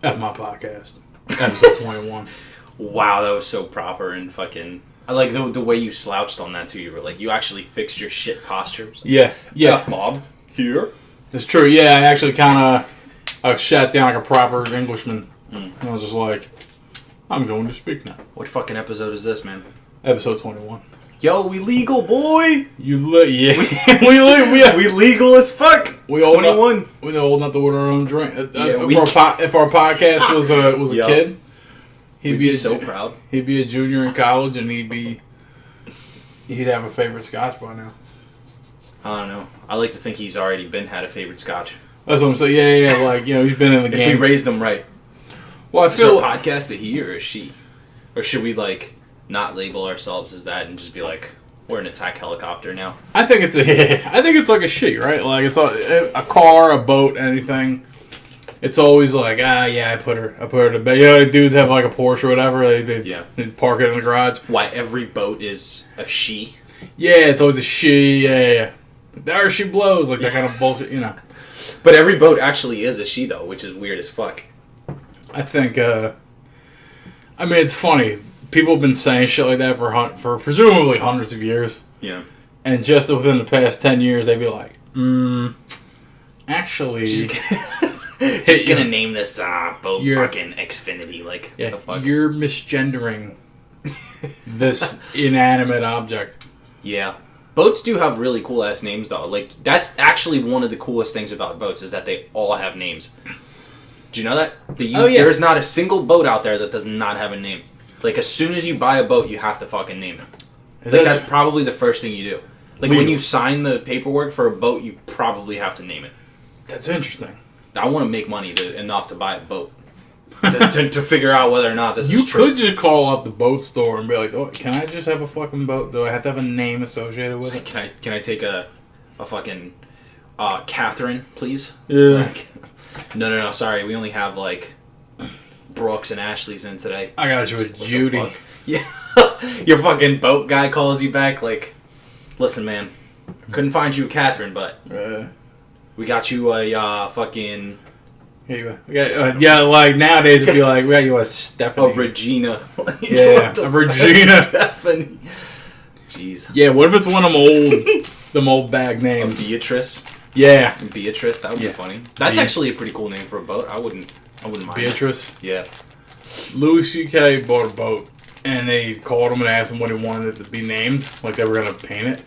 That's my podcast. Episode 21. Wow, that was so proper and fucking... I like the way you slouched on that, too. You were like, you actually fixed your shit postures. Yeah. F-mob. Here. It's true. Yeah, I actually kind of sat down like a proper Englishman. And I was just like, I'm going to speak now. What fucking episode is this, man? Episode 21. Yo, we legal, boy! We legal as fuck! We 21. We old enough to order our own drink. If our podcast was a kid, he'd be so proud. He'd be a junior in college, and he'd have a favorite scotch by now. I don't know. I like to think he's already had a favorite scotch. That's what I'm saying. Yeah. Like, he's been in the game. If we raised him right. Well, I feel... Is our podcast a he or a she? Or should we, like, not label ourselves as that and just be like, we're an attack helicopter now? I think it's like a she, right? Like, it's a car, a boat, anything. It's always like, I put her to bed. Dudes have like a Porsche or whatever. They park it in the garage. Why, every boat is a she? Yeah, it's always a she. Yeah. There she blows, like that kind of bullshit, But every boat actually is a she, though, which is weird as fuck. I think, it's funny. People have been saying shit like that for presumably hundreds of years. Yeah. And just within the past 10 years, they'd be like, actually... Just gonna name this boat fucking Xfinity, like, yeah, the fuck? You're misgendering this inanimate object. Yeah. Boats do have really cool-ass names, though. Like, that's actually one of the coolest things about boats, is that they all have names. Do you know that? There's not a single boat out there that does not have a name. Like, as soon as you buy a boat, you have to fucking name it. Like, that's probably the first thing you do. Like, when you sign the paperwork for a boat, you probably have to name it. That's interesting. I want to make money enough to buy a boat. to figure out whether or not this is true. You could just call up the boat store and be like, oh, can I just have a fucking boat? Do I have to have a name associated with it? Can I take a fucking Catherine, please? Yeah. Like, no, sorry. We only have, like, Brooks and Ashley's in today. I got you with Judy. Yeah. Your fucking boat guy calls you back like, listen, man, couldn't find you a Catherine, but we got you a fucking... Here you go. Like nowadays it'd be like, we got you a Stephanie. A Regina. A Regina. Stephanie. Jeez. Yeah, what if it's one of them old bag names? A Beatrice. Yeah. Beatrice, that would be funny. That's actually a pretty cool name for a boat. I wouldn't mind. Beatrice? Yeah. Louis C.K. bought a boat, and they called him and asked him what he wanted it to be named. Like they were going to paint it.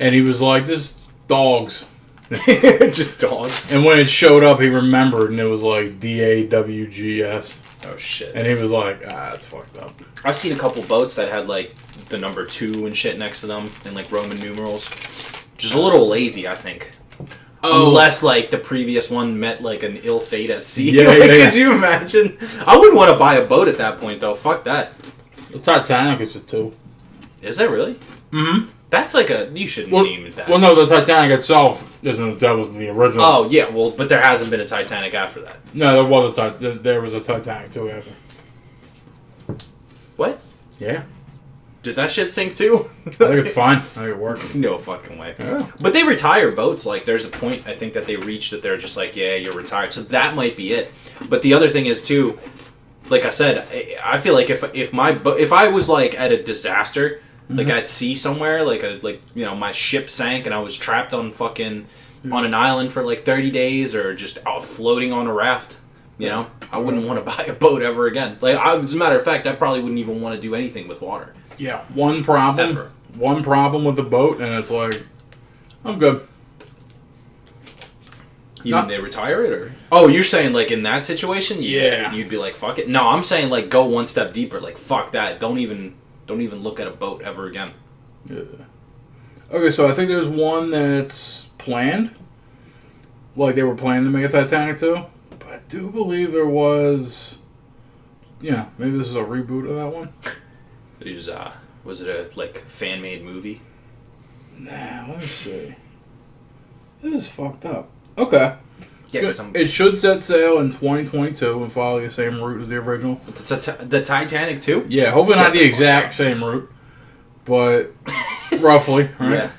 And he was like, just dogs. Just dogs. And when it showed up, he remembered, and it was like DAWGS. Oh, shit. And he was like, that's fucked up. I've seen a couple boats that had, like, the number 2 and shit next to them, and, like, Roman numerals. Just a little lazy, I think. Oh. Unless, like, the previous one met, like, an ill fate at sea. Yeah, Could you imagine? I wouldn't want to buy a boat at that point, though. Fuck that. The Titanic is a 2. Is that really? Mm-hmm. That's like you shouldn't name it that. Well, no, the Titanic itself that was the original. Oh, yeah, well, but there hasn't been a Titanic after that. No, there was a Titanic too after. What? Yeah. Did that shit sink too? I think it's fine. I think it works. No fucking way. Yeah. But they retire boats. Like, there's a point, I think, that they reach that they're just like, yeah, you're retired. So that might be it. But the other thing is, too, like I said, I feel like if I was, like, at a disaster... Like at sea somewhere, my ship sank and I was trapped on on an island for like 30 days or just floating on a raft. I wouldn't want to buy a boat ever again. Like, as a matter of fact, I probably wouldn't even want to do anything with water. Yeah, one problem with the boat, and it's like, I'm good. They retire it, or? Oh, you're saying like in that situation, you'd be like, fuck it. No, I'm saying like go one step deeper. Like, fuck that. Don't even look at a boat ever again. Yeah. Okay, so I think there's one that's planned. Like, they were planning to make a Titanic too. But I do believe there was... Yeah, maybe this is a reboot of that one. Was it a, like, fan-made movie? Nah, let me see. This is fucked up. Okay. Yeah, it should set sail in 2022 and follow the same route as the original. The Titanic too? Yeah, hopefully not the exact same route, but roughly, right? Yeah.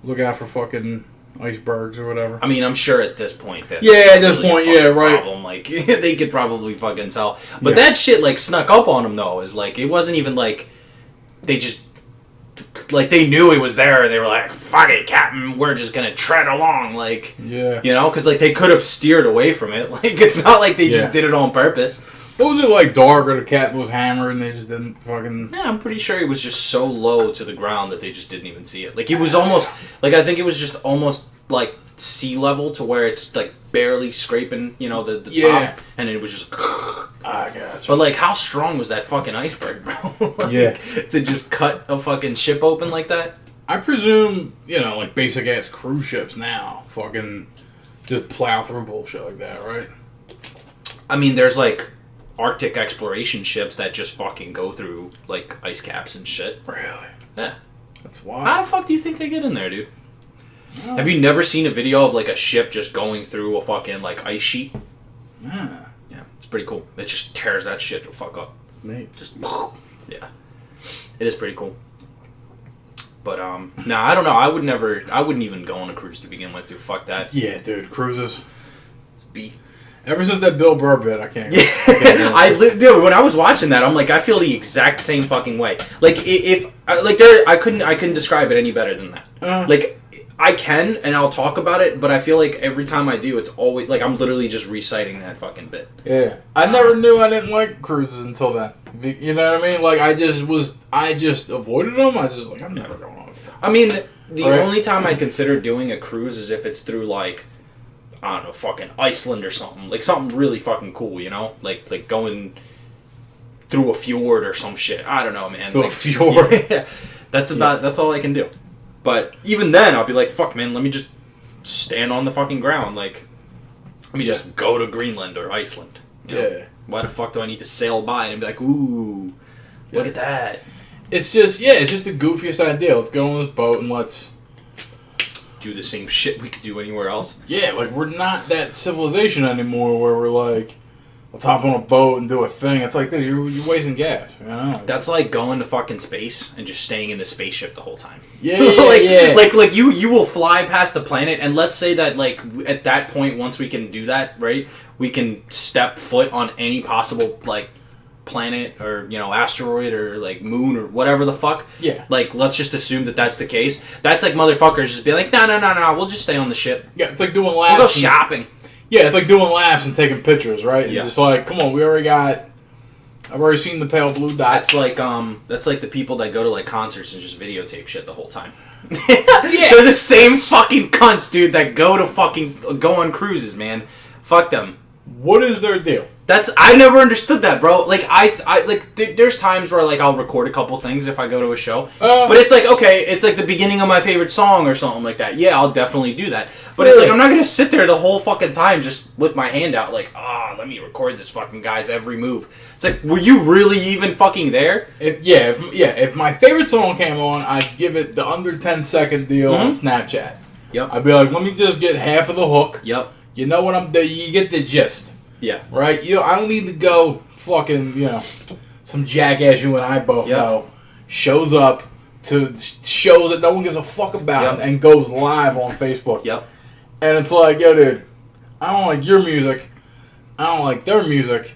Look out for fucking icebergs or whatever. I mean, I'm sure at this point that Yeah, at this really a point, fucking yeah, right. problem. Like they could probably fucking tell, but Yeah. that shit like snuck up on them though. Is like it wasn't even like they just like they knew it was there. They were like, "Fuck it, Captain, we're just gonna tread along." Like, Yeah. you know, because like they could have steered away from it. Like it's not like they Yeah. just did it on purpose. What was it like? Dark, or the captain was hammered and they just didn't fucking. Yeah, I'm pretty sure it was just so low to the ground that they just didn't even see it. Like it was almost like I think it was just almost like sea level to where it's like barely scraping, you know, the Yeah. top, and it was just. I gotcha. But like, how strong was that fucking iceberg, bro? Like, Yeah. To just cut a fucking ship open like that. I presume, you know, like basic ass cruise ships now, fucking just plow through bullshit like that, right? I mean, there's like Arctic exploration ships that just fucking go through like ice caps and shit. Really? Yeah. That's How wild. the fuck do you think they get in there, dude? Have you never seen a video of like a ship just going through a fucking like ice sheet? Ah, Yeah, it's pretty cool. It just tears that shit the fuck up. neat. Just yeah, it is pretty cool. But nah, I don't know. I wouldn't even go on a cruise to begin with. Dude, fuck that. Yeah, dude, cruises. It's beat. Ever since that Bill Burr bit, I can't. Dude, when I was watching that, I'm like, I feel the exact same fucking way. Like if like there, I couldn't describe it any better than that. Like I can, and I'll talk about it, but I feel like every time I do, it's always like I'm literally just reciting that fucking bit. Yeah, I never knew I didn't like cruises until then. You know what I mean? Like I just avoided them. I just like I'm never going on. I mean, the Right. only time I consider doing a cruise is if it's through like I don't know, fucking Iceland or something, like something really fucking cool, you know, like going through a fjord or some shit. I don't know, man. Through a Like, fjord. Yeah, that's all I can do. But even then, I'll be like, fuck, man, let me just stand on the fucking ground. Like, let me just go to Greenland or Iceland. You know? Yeah. Why the fuck do I need to sail by and be like, ooh, look at that? It's just the goofiest idea. Let's go on this boat and let's. Do the same shit we could do anywhere else. Yeah, like we're not that civilization anymore where we're like, let's hop on a boat and do a thing. It's like, dude, you're wasting gas. You know? That's like going to fucking space and just staying in the spaceship the whole time. Yeah, like you will fly past the planet, and let's say that like at that point, once we can do that, right, we can step foot on any possible like planet or asteroid or like moon or whatever the fuck. Yeah. Like let's just assume that that's the case. That's like motherfuckers just be like, no, we'll just stay on the ship. Yeah, it's like doing We'll laps. go shopping. Yeah, it's like doing laps and taking pictures, right? Yeah. It's just like, come on, I've already seen the pale blue dot. That's like the people that go to like concerts and just videotape shit the whole time. Yeah. They're the same fucking cunts, dude, that go on cruises, man. Fuck them. What is their deal? I never understood that, bro. Like there's times where like I'll record a couple things if I go to a show, but it's like okay, it's like the beginning of my favorite song or something like that. Yeah, I'll definitely do that. But it's like I'm not gonna sit there the whole fucking time just with my hand out like let me record this fucking guy's every move. It's like, were you really even fucking there? If my favorite song came on, I'd give it the under 10-second deal on Snapchat. Yep. I'd be like, let me just get half of the hook. Yep. You know what you get the gist. Yeah. Right? I don't need to go fucking, some jackass you and I both know shows up to shows that no one gives a fuck about and goes live on Facebook. Yep. And it's like, yo, dude, I don't like your music. I don't like their music.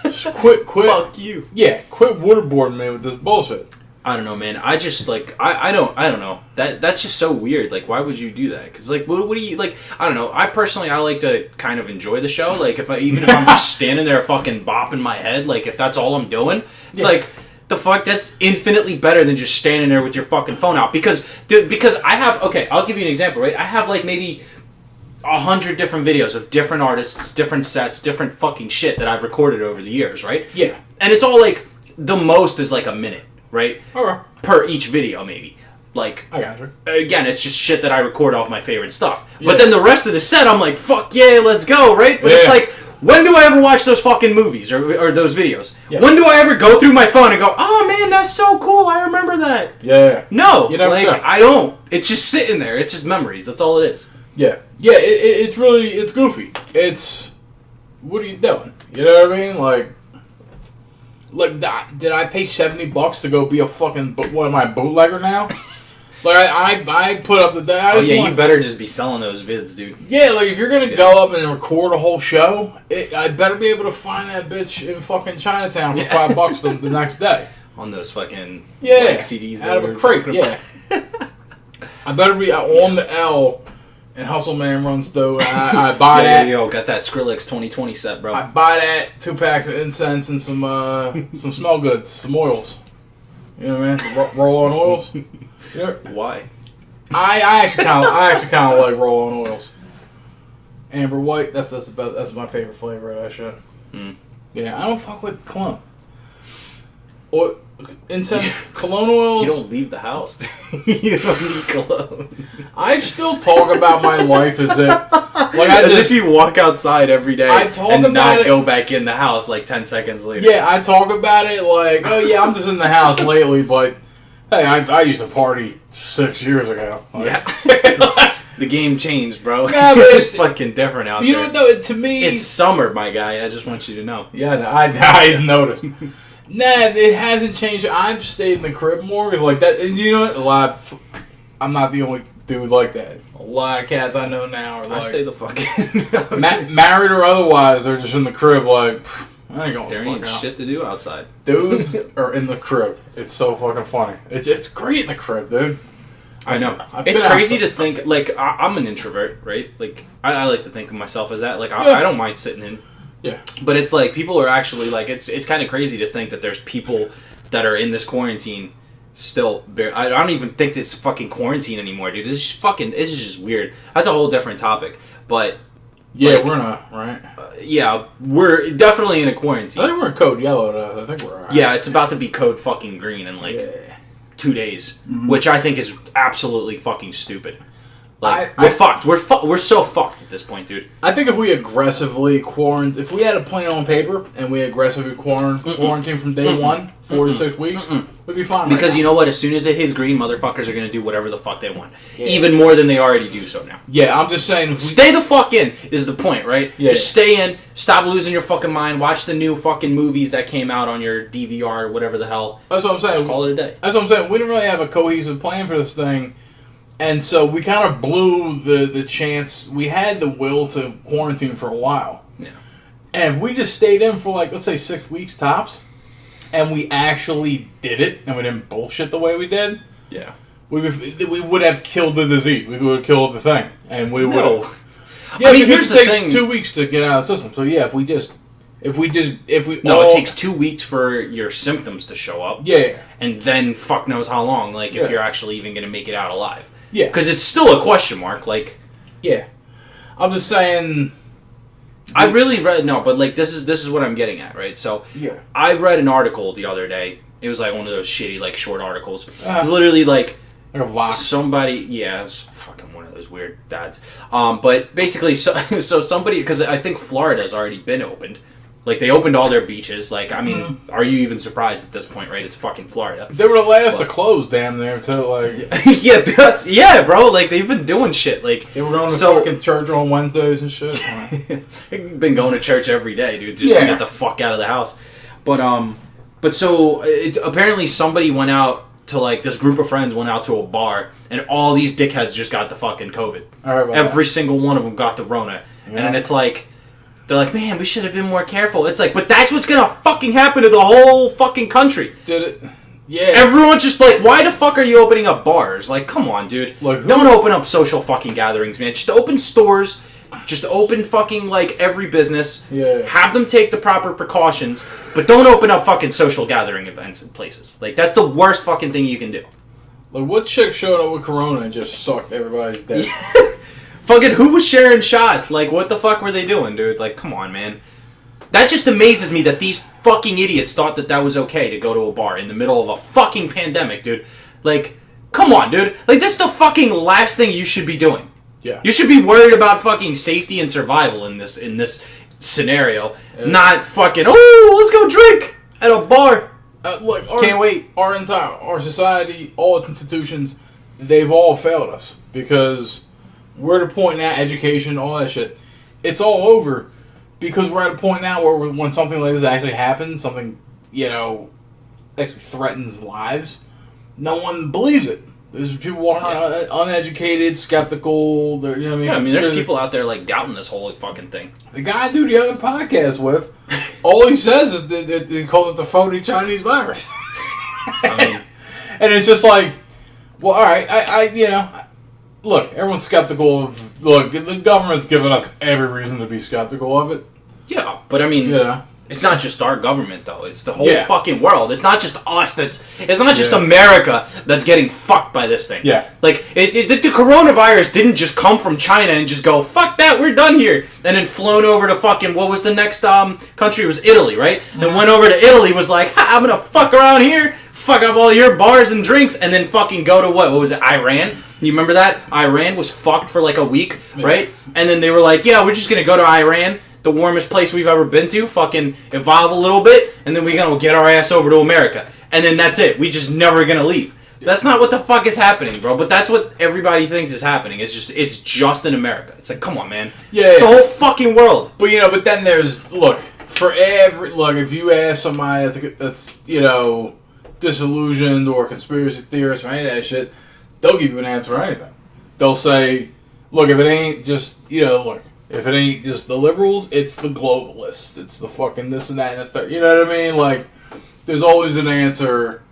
Just quit. Fuck you. Yeah, quit waterboarding me with this bullshit. I don't know, man. I just like I don't know. That's just so weird. Like, why would you do that? Because like, what do you like? I don't know. I personally like to kind of enjoy the show. Like, even if I'm just standing there fucking bopping my head, like if that's all I'm doing, it's like the fuck. That's infinitely better than just standing there with your fucking phone out. Because I have I'll give you an example. Right, I have like maybe 100 different videos of different artists, different sets, different fucking shit that I've recorded over the years. Right. Yeah. And it's all like the most is like a minute. Right? Okay. Per each video, maybe. Like, I got you. Again, it's just shit that I record off my favorite stuff. Yeah. But then the rest of the set, I'm like, fuck yeah, let's go, right? But it's like, when do I ever watch those fucking movies or those videos? Yeah. When do I ever go through my phone and go, oh man, that's so cool, I remember that? Yeah. No, I don't. It's just sitting there. It's just memories. That's all it is. Yeah. Yeah, it's goofy. It's, what are you doing? You know what I mean? Like, did I pay $70 to go be a fucking, what am I, bootlegger now? Like I put up the. You better just be selling those vids, dude. Yeah, like if you're gonna go up and record a whole show, I better be able to find that bitch in fucking Chinatown for $5 the next day. On those fucking CDs out of a crate. Yeah, I better be on the L. And Hustle Man runs through. I buy that. Yo, got that Skrillex 2020 set, bro. I buy that 2 packs of incense and some smell goods, some oils. You know what I mean? Roll on oils. You know, why? I actually kind of like roll on oils. Amber White. That's my favorite flavor of that shit. Mm. Yeah, I don't fuck with cologne. Or incense, cologne oils. You don't leave the house. You don't need cologne. I still talk about my life as if you walk outside every day and not go back in the house like 10 seconds later. Yeah, I talk about it like, oh yeah, I'm just in the house lately, but hey, I used to party 6 years ago. Like, yeah. The game changed, bro. Yeah, it's fucking different out there. You know what, though? To me... It's summer, my guy. I just want you to know. Yeah, I noticed. Nah, it hasn't changed. I've stayed in the crib more because, like that. And you know what? I'm not the only dude like that. A lot of cats I know now are like. I stay the fuck in. Married or otherwise, they're just in the crib. Like, I ain't going. There ain't shit to do outside. Dudes are in the crib. It's so fucking funny. It's great in the crib, dude. I know. It's crazy to think. Like, I'm an introvert, right? Like, I like to think of myself as that. Like, I don't mind sitting in. Yeah. But it's like, people are actually, like, it's kind of crazy to think that there's people that are in this quarantine still. I don't even think it's fucking quarantine anymore, dude. It's just weird. That's a whole different topic. But. Yeah, like, we're not, right? Yeah, we're definitely in a quarantine. I think we're in code yellow, though. I think we're alright. Yeah, it's about to be code fucking green in, like, 2 days. Mm-hmm. Which I think is absolutely fucking stupid. Like, we're fucked. We're so fucked at this point, dude. I think if we aggressively quarantine, if we had a plan on paper and we aggressively quarantine from day one, 4 to 6 weeks, we'd be fine. Because you know what? As soon as it hits green, motherfuckers are gonna do whatever the fuck they want, even more than they already do so now. Yeah, I'm just saying. Stay the fuck in is the point, right? Yeah. Just stay in. Stop losing your fucking mind. Watch the new fucking movies that came out on your DVR or whatever the hell. That's what I'm saying. Just call it a day. That's what I'm saying. We didn't really have a cohesive plan for this thing. And so we kind of blew the chance. We had the will to quarantine for a while. Yeah. And if we just stayed in for, like, let's say 6 weeks tops, and we actually did it, and we didn't bullshit the way we did, yeah, we would have killed the disease. We would have killed the thing. And we would have... Yeah, I mean, here's the takes thing. 2 weeks to get out of the system. So, yeah, it takes 2 weeks for your symptoms to show up. Yeah. And then fuck knows how long, like, if you're actually even going to make it out alive. Yeah. Because it's still a question mark, like... Yeah. I'm just saying... I really read... No, but, like, this is what I'm getting at, right? So, yeah. I read an article the other day. It was, like, one of those shitty, like, short articles. It was literally, like a Vox. Somebody... Yeah, it was fucking one of those weird dads. But, basically, so somebody... Because I think Florida's already been opened. Like, they opened all their beaches. Like, I mean, are you even surprised at this point, right? It's fucking Florida. They were the last to close, damn near, too. Like, yeah, bro. Like, they've been doing shit. Like, they were going to fucking church on Wednesdays and shit. They've been going to church every day, dude, just to get the fuck out of the house. But so apparently somebody went out to, like, this group of friends went out to a bar, and all these dickheads just got the fucking COVID. Every single one of them got the Rona, and then it's like. They're like, man, we should have been more careful. It's like, but that's what's gonna fucking happen to the whole fucking country. Did it? Yeah. Everyone's just like, why the fuck are you opening up bars? Like, come on, dude. Like, don't open up social fucking gatherings, man. Just open stores. Just open fucking, like, every business. Yeah. Have them take the proper precautions. But don't open up fucking social gathering events and places. Like, that's the worst fucking thing you can do. Like, what chick showed up with Corona and just sucked everybody's dead? Fucking who was sharing shots? Like, what the fuck were they doing, dude? Like, come on, man. That just amazes me that these fucking idiots thought that was okay to go to a bar in the middle of a fucking pandemic, dude. Like, come on, dude. Like, this is the fucking last thing you should be doing. Yeah. You should be worried about fucking safety and survival in this scenario. Yeah. Not fucking, oh, let's go drink at a bar. Can't wait. Our society, all its institutions, they've all failed us because... We're at a point now, education, all that shit. It's all over because we're at a point now where when something like this actually happens, something, actually threatens lives, no one believes it. There's people walking around uneducated, skeptical. You know what I mean? Yeah, I mean, there's people out there like doubting this whole fucking thing. The guy I do the other podcast with, all he says is that he calls it the phony Chinese virus. I mean, and it's just like, well, all right, I look, everyone's skeptical of. Look, the government's given us every reason to be skeptical of it. yeah, but I mean, it's not just our government though. It's the whole fucking world. It's not just us. It's not just America that's getting fucked by this thing. Yeah. Like the coronavirus didn't just come from China and just go fuck that, we're done here, and then flown over to fucking what was the next country? It was Italy, right? Mm-hmm. And went over to Italy, was like, I'm gonna fuck around here, fuck up all your bars and drinks, and then fucking go to what was it? Iran. You remember that? Iran was fucked for like a week, right? And then they were like, yeah, we're just gonna go to Iran. The warmest place we've ever been to, fucking evolve a little bit, and then we're gonna get our ass over to America. And then that's it. We just never gonna leave. That's not what the fuck is happening, bro. But that's what everybody thinks is happening. It's just in America. It's like, come on, man. Yeah. It's the whole fucking world. But but then there's if you ask somebody that's disillusioned or conspiracy theorist or any of that shit, they'll give you an answer for anything. They'll say, look, if it ain't just if it ain't just the liberals, it's the globalists. It's the fucking this and that and the third. You know what I mean? Like, there's always an answer.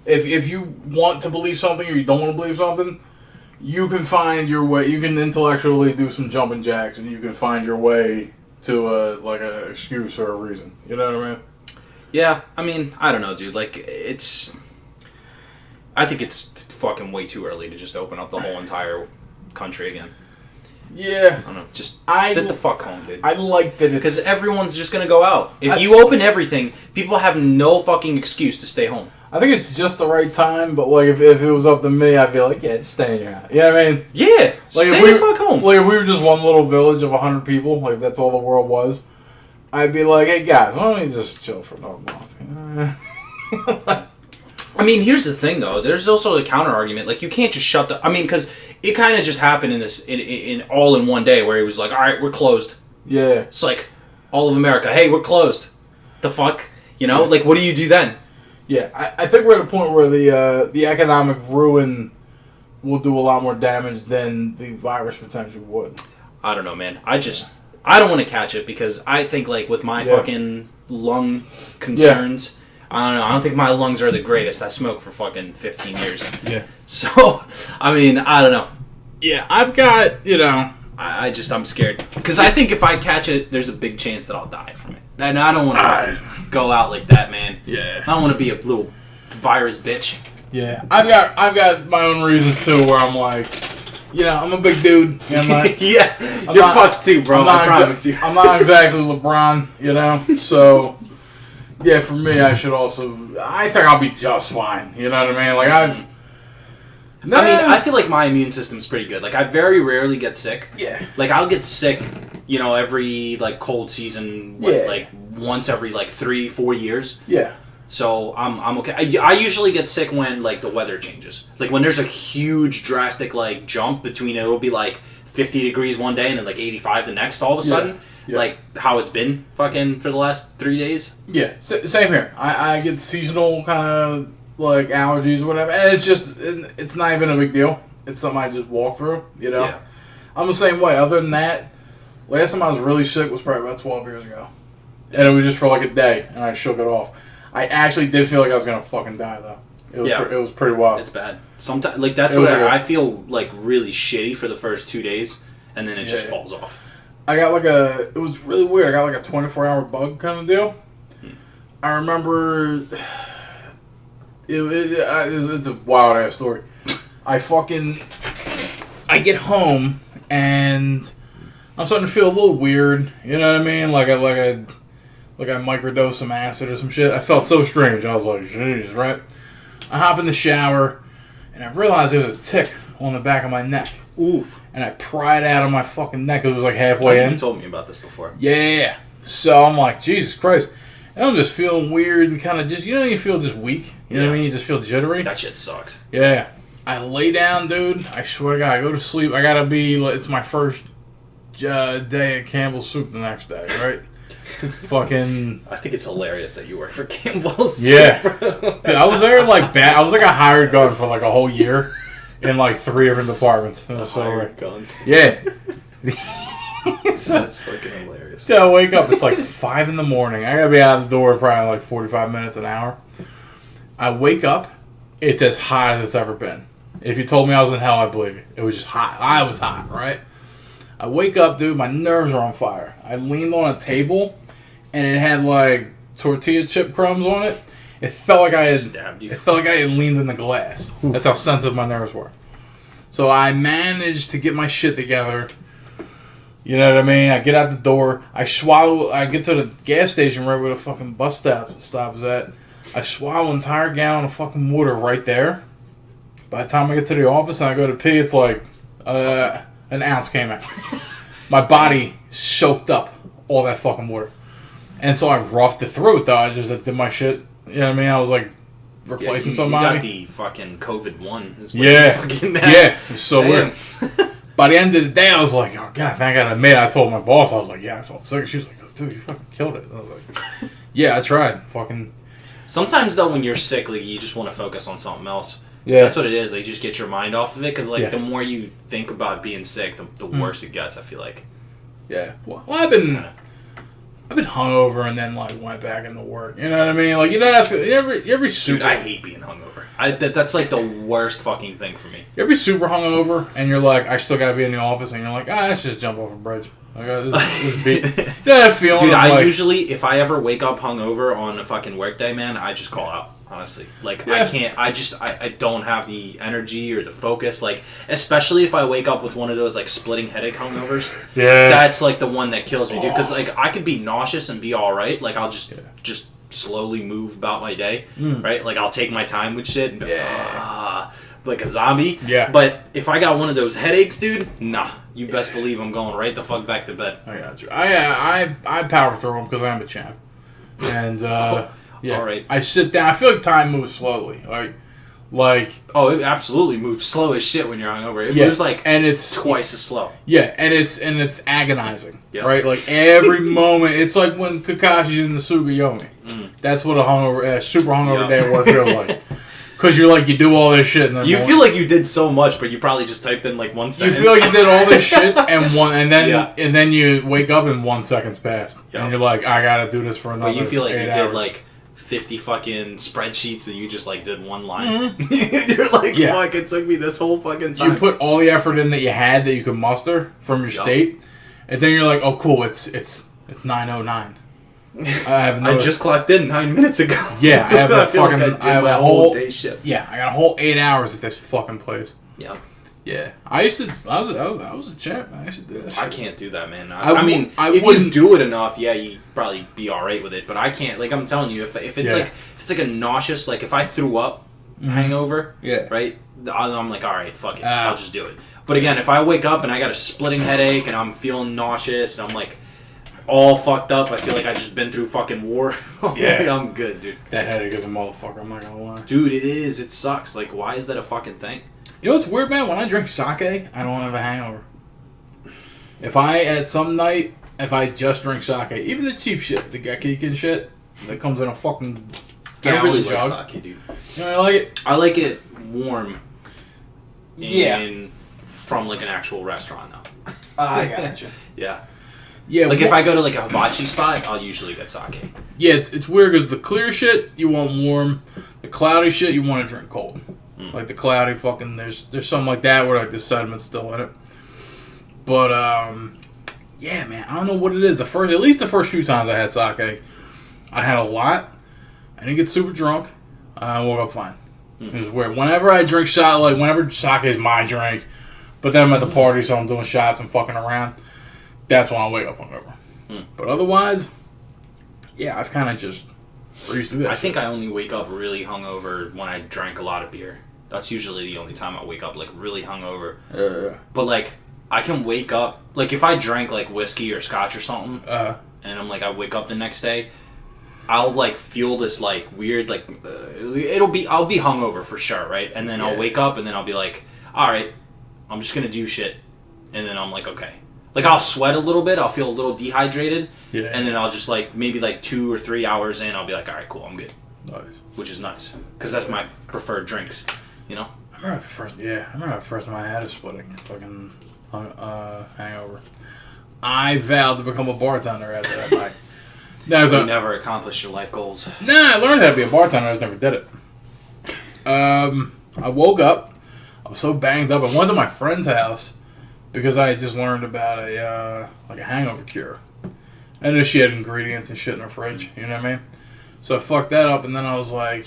If you want to believe something or you don't want to believe something, you can find your way. You can intellectually do some jumping jacks, and you can find your way to a excuse or a reason. You know what I mean? Yeah, I mean, I don't know, dude. Like, I think it's fucking way too early to just open up the whole entire country again. Yeah. I don't know. Just sit the fuck home, dude. I like that it's... Because everyone's just going to go out. If you open everything, people have no fucking excuse to stay home. I think it's just the right time, but if it was up to me, I'd be like, yeah, just stay in your house. You know what I mean? Yeah. Stay the fuck home. Like, if we were just one little village of 100 people, like, that's all the world was, I'd be like, hey, guys, why don't we just chill for another month? You know? I mean, here's the thing, though. There's also a counter-argument. Like, you can't just shut the... I mean, because it kind of just happened in all in one day, where he was like, all right, we're closed. Yeah. It's like, all of America, hey, we're closed. The fuck? You know? Like, what do you do then? Yeah, I think we're at a point where the economic ruin will do a lot more damage than the virus potentially would. I don't know, man. I don't want to catch it, because I think, like, with my fucking lung concerns... Yeah. I don't know. I don't think my lungs are the greatest. I smoked for fucking 15 years. Yeah. So, I mean, I don't know. Yeah, I've got, I'm scared. Because I think if I catch it, there's a big chance that I'll die from it. And I don't want to go out like that, man. Yeah. I don't want to be a little virus bitch. Yeah. I've got my own reasons, too, where I'm like, I'm a big dude. I'm like, yeah. You're fucked, too, bro. I promise you. I'm not exactly LeBron, so... Yeah, for me, I think I'll be just fine. You know what I mean? Like, I feel like my immune system's pretty good. Like, I very rarely get sick. Yeah. Like, I'll get sick, every, like, cold season, like, once every, like, 3-4 years. Yeah. So, I'm okay. I usually get sick when, like, the weather changes. Like, when there's a huge, drastic, like, jump between it'll be, like, 50 degrees one day and then, like, 85 the next all of a sudden. Yeah. Like, how it's been fucking for the last 3 days. Yeah, same here. I get seasonal kind of, like, allergies or whatever. And it's not even a big deal. It's something I just walk through, Yeah. I'm the same way. Other than that, last time I was really sick was probably about 12 years ago. And it was just for, like, a day, and I shook it off. I actually did feel like I was going to fucking die, though. It was pretty wild. It's bad. Sometimes, like, that's what I feel, like, really shitty for the first 2 days, and then it just falls off. I got it was really weird. I got like a 24-hour bug kind of deal. I remember, it's a wild ass story. I get home and I'm starting to feel a little weird. You know what I mean? Like I microdosed some acid or some shit. I felt so strange. I was like, jeez, right? I hop in the shower and I realized there's a tick on the back of my neck. Oof. And I pry it out of my fucking neck. It was like halfway in. You told me about this before. Yeah. So I'm like, Jesus Christ. And I'm just feeling weird and kind of just, you feel just weak. You know what I mean? You just feel jittery. That shit sucks. Yeah. I lay down, dude. I swear to God, I go to sleep. I gotta it's my first day at Campbell's Soup the next day, right? Fucking... I think it's hilarious that you work for Campbell's Soup. Yeah. Dude, I was there I was like a hired gun for like a whole year. in like 3 different departments. It was so Hired weird. gun. Yeah. That's fucking hilarious. So I wake up, it's like 5 in the morning. I gotta be out of the door probably like 45 minutes, an hour. I wake up, it's as hot as it's ever been. If you told me I was in hell, I'd believe you. It was just hot. I was hot, right? I wake up, dude, my nerves are on fire. I leaned on a table, and it had like tortilla chip crumbs on it. It felt like I had stabbed you. It felt like I had leaned in the glass. That's how sensitive my nerves were. So I managed to get my shit together. You know what I mean? I get out the door. I get to the gas station right where the fucking bus stop is at. I swallow an entire gallon of fucking water right there. By the time I get to the office and I go to pee, it's like an ounce came out. My body soaked up all that fucking water. And so I roughed it through it, though. I just did my shit. You know what I mean? I was like replacing somebody. You got the fucking COVID-1. Yeah. It was so weird. By the end of the day, I was like, oh, God, I gotta admit, I told my boss, I was like, yeah, I felt sick. She was like, oh, dude, you fucking killed it. And I was like, yeah, I tried. Fucking. Sometimes, though, when you're sick, like, you just want to focus on something else. Yeah. That's what it is. They just get your mind off of it. Because, like, Yeah. the more you think about being sick, the worse it gets, I feel like. Yeah. Well, I've been hungover and then, like, went back into work. You know what I mean? Like, you know, every super... Dude, I hate being hungover. That's, like, the worst fucking thing for me. You're super hungover and you're like, I still gotta be in the office, and you're like, let's just jump off a bridge. I got this beat. That feeling. Dude, I like, usually, if I ever wake up hungover on a fucking workday, man, I just call out. Honestly, like Yeah. I can't. I don't have the energy or the focus. Like, especially if I wake up with one of those like splitting headache hungovers. Yeah. That's like the one that kills me, dude. Because like I could be nauseous and be all right. Like I'll just slowly move about my day, right? Like I'll take my time with shit and be like a zombie. Yeah. But if I got one of those headaches, dude, nah. You best believe I'm going right the fuck back to bed. I got you. I power through them because I'm a champ. And, yeah. All right. I sit down. I feel like time moves slowly. Like Oh, it absolutely moves slow as shit when you're hungover. It moves like and it's twice as slow. Yeah, and it's agonizing, Yep. right? Like every moment, it's like when Kakashi's in the Tsukuyomi. That's what a super hungover day at work feels like. Because you're like, you do all this shit, and then You feel like you did so much, but you probably just typed in like 1 you sentence. feel like you did all this shit and then Yeah. and then you wake up and 1 second's passed, Yep. and you're like, I gotta do this for another. But you feel like 8 you hours. did like 50 fucking spreadsheets and you just like did one line. You're like, Yeah. fuck, it took me this whole fucking time. You put all the effort in that you had that you could muster from your state, and then you're like, oh cool, it's 9:09. I have I just clocked in 9 minutes ago. Yeah, I have a feel fucking like I did I have my a whole whole day shift. Yeah, I got a whole 8 hours at this fucking place. Yeah. Yeah, I was a champ. I used to do that shit. I can't do that, man. I I mean, I if you wouldn't- do it enough, yeah, you probably be all right with it. But I can't. Like I'm telling you, if it's Yeah. like a nauseous, like if I threw up hangover, Yeah. right, I'm like, all right, fuck it, Ah. I'll just do it. But again, if I wake up and I got a splitting headache and I'm feeling nauseous and I'm like all fucked up, I feel like I just been through fucking war. Yeah. I'm good, dude. That headache is a motherfucker. I'm not gonna lie. Dude, it is. It sucks. Like, why is that a fucking thing? You know what's weird, man? When I drink sake, I don't have a hangover. If I just drink sake, even the cheap shit, the Gekiken shit that comes in a fucking I gallon really jug. like sake, dude. You know, I like it. I like it warm. Yeah. From like an actual restaurant, though. I gotcha. Yeah. Yeah, Like if I go to like a hibachi spot, I'll usually get sake. Yeah, it's weird because the clear shit you want warm, the cloudy shit you want to drink cold. Like the cloudy fucking there's something like that where like the sediment's still in it. But yeah, man, I don't know what it is. At least the first few times I had sake, I had a lot. I didn't get super drunk. I woke up fine. It was weird. Whenever I drink whenever sake is my drink, but then I'm at the party, so I'm doing shots and fucking around. That's when I wake up hungover. But otherwise, yeah, I've kind of just used to do that. I think I only wake up really hungover when I drank a lot of beer. That's usually the only time I wake up like really hungover. But like I can wake up like if I drank like whiskey or scotch or something, and I'm like I wake up the next day, I'll like feel this like weird like I'll be hungover for sure, right? And then I'll wake up and then I'll be like, all right, I'm just gonna do shit, and then I'm like okay. Like, I'll sweat a little bit, I'll feel a little dehydrated, and then I'll just, like, maybe, like, 2 or 3 hours in, I'll be like, all right, cool, I'm good. Nice. Which is nice, because that's my preferred drinks, you know? I I remember the first time I had a splitting fucking hangover. I vowed to become a bartender after that night. You never accomplished your life goals. Nah, I learned how to be a bartender. I just never did it. I woke up. I was so banged up. I went to my friend's house because I had just learned about a hangover cure. I knew she had ingredients and shit in her fridge. You know what I mean? So I fucked that up, and then I was like,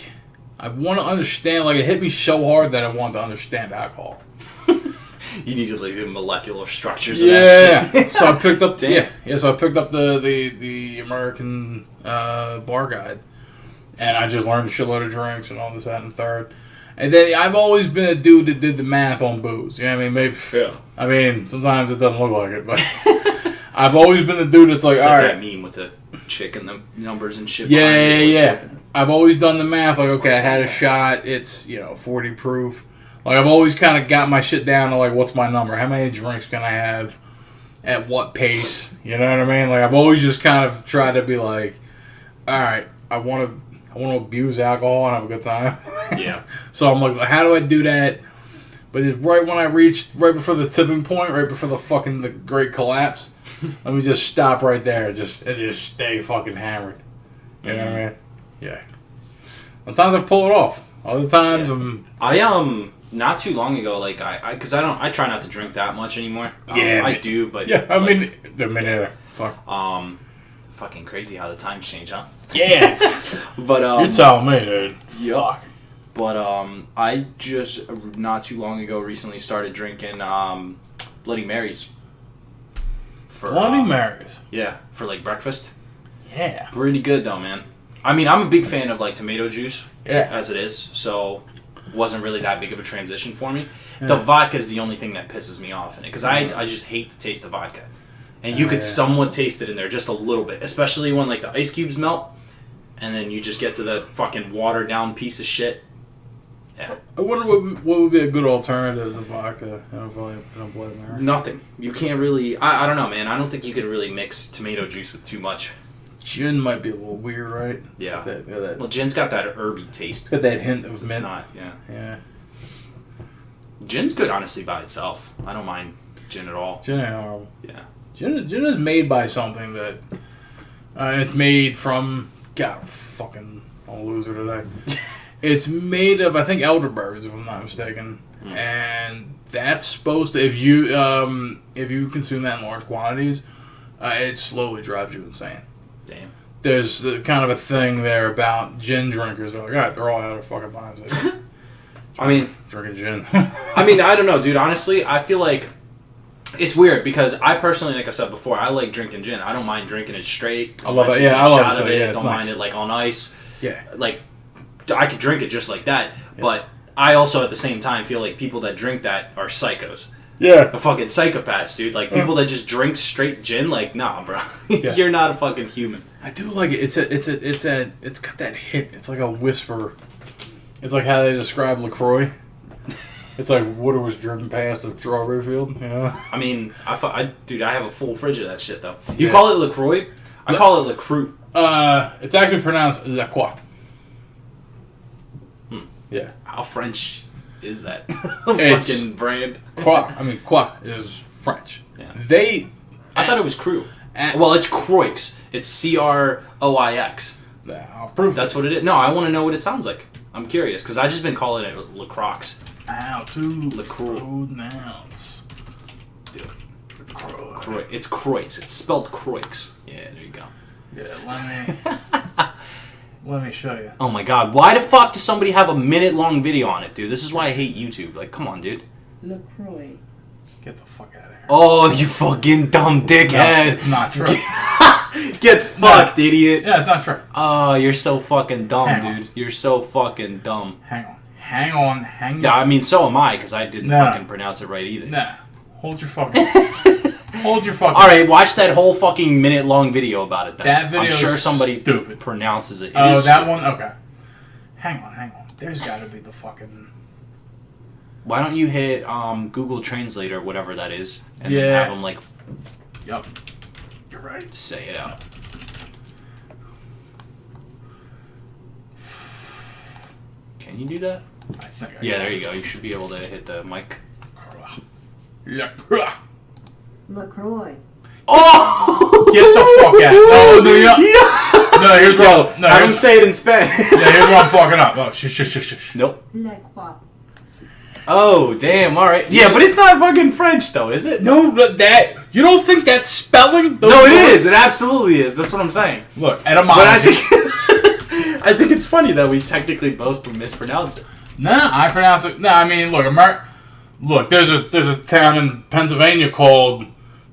I want to understand. Like, it hit me so hard that I wanted to understand alcohol. You needed like the molecular structures of that shit. So I picked up Damn. So I picked up the American bar guide, and I just learned a shitload of drinks and all this, that, and the third. And then I've always been a dude that did the math on booze. You know what I mean? Maybe. Yeah. I mean, sometimes it doesn't look like it, but I've always been the dude that's like, It's all like right. that meme with the chick and the numbers and shit. Yeah. I've always done the math. Like, okay, I had a shot. It's 40 proof. Like, I've always kind of got my shit down to like, what's my number? How many drinks can I have? At what pace? You know what I mean? Like, I've always just kind of tried to be like, all right, I want to abuse alcohol and have a good time. Yeah. So I'm like, how do I do that? But it's right when I reached, right before the tipping point, right before the great collapse, let me just stop right there. Just stay fucking hammered. You know what I mean? Yeah. Sometimes I pull it off. Other times I'm... Not too long ago, like I try not to drink that much anymore. Yeah, I do, but yeah, I mean neither. Fuck. Fucking crazy how the times change, huh? Yeah. But You're telling me, dude. Yuck. But I just not too long ago recently started drinking Bloody Marys. For Bloody Marys. Yeah, for like breakfast. Yeah. Pretty good though, man. I mean, I'm a big fan of like tomato juice. Yeah. As it is, so wasn't really that big of a transition for me. Yeah. The vodka is the only thing that pisses me off in it because I just hate the taste of vodka, and you could somewhat taste it in there just a little bit, especially when like the ice cubes melt, and then you just get to the fucking watered down piece of shit. Yeah. I wonder what would be a good alternative to vodka in a Bloody Mary. Nothing. You can't really. I don't know, man. I don't think you could really mix tomato juice with too much. Gin might be a little weird, right? Yeah. Well, gin's got that herby taste. Got that hint of mint. It's not, yeah. Yeah. Gin's good, honestly, by itself. I don't mind gin at all. Gin ain't horrible. Yeah. Gin is made by something that... it's made from... God, fucking... I'm a loser today. It's made of, I think, elderberries, if I'm not mistaken. And that's supposed to... If you consume that in large quantities, it slowly drives you insane. Damn. There's kind of a thing there about gin drinkers. They're like, God, they're all out of fucking minds. I mean... Drinking gin. I mean, I don't know, dude. Honestly, I feel like... It's weird because I personally, like I said before, I like drinking gin. I don't mind drinking it straight. I love it. Yeah, I love it too. Yeah, don't mind it like on ice. Yeah. Like, I could drink it just like that. Yeah. But I also, at the same time, feel like people that drink that are psychos. Yeah. A fucking psychopaths, dude. Like, people that just drink straight gin, like, nah, bro. You're not a fucking human. I do like it. It's got that hit. It's like a whisper. It's like how they describe LaCroix. It's like water was driven past a strawberry field, you know? I mean, dude, I have a full fridge of that shit, though. You call it LaCroix? I call it LaCroix. It's actually pronounced La Croix. Yeah. How French is that? Fucking brand. Croix. I mean, Croix is French. Yeah. I thought it was Crew. Well, it's Croix. It's Croix. I'll prove That's what it is. No, I want to know what it sounds like. I'm curious, because I've just been calling it LaCroix. How to LaCroix. pronounce. Dude. Croix. It's Croix. It's spelled Croix. Yeah, there you go. Yeah, let me show you. Oh my god, why the fuck does somebody have a minute-long video on it, dude? This is why I hate YouTube. Like, come on, dude. LaCroix. Get the fuck out of here. Oh, you fucking dumb dickhead. No, it's not true. Get fucked, idiot. Yeah, it's not true. Oh, you're so fucking dumb, Hang on. dude. You're so fucking dumb. Hang on. Yeah, I mean, so am I, because I didn't fucking pronounce it right either. Nah. Hold your fucking... Alright, watch that whole fucking minute-long video about it then. That video I'm sure is somebody stupid. pronounces it. Oh, that one? Okay. Hang on. There's gotta be the fucking... Why don't you hit Google Translate or whatever that is, and then have them, like... Yup. You're right. Say it out. Can you do that? I think. Yeah, there you go. You should be able to hit the mic. LaCroix. LaCroix. Oh! Get the fuck out! No, no, yeah. No, here's what. No, Have him here's, say it in Spanish. yeah, here's what I'm fucking up. Oh, shush. Nope. La Croix. Oh, damn. All right. Yeah, but it's not fucking French, though, is it? No, but that you don't think that's spelling? Those No, it words? is. It absolutely is. That's what I'm saying. Look, But I etymology. think I think it's funny that we technically both mispronounce it. Nah, I pronounce it. Nah, I mean, look, Look, there's a town in Pennsylvania called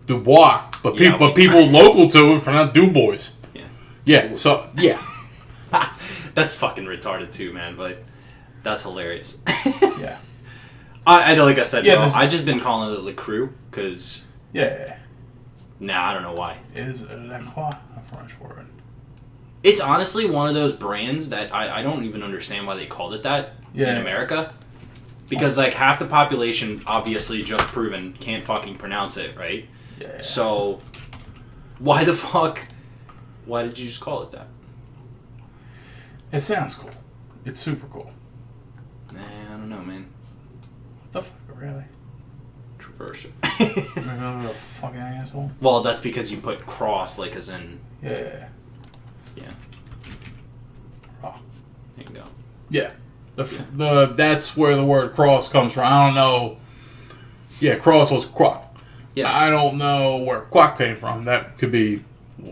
Dubois, but Yeah, people local to it pronounce Dubois. Yeah. Yeah. So yeah. That's fucking retarded too, man. But that's hilarious. Yeah. I know, like I said, Yeah, bro, this- I just been calling it Le Crew because Yeah. I don't know why. Is La Croix a French word? It's honestly one of those brands that I don't even understand why they called it that in America. Because, like, half the population, obviously, just proven, can't fucking pronounce it, right? Yeah. So, why the fuck? Why did you just call it that? It sounds cool. It's super cool. Nah, I don't know, man. What the fuck, really? Traverse it. Remember the fucking asshole? Well, that's because you put cross, like, as in, Yeah. yeah. Oh. There you go. Yeah. The that's where the word cross comes from. I don't know. Yeah, cross was quack. Yeah. I don't know where quack came from. That could be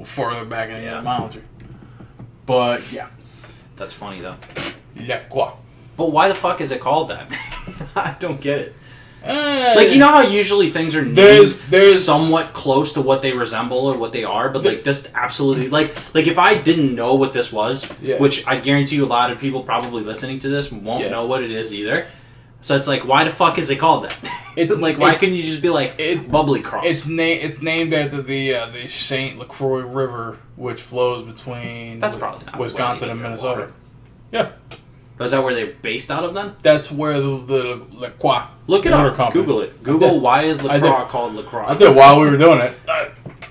further back in the etymology. But yeah, That's funny, though. le quack. But why the fuck is it called that? I don't get it. Eh, Like, you know how usually things are named There's- somewhat close to what they resemble or what they are, but like this absolutely like if I didn't know what this was, Yeah. which I guarantee you a lot of people probably listening to this won't Yeah. know what it is either. So it's like, why the fuck is it called that? It's- like, why it's- couldn't you just be like bubbly cross? It's named after the Saint Lacroix River, which flows between That's probably not the way Wisconsin they and get their Minnesota. water. Yeah, Is that where they're based out of then? that's where the Le Croix Look it water up. company. Google it. Google did. why is I did. LaCroix called LaCroix? I did while we were doing it. I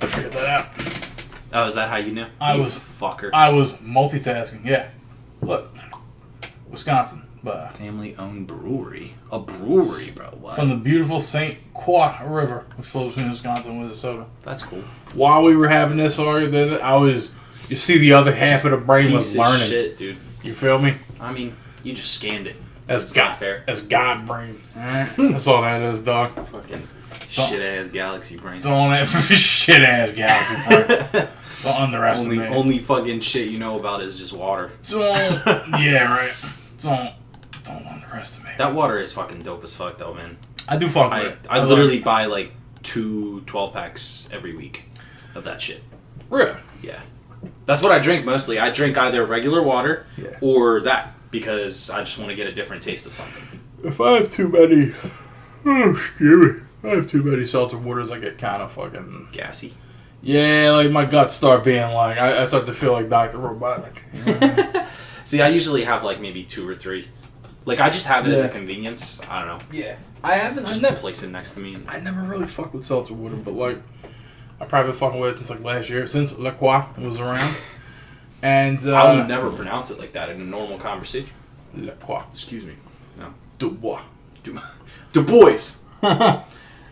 figured that out. Oh, is that how you knew? I You was- fucker. I was multitasking. Yeah, look, Wisconsin, but Family-owned brewery. A brewery, bro. What? from the beautiful Saint Croix River, which flows between Wisconsin and Minnesota. That's cool. While we were having this argument, you see the other half of the brain was Piece of learning. shit, dude. You feel me? I mean, you just scanned it. That's It's God. not fair. That's God brain. Alright? That's all that is, dog. Fucking shit ass galaxy brain. Don't that shit ass galaxy brain. Don't underestimate. Only fucking shit you know about is just water. Don't. Yeah, right. Don't underestimate. That water is fucking dope as fuck though, man. I do fuck with I it. I literally buy like 2 12-packs every week of that shit. Really. Yeah. That's what I drink mostly. I drink either regular water Yeah. or that because I just want to get a different taste of something. If I have too many, excuse me. If I have too many seltzer waters, I get kind of fucking. Gassy. Yeah, like my guts start being like, I start to feel like Dr. Robotic. You know what I mean? See, I usually have like maybe 2 or 3. Like I just have it as a Yeah. convenience. I don't know. Yeah. I haven't Just place it next to me. I never really fucked with seltzer water, but like, I probably been fucking with it since like last year, since La Croix was around. And, I would never pronounce it like that in a normal conversation. La Croix. Excuse me. No. Dubois. The boys. No,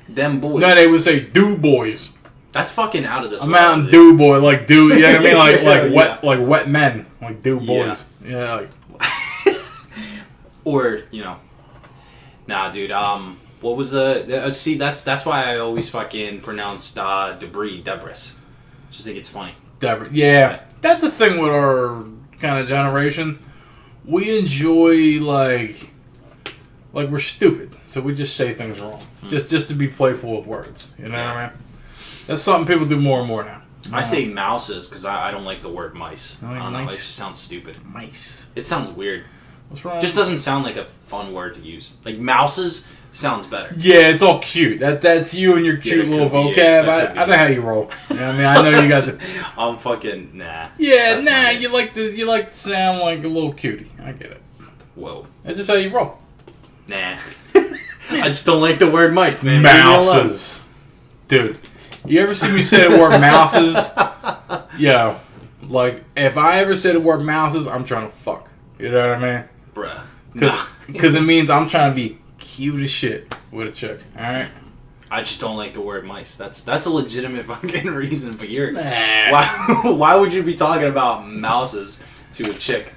Them boys. they would say Du Boys. That's fucking out of this A world, Mountain dude. Dew boy, like Dew, you know what I mean? Like Yeah. wet wet men. Like Dew Yeah. boys. Yeah, like Or, you know. Nah, dude, what was see, that's why I always fucking pronounced debris. Just think it's funny. Deborah. Yeah. That's the thing with our kind of generation. We enjoy like we're stupid, so we just say things wrong. Just to be playful with words. You know what I mean? That's something people do more and more now. I say mouses because I don't like the word mice. You like I don't know, it mice? just sounds stupid. Mice. It sounds weird. What's wrong? It just doesn't sound like a fun word to use. Like mouses sounds better. Yeah, it's all cute. That's you and your cute it little could be vocab. it. That could I be know how you roll. You know what I mean? I know you got the. I'm fucking nah. Yeah, That's nah. not- You like to sound like a little cutie. I get it. Whoa. That's just how you roll. Nah. I just don't like the word mice, man. Leave me alone. Mouses, dude. You ever see me say the word mouses? Yo, like if I ever say the word mouses, I'm trying to fuck. You know what I mean? Bruh. Because it means I'm trying to be cute as shit with a chick. All right. I just don't like the word mice. That's a legitimate fucking reason. But you're Nah. why would you be talking about mouses to a chick?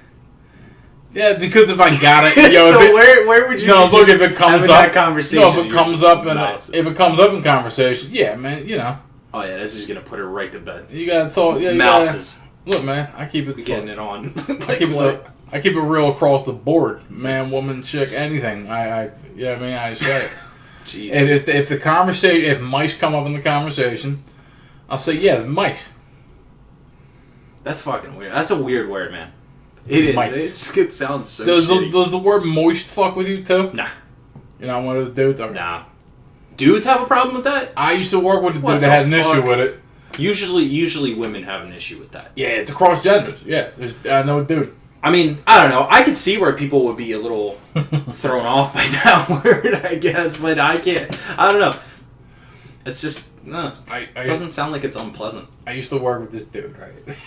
Yeah, because if I got it, yo, So if it, where would you? no, be look, just if it comes having up, that conversation, no, if it you're comes just up in mouses. if it comes up in conversation, yeah, man, you know, Oh yeah, this is gonna put her right to bed. you gotta talk. Yeah, you Mouses. Gotta, look, man, I keep it. We getting it on. I keep it. I keep it real across the board, man, woman, chick, anything. I say it. Jeez. If the conversation, if mice come up in the conversation, I'll say yeah, mice. That's fucking weird. That's a weird word, man. It is. Mice. It sounds so Does shitty. the word moist fuck with you too? Nah. You're not one of those dudes. Okay. Nah. Dudes have a problem with that? I used to work with a What dude that had an the fuck? ip with it. Usually women have an issue with that. Yeah, it's across genders. Yeah, I know a dude. I mean, I don't know. I could see where people would be a little thrown off by that word, I guess, but I can't. I don't know. It's just, no. It doesn't sound like it's unpleasant. I used to work with this dude, right?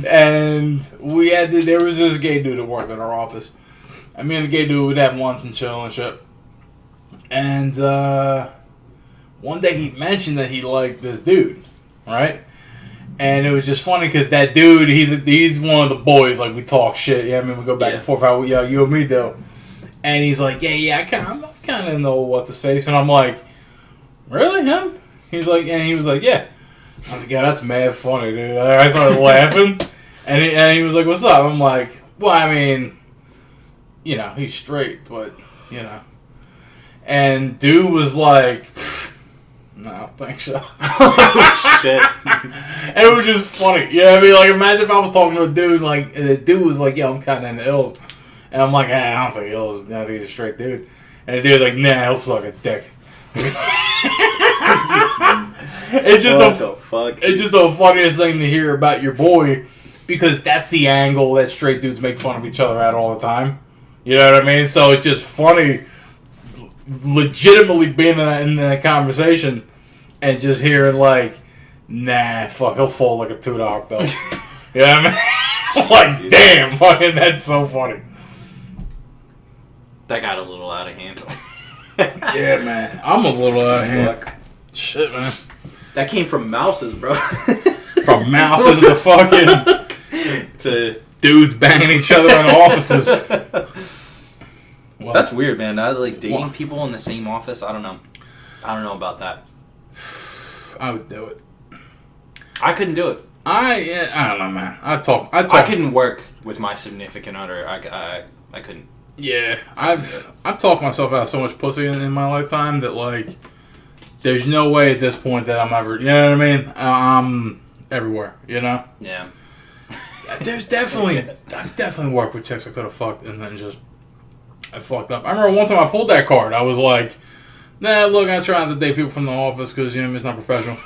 And there was this gay dude that worked at our office. And me and the gay dude would have lunch and chill and shit. And one day he mentioned that he liked this dude, right? And it was just funny because that dude, he's one of the boys. Like, we talk shit. Yeah, I mean, we go back and forth. How you and me though. And he's like, yeah, I'm kind of know what's his face. And I'm like, really, him? He was like, yeah. I was like, yeah, that's mad funny, dude. I started laughing, and he was like, what's up? I'm like, well, I mean, you know, he's straight, but you know. And dude was like, no, I don't think so. Oh, shit. And it was just funny. Yeah, I mean, like, imagine if I was talking to a dude, like, and the dude was like, yo, I'm kind of into ills. And I'm like, I don't think ills, I think he's a straight dude. And the dude's like, nah, he'll suck a dick. It's just the funniest thing to hear about your boy, because that's the angle that straight dudes make fun of each other at all the time. You know what I mean? So it's just funny, legitimately being in that conversation and just hearing like, nah, fuck, he'll fold like a $2 bill. You know what I mean? Like, damn, fucking, that's so funny. That got a little out of hand. Yeah, man, I'm a little out of hand. Shit, man. That came from mouses, bro. From mouses to fucking to dudes banging each other in offices. Well, that's weird, man. I like dating Well- people in the same office. I don't know. I don't know about that. I would do it. I couldn't do it. I don't know, man. I talk. I couldn't work with my significant other. I couldn't. Yeah, I've talked myself out of so much pussy in my lifetime that like, there's no way at this point that I'm ever. You know what I mean? I'm everywhere. You know. Yeah. There's definitely I've definitely worked with chicks I could have fucked and then just I fucked up. I remember one time I pulled that card. I was like, nah, look, I tried to date people from the office because you know it's not professional.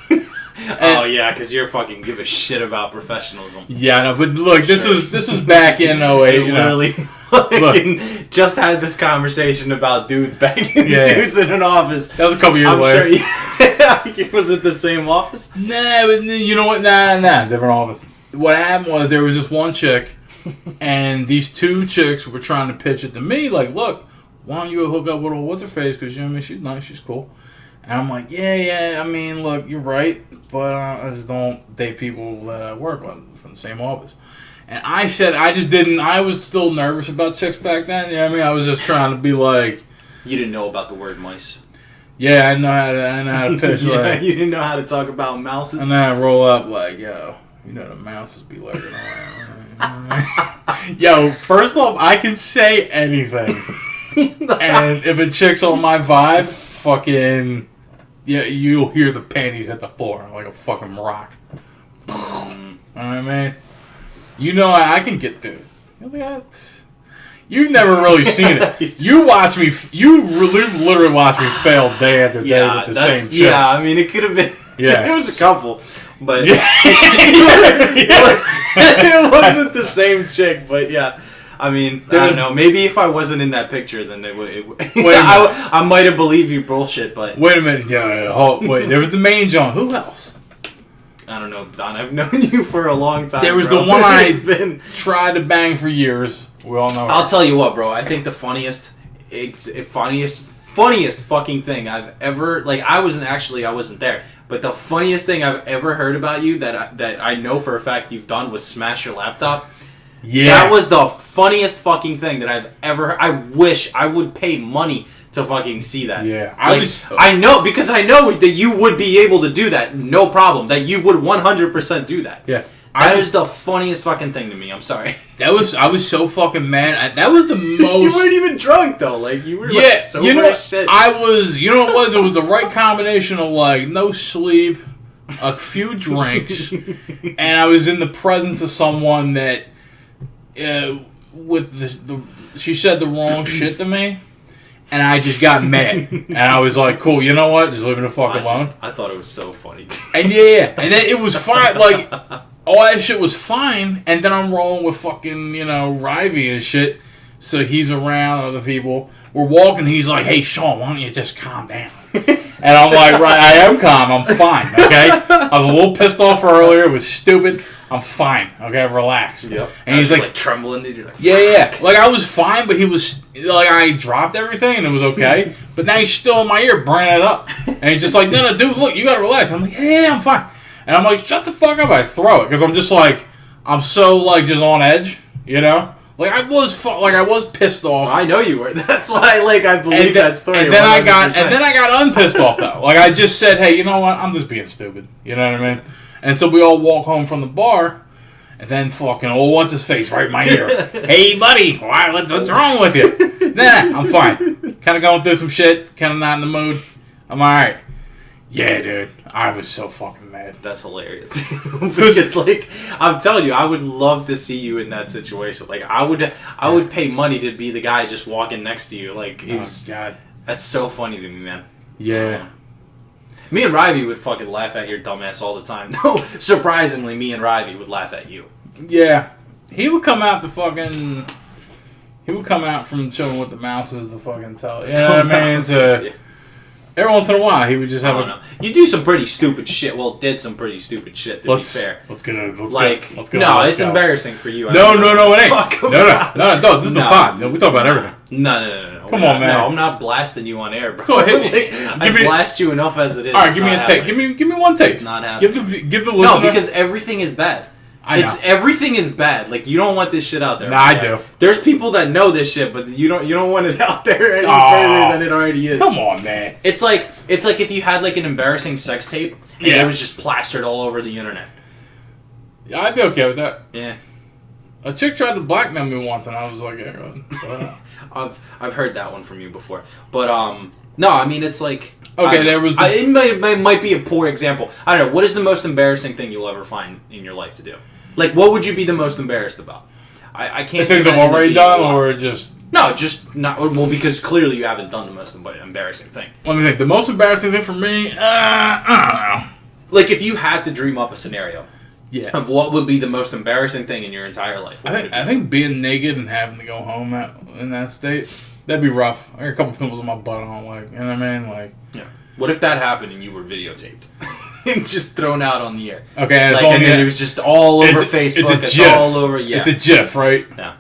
Oh yeah, because you're fucking give a shit about professionalism. Yeah, no, but look, this was back in 08. You know. Literally, fucking just had this conversation about dudes banging dudes in an office. That was a couple years I'm later. sure. Was it the same office? Nah, but you know what? Nah, different office. What happened was there was this one chick, and these two chicks were trying to pitch it to me, like, look, why don't you hook up with old what's-her-face, because, you know what I mean, she's nice, she's cool. And I'm like, yeah, I mean, look, you're right, but I just don't date people that I work with from the same office. And I said, I was still nervous about chicks back then, you know what I mean? I was just trying to be like... You didn't know about the word mice. Yeah, I know how to pitch, Yeah, like... you didn't know how to talk about mouses. And then I roll up like, yo, you know the mouses be lurking around. Yo, first off, I can say anything. And if a chick's on my vibe, fucking, yeah, you'll hear the panties hit the floor like a fucking rock. You know what I mean? You know I can get through. You've never really seen it. You watch me. You literally watch me fail day after day with the same chick. Yeah, I mean, it could have been. Yeah. It was a couple, but Yeah. it wasn't the same chick. But yeah, I mean, I don't know. Maybe if I wasn't in that picture, then they would. I might have believed you bullshit. But Wait a minute. Wait. There was the main John. Who else? I don't know, Don. I've known you for a long time. There was bro. the one It's been tried to bang for years. We all know her. I'll tell you what, bro. I think the funniest fucking thing I've ever, like, I wasn't there, but the funniest thing I've ever heard about you that I know for a fact you've done was smash your laptop. Yeah. That was the funniest fucking thing that I've ever. I wish I would pay money to fucking see that. Yeah. I know because I know that you would be able to do that, no problem. That you would 100% do that. Yeah. That is the funniest fucking thing to me. I'm sorry. I was so fucking mad. That was the most. You weren't even drunk though. Like you were like sober you know, as shit. I was. You know what it was? It was the right combination of like no sleep, a few drinks, and I was in the presence of someone that, she said the wrong shit to me, and I just got mad, and I was like, "Cool, you know what? Just leave me the fuck alone." I thought it was so funny. And yeah, and then it was fine. Like all that shit was fine, and then I'm rolling with fucking Rivey and shit. So he's around other people. We're walking. He's like, "Hey, Sean, why don't you just calm down?" And I'm like, "Right, I am calm. I'm fine. Okay." I was a little pissed off earlier. It was stupid. I'm fine. Okay, relax. Yep. And he's like trembling. Dude. You're like, yeah. Like I was fine, but he was like, I dropped everything and it was okay. But now he's still in my ear, burning it up. And he's just like, no, dude, look, you gotta relax. I'm like, yeah, I'm fine. And I'm like, shut the fuck up. I throw it because I'm just like, I'm so like just on edge, Like I was pissed off. I know you were. That's why, I believe that story. And then I got unpissed off though. Like I just said, hey, you know what? I'm just being stupid. You know what I mean? And so we all walk home from the bar, and then fucking what's his face right in my ear? Hey, buddy, what's wrong with you? Nah, I'm fine. Kind of going through some shit. Kind of not in the mood. I'm all right. Yeah, dude. I was so fucking mad. That's hilarious. Because, I'm telling you, I would love to see you in that situation. I would pay money to be the guy just walking next to you. God. That's so funny to me, man. Yeah. Me and Rivey would fucking laugh at your dumbass all the time. No, surprisingly, me and Rivey would laugh at you. Yeah. He would come out from chilling with the mouses to fucking tell. You know what I mean? Every once in a while, he would just have You do some pretty stupid shit. Well, did some pretty stupid shit, to be fair. Let's get it. It's embarrassing for you. No, it ain't. No, this is the pod. We talk about everything. No. Come on, man. No, I'm not blasting you on air, bro. Go ahead. I blast you enough as it is. All right, give me a take. Give me one take. It's not happening. Give the listener. No, because everything is bad. Everything is bad. You don't want this shit out there. Nah, I do. There's people that know this shit, but you don't want it out there any further than it already is. Come on, man. It's like if you had an embarrassing sex tape and it was just plastered all over the internet. Yeah, I'd be okay with that. Yeah. A chick tried to blackmail me once, and I was like, "Yeah, I've heard that one from you before, but no, I mean it's like okay, there was. It might be a poor example. I don't know. What is the most embarrassing thing you'll ever find in your life to do? What would you be the most embarrassed about? I can't. The things I've already done, or just no, just not. Well, because clearly you haven't done the most embarrassing thing. Let me think. The most embarrassing thing for me, I don't know. If you had to dream up a scenario. Yeah. Of what would be the most embarrassing thing in your entire life? I think being naked and having to go home in that state, that'd be rough. I got a couple pimples on my butt. You know what I mean? Yeah. What if that happened and you were videotaped and just thrown out on the air? Okay, and then it was just all over Facebook. It's all over. Yeah. It's a GIF, right? Yeah.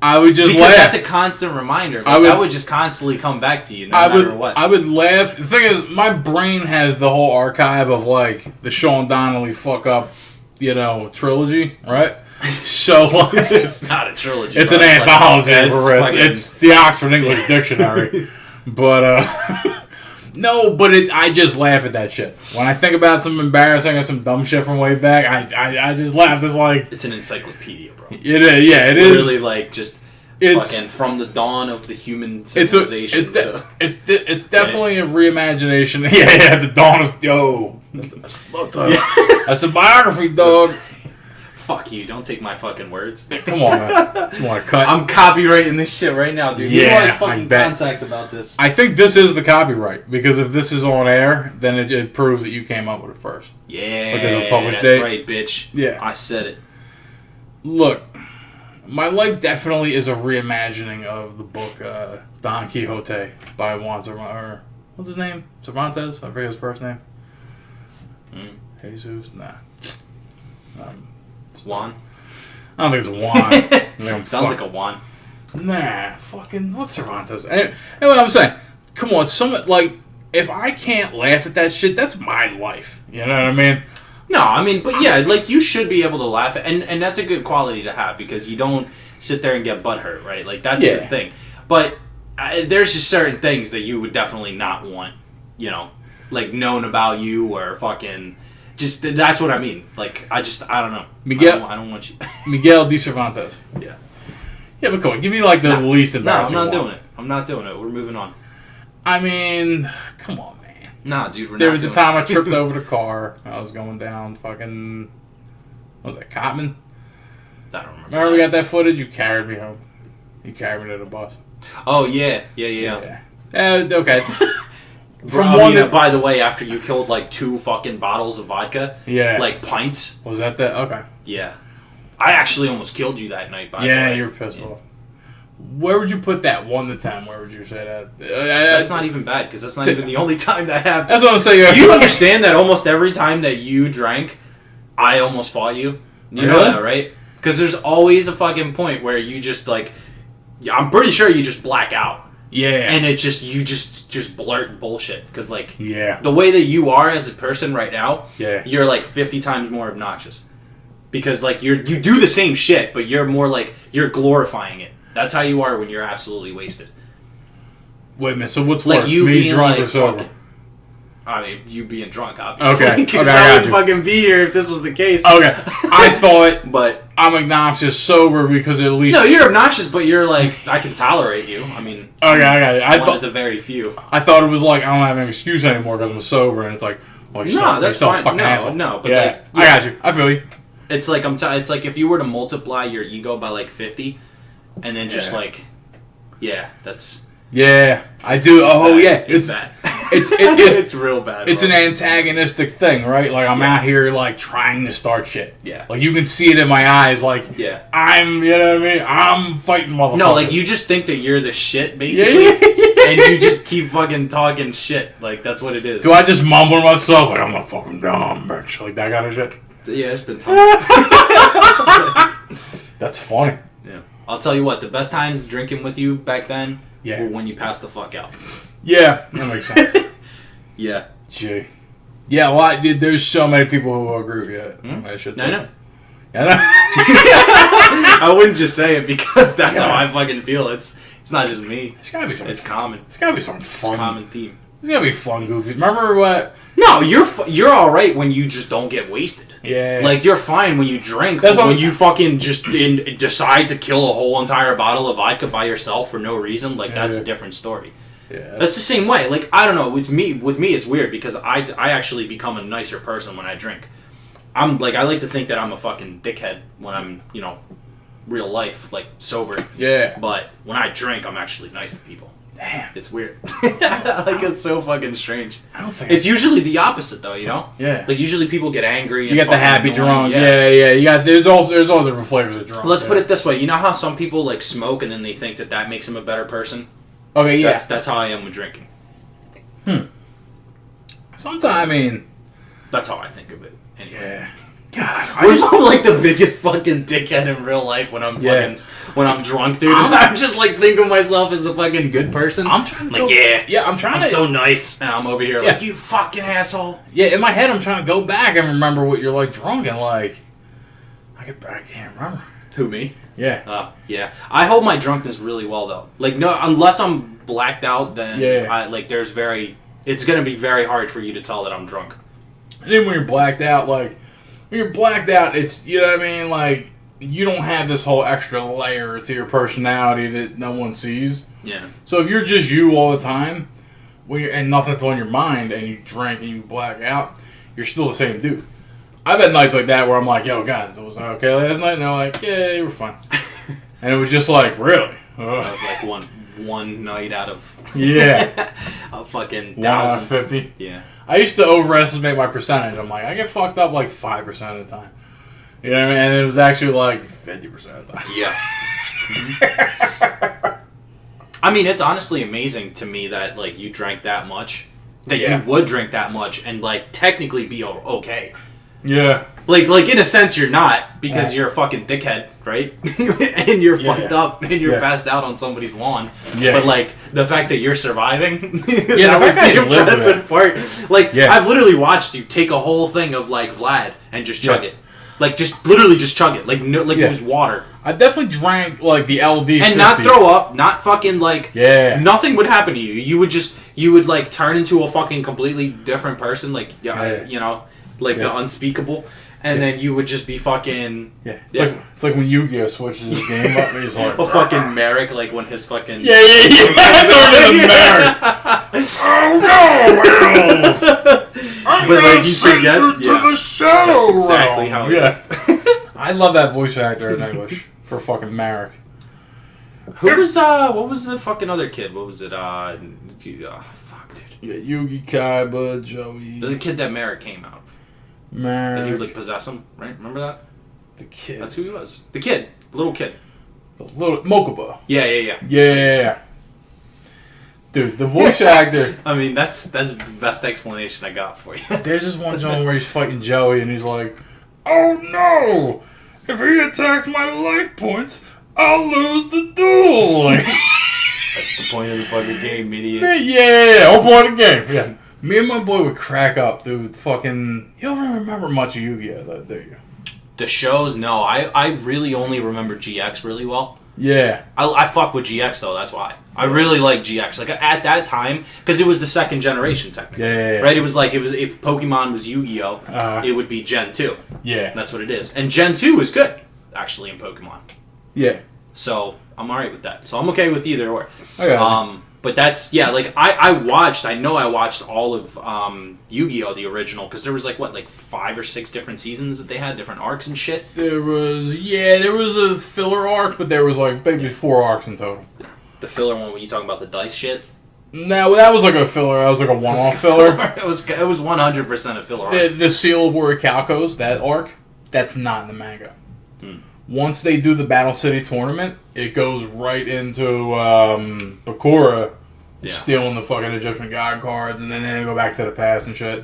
I would just because laugh. That's a constant reminder. That would just constantly come back to you, no matter what. I would laugh. The thing is, my brain has the whole archive of the Sean Donnelly fuck up, trilogy, right? So it's not a trilogy. It's an anthology. It's the Oxford English Dictionary. But no, but I just laugh at that shit when I think about some embarrassing or some dumb shit from way back. I just laugh. It's an encyclopedia, bro. It is. Yeah, it is. Literally it's fucking from the dawn of the human civilization. It's definitely a reimagination. Yeah, the dawn of That's the book title. That's the biography, dog. Fuck you! Don't take my fucking words. Come on, man. Just want to cut. I'm copywriting this shit right now, dude. Yeah, you fucking contact about this. I think this is the copyright because if this is on air, then it proves that you came up with it first. Yeah, because of published that's date. Right, bitch. Yeah, I said it. Look, my life definitely is a reimagining of the book Don Quixote by Juan Cervantes. What's his name? Cervantes? I forget his first name. Jesus? Nah. Juan? I don't think it's a wine. Sounds like a wine. Nah, fucking, what's Cervantes? Anyway, I'm saying, come on, if I can't laugh at that shit, that's my life. You know what I mean? No, I mean, but yeah, like, you should be able to laugh, and that's a good quality to have, because you don't sit there and get butthurt, right? Like, that's the thing. But there's just certain things that you would definitely not want, you know, like, known about you, or fucking, just, that's what I mean. Like, I don't know. Miguel, I don't want you. Miguel de Cervantes. Yeah. Yeah, but come on, give me, like, the least embarrassing No, I'm not one. doing it. I'm not doing it. We're moving on. I mean, come on, man. Nah, dude, we're There not was a doing time it. I tripped over the car. I was going down fucking, what was that, Cotman? I don't remember. Remember we got that footage? You carried me home. You carried me to the bus. Oh, yeah. Okay. By the way, after you killed like 2 fucking bottles of vodka, Yeah. like pints, Was that the... Okay. yeah. I actually almost killed you that night, by the way. Yeah, you're pissed off. Where would you put that 1 to 10? Where would you say that? That's not even bad, because that's not even the only time that happened. That's what I'm saying. You understand that almost every time that you drank, I almost fought you? You know Really? that, right? Because there's always a fucking point where you just, like... I'm pretty sure you just black out. Yeah. And it's just... You just blurt bullshit. Because, like... Yeah. The way that you are as a person right now... Yeah. You're, like, 50 times more obnoxious. Because, like, you do the same shit, but you're more, like... You're glorifying it. That's how you are when you're absolutely wasted. Wait a minute, so what's Like, worse? you Me being, drunk like, or sober? fucking... I mean, you being drunk, obviously. Okay. Because Okay, I I got wouldn't you. fucking be here if this was the case. Okay. I thought But... I'm obnoxious sober because at least... No, you're obnoxious, but you're like, I can tolerate you. I mean... Okay, I got it. One of the very few. I thought it was like, I don't have an excuse anymore because I'm sober, and it's like, well, you're No, still, that's you're still fine. a fucking No, asshole. no, but yeah, like, I got you. I feel you. It's like, it's like if you were to multiply your ego by like 50, and then just Yeah. like... Yeah, that's... Yeah, I do. Oh, bad. yeah. It's bad. It's real bad. It's bro. an antagonistic thing, right? Like, I'm Yeah. out here, like, trying to start shit. Yeah. Like, you can see it in my eyes, like, Yeah. you know what I mean? I'm fighting motherfuckers. No, like, you just think that you're the shit, basically. Yeah. And you just keep fucking talking shit. Like, that's what it is. Do I just mumble to myself, like, I'm a fucking dumb bitch? Like, that kind of shit? Yeah, it's been times. That's funny. Yeah. I'll tell you what, the best times drinking with you back then Yeah. were when you passed the fuck out. Yeah, that makes sense. Yeah. Gee. Yeah, well, there's so many people who agree with you on that shit. I know. I know. I wouldn't just say it because that's how I fucking feel. It's not just me. There's gotta be some. It's common. It's gotta be some It's a fun. common theme. There's gotta be fun goofies. Remember what? No, you're all right when you just don't get wasted. Yeah. Like, you're fine when you drink. That's But what when I'm- you fucking just decide to kill a whole entire bottle of vodka by yourself for no reason, like, that's Yeah. a different story. Yeah. That's the same way. Like, I don't know. With me, it's weird because I actually become a nicer person when I drink. I like to think that I'm a fucking dickhead when I'm, real life, like, sober. Yeah. But when I drink, I'm actually nice to people. Damn. It's weird. Like, it's so fucking strange. I don't think It's usually the opposite, though, Yeah. Like, usually people get angry. You And got the fucking happy annoying. drunk. Yeah. You got there's all different flavors of drunk. Let's yeah. put it this way. You know how some people, like, smoke and then they think that makes them a better person? Okay. Yeah. That's how I am with drinking. Sometimes I mean. That's how I think of it. Anyway. Yeah. God. I'm like the biggest fucking dickhead in real life when I'm when I'm drunk, dude. I'm just like think of myself as a fucking good person. I'm trying to like, go, yeah. I'm trying I'm to. so nice, and I'm over here Yeah. like, you fucking asshole. Yeah. In my head, I'm trying to go back and remember what you're like drunk and like. I can't remember. Who, me? Yeah. Yeah. I hold my drunkenness really well though. Like, no, unless I'm blacked out, then it's gonna be very hard for you to tell that I'm drunk. And then when you're blacked out, it's, you know what I mean? Like, you don't have this whole extra layer to your personality that no one sees. Yeah. So if you're just you all the time, and nothing's on your mind, and you drink and you black out, you're still the same dude. I've had nights like that where I'm like, yo, guys, was I okay last night? And they're like, yeah, you were fine. And it was just like, really? That was like one night out of Yeah. a fucking 1 out of 1,000. 50. Yeah. I used to overestimate my percentage. I'm like, I get fucked up like 5% of the time. You know what I mean? And it was actually like 50% of the time. Yeah. I mean, it's honestly amazing to me that, like, you drank that much. That Yeah. you would drink that much and, like, technically be okay. Yeah. Like in a sense, you're not because Yeah. you're a fucking dickhead, right? And you're Yeah. fucked up and you're Yeah. passed out on somebody's lawn. Yeah. But like the fact that you're surviving, the that was fact that the you live with impressive part. Like Yeah. I've literally watched you take a whole thing of like Vlad and just chug Yeah. it, like just literally just chug it, like no, like Yeah. it was water, I definitely drank like the LD and not throw up, not fucking like. Yeah. Nothing would happen to you. You would like turn into a fucking completely different person, like Yeah. you know, like the Yeah. unspeakable, and then you would just be fucking Yeah. It's like when Yu-Gi-Oh switches his game up and he's like, a fucking Merrick, like when his fucking yeah. That's already the Merrick. Oh no, Wills! I'm But, like, gonna he send forgets- you to yeah. the shadow That's exactly realm. how it Yeah. I love that voice actor in English for fucking Merrick. Who was what was the fucking other kid? What was it? Fuck, dude. Yeah, Yugi, Kaiba, Joey, The kid that Merrick came out of. That he Merrick, would like possess him, right? Remember that? the kid, That's who he was. The kid, little kid. the little Mokuba. Yeah. Yeah. Dude, the voice actor. I mean, that's the best explanation I got for you. There's this one joint where he's fighting Joey and he's like, "Oh no! If he attacks my life points, I'll lose the duel." Like, That's the point of the fucking game, idiot. yeah, whole point of the game. Yeah, me and my boy would crack up, dude. Fucking, you don't remember much of Yu-Gi-Oh, though, do you? The shows, no. I really only remember GX really well. Yeah, I fuck with GX though. That's why I really like GX. Like at that time, because it was the second generation technically. Yeah. Right. It was like if Pokemon was Yu-Gi-Oh, it would be Gen 2. yeah, And that's what it is. And Gen 2 is good actually in Pokemon. yeah. So I'm alright with that. So I'm okay with either or. I got you. But that's like I watched all of Yu-Gi-Oh the original because there was like 5 or 6 different seasons that they had, different arcs and shit. There was a filler arc, but there was like maybe 4 arcs in total. The filler one when you talk about the dice shit. No, that was like a filler. That was like a one-off filler. It was 100% a filler arc. The Seal of Warrior that arc, that's not in the manga. Once they do the Battle City tournament, it goes right into Bakura stealing the fucking Egyptian god cards, and then they go back to the past and shit.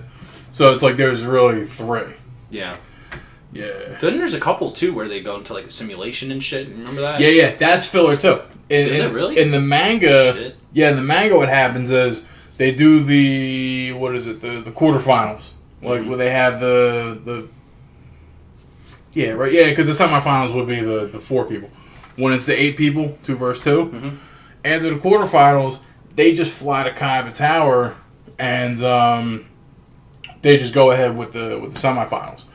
So it's like there's really 3. Yeah. Yeah. Then there's a couple too where they go into like a simulation and shit. Remember that? Yeah, that's filler too. Is it really? In the manga, Shit. yeah, in the manga what happens is they do the the quarterfinals. Like where they have the yeah, right, yeah, because the semifinals would be the 4 people. When it's the 8 people, 2 versus 2. After the quarterfinals, they just fly to Kaiba Tower and they just go ahead with the semifinals.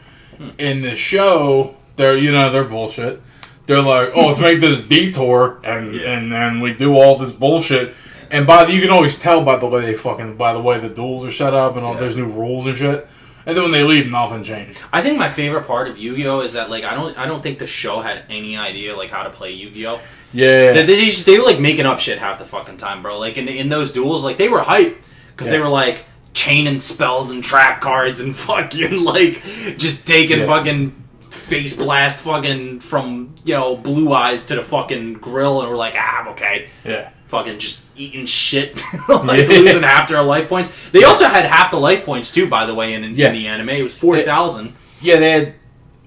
In the show, they're bullshit. They're like, oh, let's make this detour and then we do all this bullshit. And you can always tell by the way the duels are set up and all there's new rules and shit. And then when they leave, nothing changed. I think my favorite part of Yu-Gi-Oh is that like I don't think the show had any idea like how to play Yu-Gi-Oh. Yeah. They were like making up shit half the fucking time, bro. Like in those duels, like they were hype because they were like chaining spells and trap cards and fucking like just taking fucking face blast fucking from Blue Eyes to the fucking grill, and we're like, I'm okay. Yeah. Fucking just eating shit, losing half their life points. They also had half the life points too, by the way. In the anime, it was 4,000. Yeah, they had.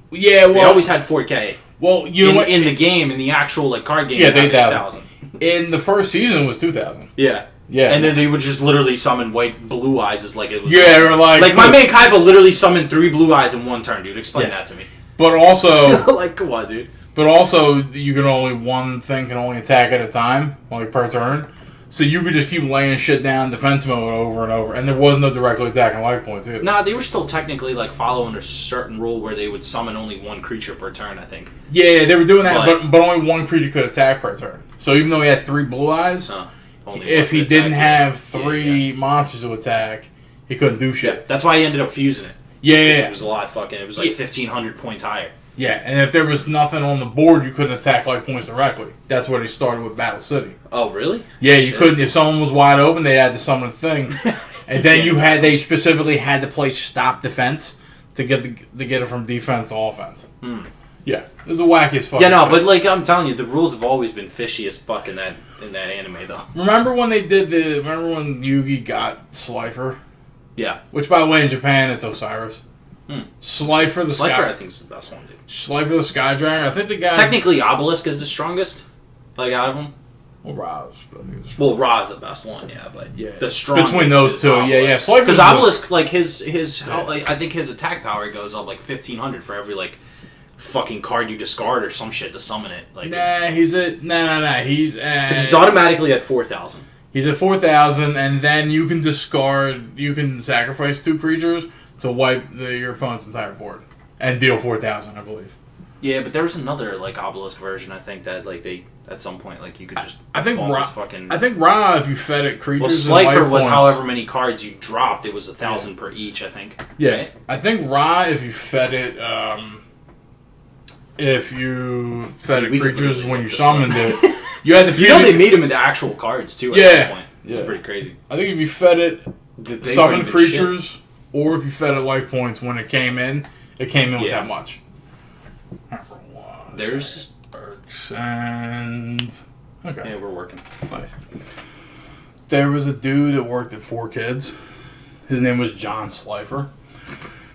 Yeah, well, They always had 4K. Well, you know what? In the game, in the actual like card game, Yeah, it had 8,000. In the first season, it was 2,000. Yeah. Yeah. And then they would just literally summon white blue eyes as like it was. Yeah, or like my main Kaiba literally summoned 3 blue eyes in one turn, dude. Explain that to me. But also, like, come on, dude. But also, one thing can only attack at a time, like per turn. So you could just keep laying shit down defense mode over and over, and there was no directly attacking life points either. Nah, they were still technically like following a certain rule where they would summon only 1 creature per turn, I think. Yeah, they were doing that, but only 1 creature could attack per turn. So even though he had 3 blue eyes, if he didn't have 3 monsters to attack, he couldn't do shit. Yeah, that's why he ended up fusing it. Yeah. It was a lot fucking. It was like 1,500 points higher. Yeah, and if there was nothing on the board, you couldn't attack life points directly. That's where they started with Battle City. Oh, really? Yeah, you couldn't. If someone was wide open, they had to summon a thing, and then they specifically had to play stop defense to get it from defense to offense. Yeah, it was the wackiest fucking. Yeah, no, shit. but like I'm telling you, the rules have always been fishy as fuck in that anime, though. Remember when Yugi got Slifer? Yeah. Which, by the way, in Japan, it's Osiris. Slifer the Slifer, I Sky. think, is the best one, dude. Slifer the Sky Dragon. I think the guy. Technically, Obelisk is the strongest, like, out of them. Well, Roz. But he was Well, Ra's the best one, yeah, but Yeah. the strongest Between those is two, Obelisk. yeah. Slifer's Because the- Obelisk, like, I think his attack power goes up, like, 1,500 for every, like, fucking card you discard or some shit to summon it. Like, Nah, he's at He's because it's at automatically at 4,000. 4,000, and then you can discard. You can sacrifice 2 creatures to wipe your opponent's entire board and deal 4,000, I believe. Yeah, but there was another, like, Obelisk version, I think, that, like, they, at some point, like, you could just I think bomb Ra, this fucking... I think Ra, if you fed it creatures, Well, and Slifer life was points- however many cards you dropped. It was 1,000 per each, I think. Yeah, Right? I think Ra, if you fed it, if you fed it We could creatures literally when you look this summoned up. it, you had to feed You know it. they made them into actual cards, too, at Yeah, some point. It's yeah. pretty crazy. I think if you fed it They summon weren't even creatures, or if you fed it life points when it came in with Yeah. that much. There's... Works and okay, Yeah, we're working. nice. There was a dude that worked at 4Kids. His name was John Slifer.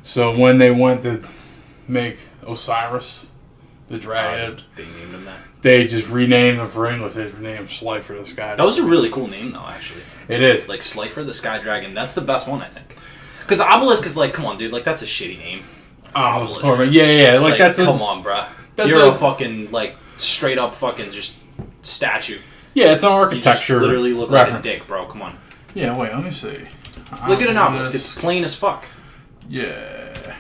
So when they went to make Osiris, the dragon, They named him that. they just renamed him for English. They just renamed him Slifer the Sky. That was a really cool name, though, actually. It is. Like, Slifer the Sky Dragon. That's the best one, I think. Because Obelisk is like, come on, dude. Like, that's a shitty name. I was talking about, yeah. Like that's come on, bruh. that's You're a- a fucking, like, straight up fucking just statue. yeah, it's an You just architecture. literally look reference. like a dick, bro. Come on. Yeah, wait, let me see. Look at an Obelisk. obelisk. It's plain as fuck. Yeah.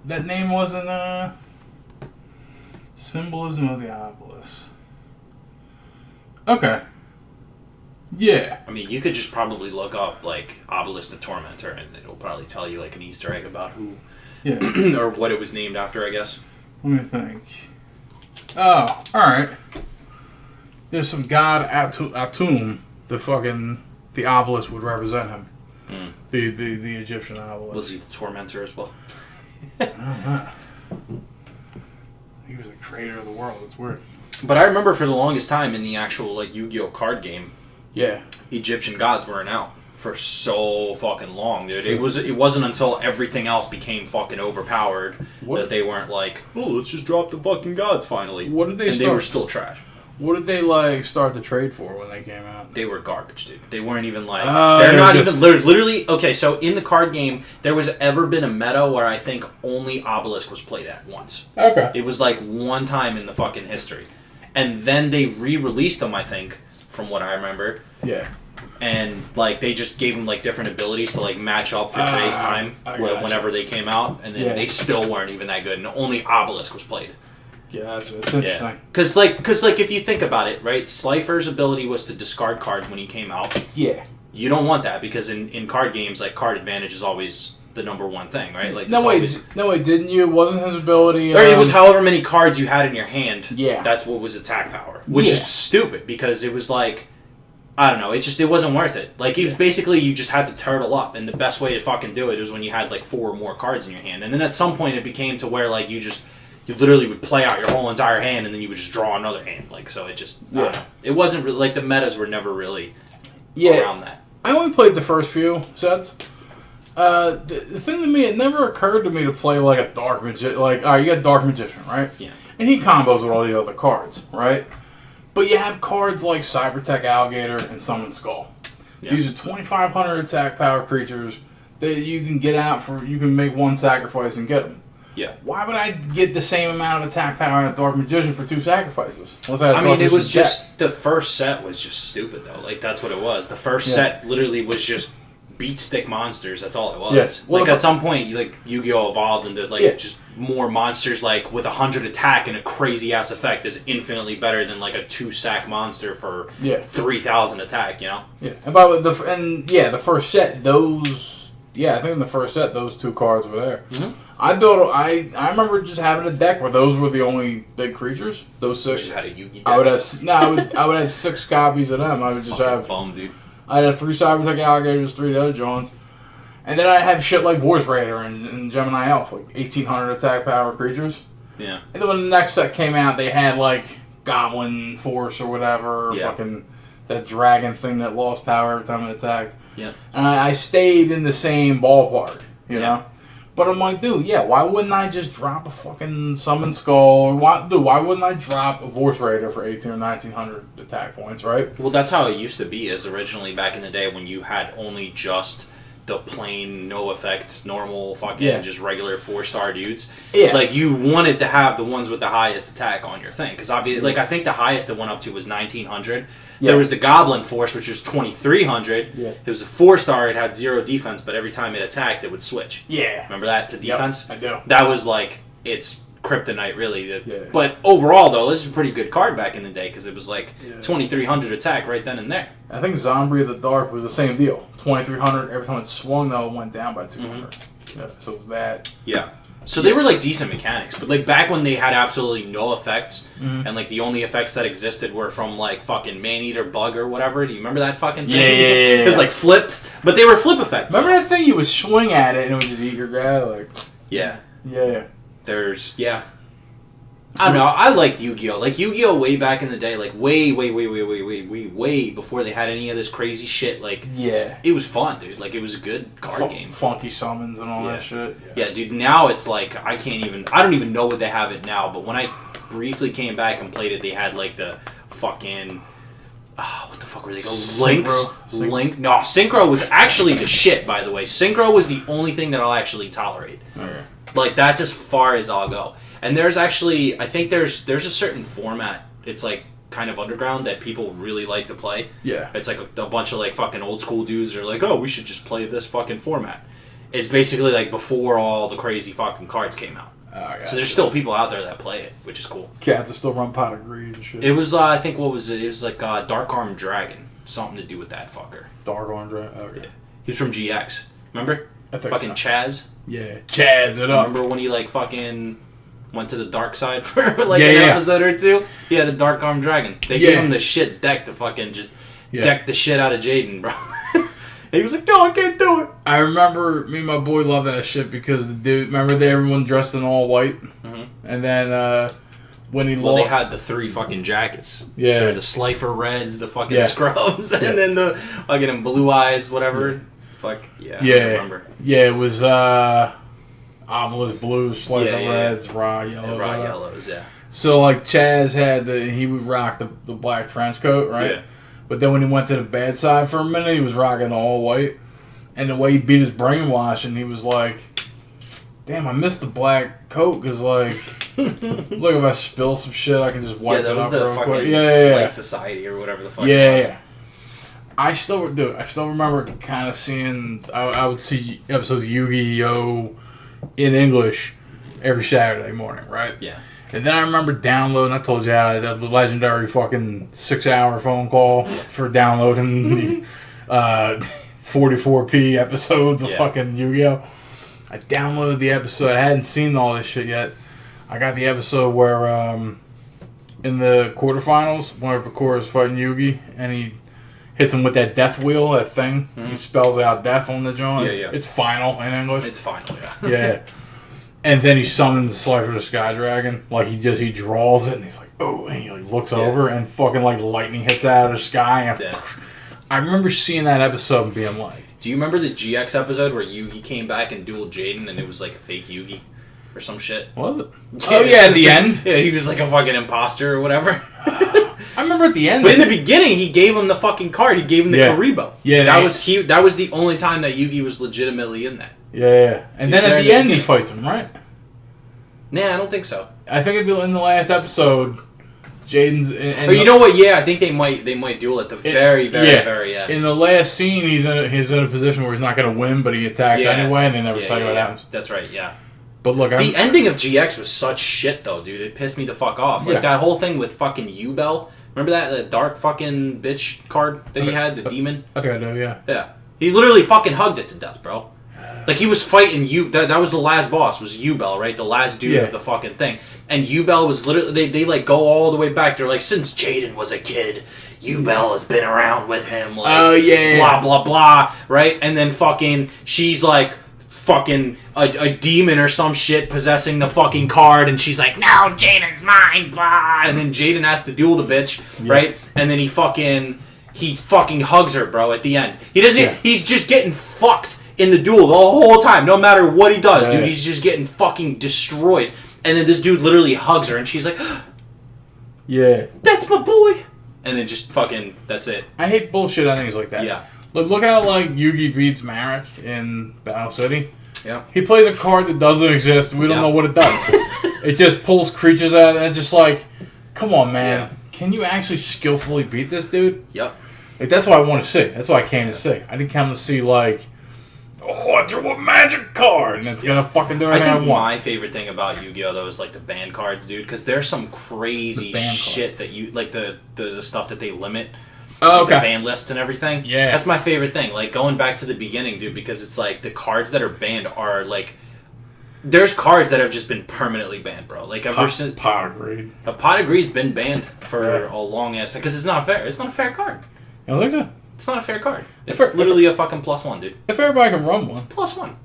That name wasn't symbolism of the obelisk. Okay. Yeah. I mean, you could just probably look up, like, Obelisk the Tormentor, and it'll probably tell you, like, an Easter egg about who, Yeah. or what it was named after, I guess. Let me think. Oh, alright. There's some god Atum, the obelisk would represent him. Mm. The Egyptian obelisk. Was he the Tormentor as well? He was the creator of the world. It's weird. But I remember for the longest time in the actual, like, Yu-Gi-Oh! Card game, Yeah. Egyptian gods weren't out for so fucking long, dude. It wasn't until everything else became fucking overpowered What? that they weren't like, oh, let's just drop the fucking gods finally. What did they and they start? were still trash. What did they like start to trade for when they came out? They were garbage, dude. They weren't even like Oh, they're they not were even literally okay. So in the card game, there was ever been a meta where I think only Obelisk was played at once. Okay. It was like one time in the fucking history, and then they re-released them. I think from what I remember. Yeah. And like they just gave them like different abilities to like match up for today's time I gotcha. whenever they came out, and then Yeah. they still weren't even that good, and only Obelisk was played. Yeah, it's interesting. Yeah, because like if you think about it, right, Slifer's ability was to discard cards when he came out. Yeah. You don't want that because in card games, like card advantage is always the number one thing, right? Like No it's wait, always, no wait, didn't you? It wasn't his ability. or it was however many cards you had in your hand. Yeah. That's what was attack power, which Yeah. is stupid because it was like. I don't know. It wasn't worth it. Like, it was basically you just had to turtle up, and the best way to fucking do it was when you had like 4 or more cards in your hand. And then at some point, it became to where like you literally would play out your whole entire hand, and then you would just draw another hand. Like, so it just I don't know. It wasn't really, like the metas were never really around that. I only played the first few sets. The thing to me, it never occurred to me to play like a Dark Magician. Like, all right, you got Dark Magician, right? Yeah. And he combos with all the other cards, right? But you have cards like Cybertech Alligator and Summon Skull. Yeah. These are 2,500 attack power creatures that you can get out for. You can make 1 sacrifice and get them. Yeah. Why would I get the same amount of attack power in a Dark Magician for 2 sacrifices? Unless I had I Dark mean, it was Magician's just the first set was just stupid though. Like that's what it was. The first Yeah. set literally was just beat stick monsters. That's all it was. Yes. Well, Like if at some point, like Yu-Gi-Oh evolved into like Yeah. just more monsters. Like with 100 attack and a crazy ass effect is infinitely better than like a 2-sack monster for Yeah. 3,000 attack. You know. Yeah, and by the the first set, those I think in the first set those 2 cards were there. Mhm. I remember just having a deck where those were the only big creatures. Those 6. Just had a Yu-Gi. I would have I would have 6 copies of them. I would just have bum, dude. I'd have 3 Cybertech Alligators, 3 Doe Jones, and then I'd have shit like Voice Raider and Gemini Elf, like 1,800 attack power creatures. Yeah. And then when the next set came out, they had like Goblin Force or whatever, Yeah. fucking that dragon thing that lost power every time it attacked. Yeah. And I stayed in the same ballpark. You know? But I'm like, dude, yeah, why wouldn't I just drop a fucking Summon Skull? Why wouldn't I drop a Force Raider for 18 or 1900 attack points, right? Well, that's how it used to be, is originally back in the day when you had only just the plain, no effect, normal fucking just regular 4-star dudes. Yeah. Like, you wanted to have the ones with the highest attack on your thing. Because, obviously, like, I think the highest it went up to was 1900. Yeah. There was the Goblin Force, which was 2300. Yeah. It was a 4-star, it had 0 defense, but every time it attacked, it would switch. Yeah. Remember that? To defense? Yep, I do. That was, like, its kryptonite, really. Yeah. But overall, though, this was a pretty good card back in the day, because it was, like, Yeah. 2300 attack right then and there. I think Zombie of the Dark was the same deal. 2300, every time it swung, though, it went down by 200. Yeah, so it was that. Yeah. So they were like decent mechanics, but like back when they had absolutely no effects, and like the only effects that existed were from like fucking Man-Eater Bug or whatever. Do you remember that fucking thing? Yeah. It was like flips, but they were flip effects. Remember that thing you would swing at it and it would just eat your guy? Like, Yeah. yeah. I don't know. I liked Yu-Gi-Oh! Like Yu-Gi-Oh! Way back in the day, like way before they had any of this crazy shit. Like, Yeah. it was fun, dude. Like, it was a good card game. Funky summons and all that shit. Yeah, dude, now it's like, I don't even know what they have it now, but when I briefly came back and played it, they had like the fucking, what the fuck were they called? Links? Link? No, Synchro was actually the shit, by the way. Synchro was the only thing that I'll actually tolerate. Okay. Like, that's as far as I'll go. And there's actually, I think there's a certain format, it's like kind of underground, that people really like to play. Yeah. It's like a bunch of like fucking old school dudes that are like, oh, we should just play this fucking format. It's basically like before all the crazy fucking cards came out. So there's still people out there that play it, which is cool. Cats are still run Pot of Greed and shit. It was, I think, what was it? It was like Dark Arm Dragon. Something to do with that fucker. Dark Arm Dragon? Okay. He was from GX. Remember? I think Fucking so. Chaz. Yeah. Chaz it up. Remember when he like fucking went to the dark side for like an episode or two? Yeah, the Dark Arm Dragon. They gave him the shit deck to fucking just deck the shit out of Jaden, bro. He was like, no, I can't do it. I remember me and my boy loved that shit because the dude, remember everyone dressed in all white? Mm-hmm. And then when he Well, they had the 3 fucking jackets. Yeah. They're the Slifer Reds, the fucking Scrubs, and then the fucking Blue Eyes, whatever. Yeah. Fuck, I remember. Yeah, it was Obelisk Blues, Slifer Reds, Raw Yellows. And Raw Yellows, yeah. So, like, Chaz he would rock the black trench coat, right? Yeah. But then when he went to the bad side for a minute, he was rocking all white. And the way he beat his brainwashing, he was like, damn, I missed the black coat, because, like, look, if I spill some shit, I can just wipe it up real quick. Yeah, that was the fucking Light Society or whatever the fuck it was. Yeah. I still remember kind of seeing, I would see episodes of Yu-Gi-Oh! In English every Saturday morning, right? Yeah. And then I remember downloading, I told you the legendary fucking 6-hour phone call for downloading the 44p episodes of fucking Yu-Gi-Oh! I downloaded the episode, I hadn't seen all this shit yet. I got the episode where in the quarterfinals, when Bakura's fighting Yugi, and he hits him with that death wheel, that thing. He spells out death on the joint. It's final in English. It's final, yeah. And then he summons Slifer the Sky Dragon. Like, he draws it, and he's like, oh, and he like, looks over, and fucking, like, lightning hits out of the sky. And I remember seeing that episode and being like... Do you remember the GX episode where Yugi came back and dueled Jaden, and it was like a fake Yugi? Or some shit? Was it? Oh, yeah, at the end? Yeah, he was like a fucking imposter or whatever. I remember at the end. But in the beginning, he gave him the fucking card. He gave him the Karibo. Yeah, that was the only time that Yugi was legitimately in that. Yeah. And then at the end, he fights him, right? Nah, I don't think so. I think in the last episode, Jaden's... But you know what? Yeah, I think they might duel at the very end. In the last scene, he's in a position where he's not going to win, but he attacks anyway, and they never tell you what happens. That's right, yeah. But look, the ending of GX was such shit, though, dude. It pissed me the fuck off. Like, that whole thing with fucking Yubel. Remember that the dark fucking bitch card that he had, the demon? I think I do, yeah. Yeah. He literally fucking hugged it to death, bro. Like, he was fighting that was the last boss, was Yubel, right? The last dude of the fucking thing. And Yubel was literally, they like, go all the way back. They're like, since Jaden was a kid, Yubel has been around with him. Like, blah, blah, blah, right? And then fucking, she's like, fucking a demon or some shit possessing the fucking card, and she's like, no, Jaden's mine, blah. And then Jaden has to duel the bitch, right? And then he fucking hugs her, bro, at the end. He doesn't, he's just getting fucked in the duel the whole time, no matter what he does, Yeah. dude. He's just getting fucking destroyed. And then this dude literally hugs her, and she's like, Yeah. "That's my boy," and then just fucking that's it. I hate bullshit endings like that. Yeah. Look how like Yugi beats Marek in Battle City. Yeah. He plays a card that doesn't exist. We don't Yeah. know what it does. It just pulls creatures out, and it's just like, come on, man. Yeah. Can you actually skillfully beat this dude? Yep. Like, that's what I want to see. That's what I came to see. I didn't come to see, like, oh, I drew a magic card, and it's going to fucking do I anything I think want. my favorite thing about Yu-Gi-Oh though is like the ban cards, dude, because there's some crazy The ban shit cards. that you like the stuff that they limit. Oh, Like the okay. ban lists and everything. Yeah. That's my favorite thing. Like going back to the beginning, dude, because it's like the cards that are banned are like there's cards that have just been permanently banned, bro. Like ever since Pot of Greed. a Pot of Greed's been banned for Yeah. a long ass because it's not fair. It's not a fair card. You don't think so? It's not a fair card. It's If- literally a fucking +1, dude. If everybody can run one. +1.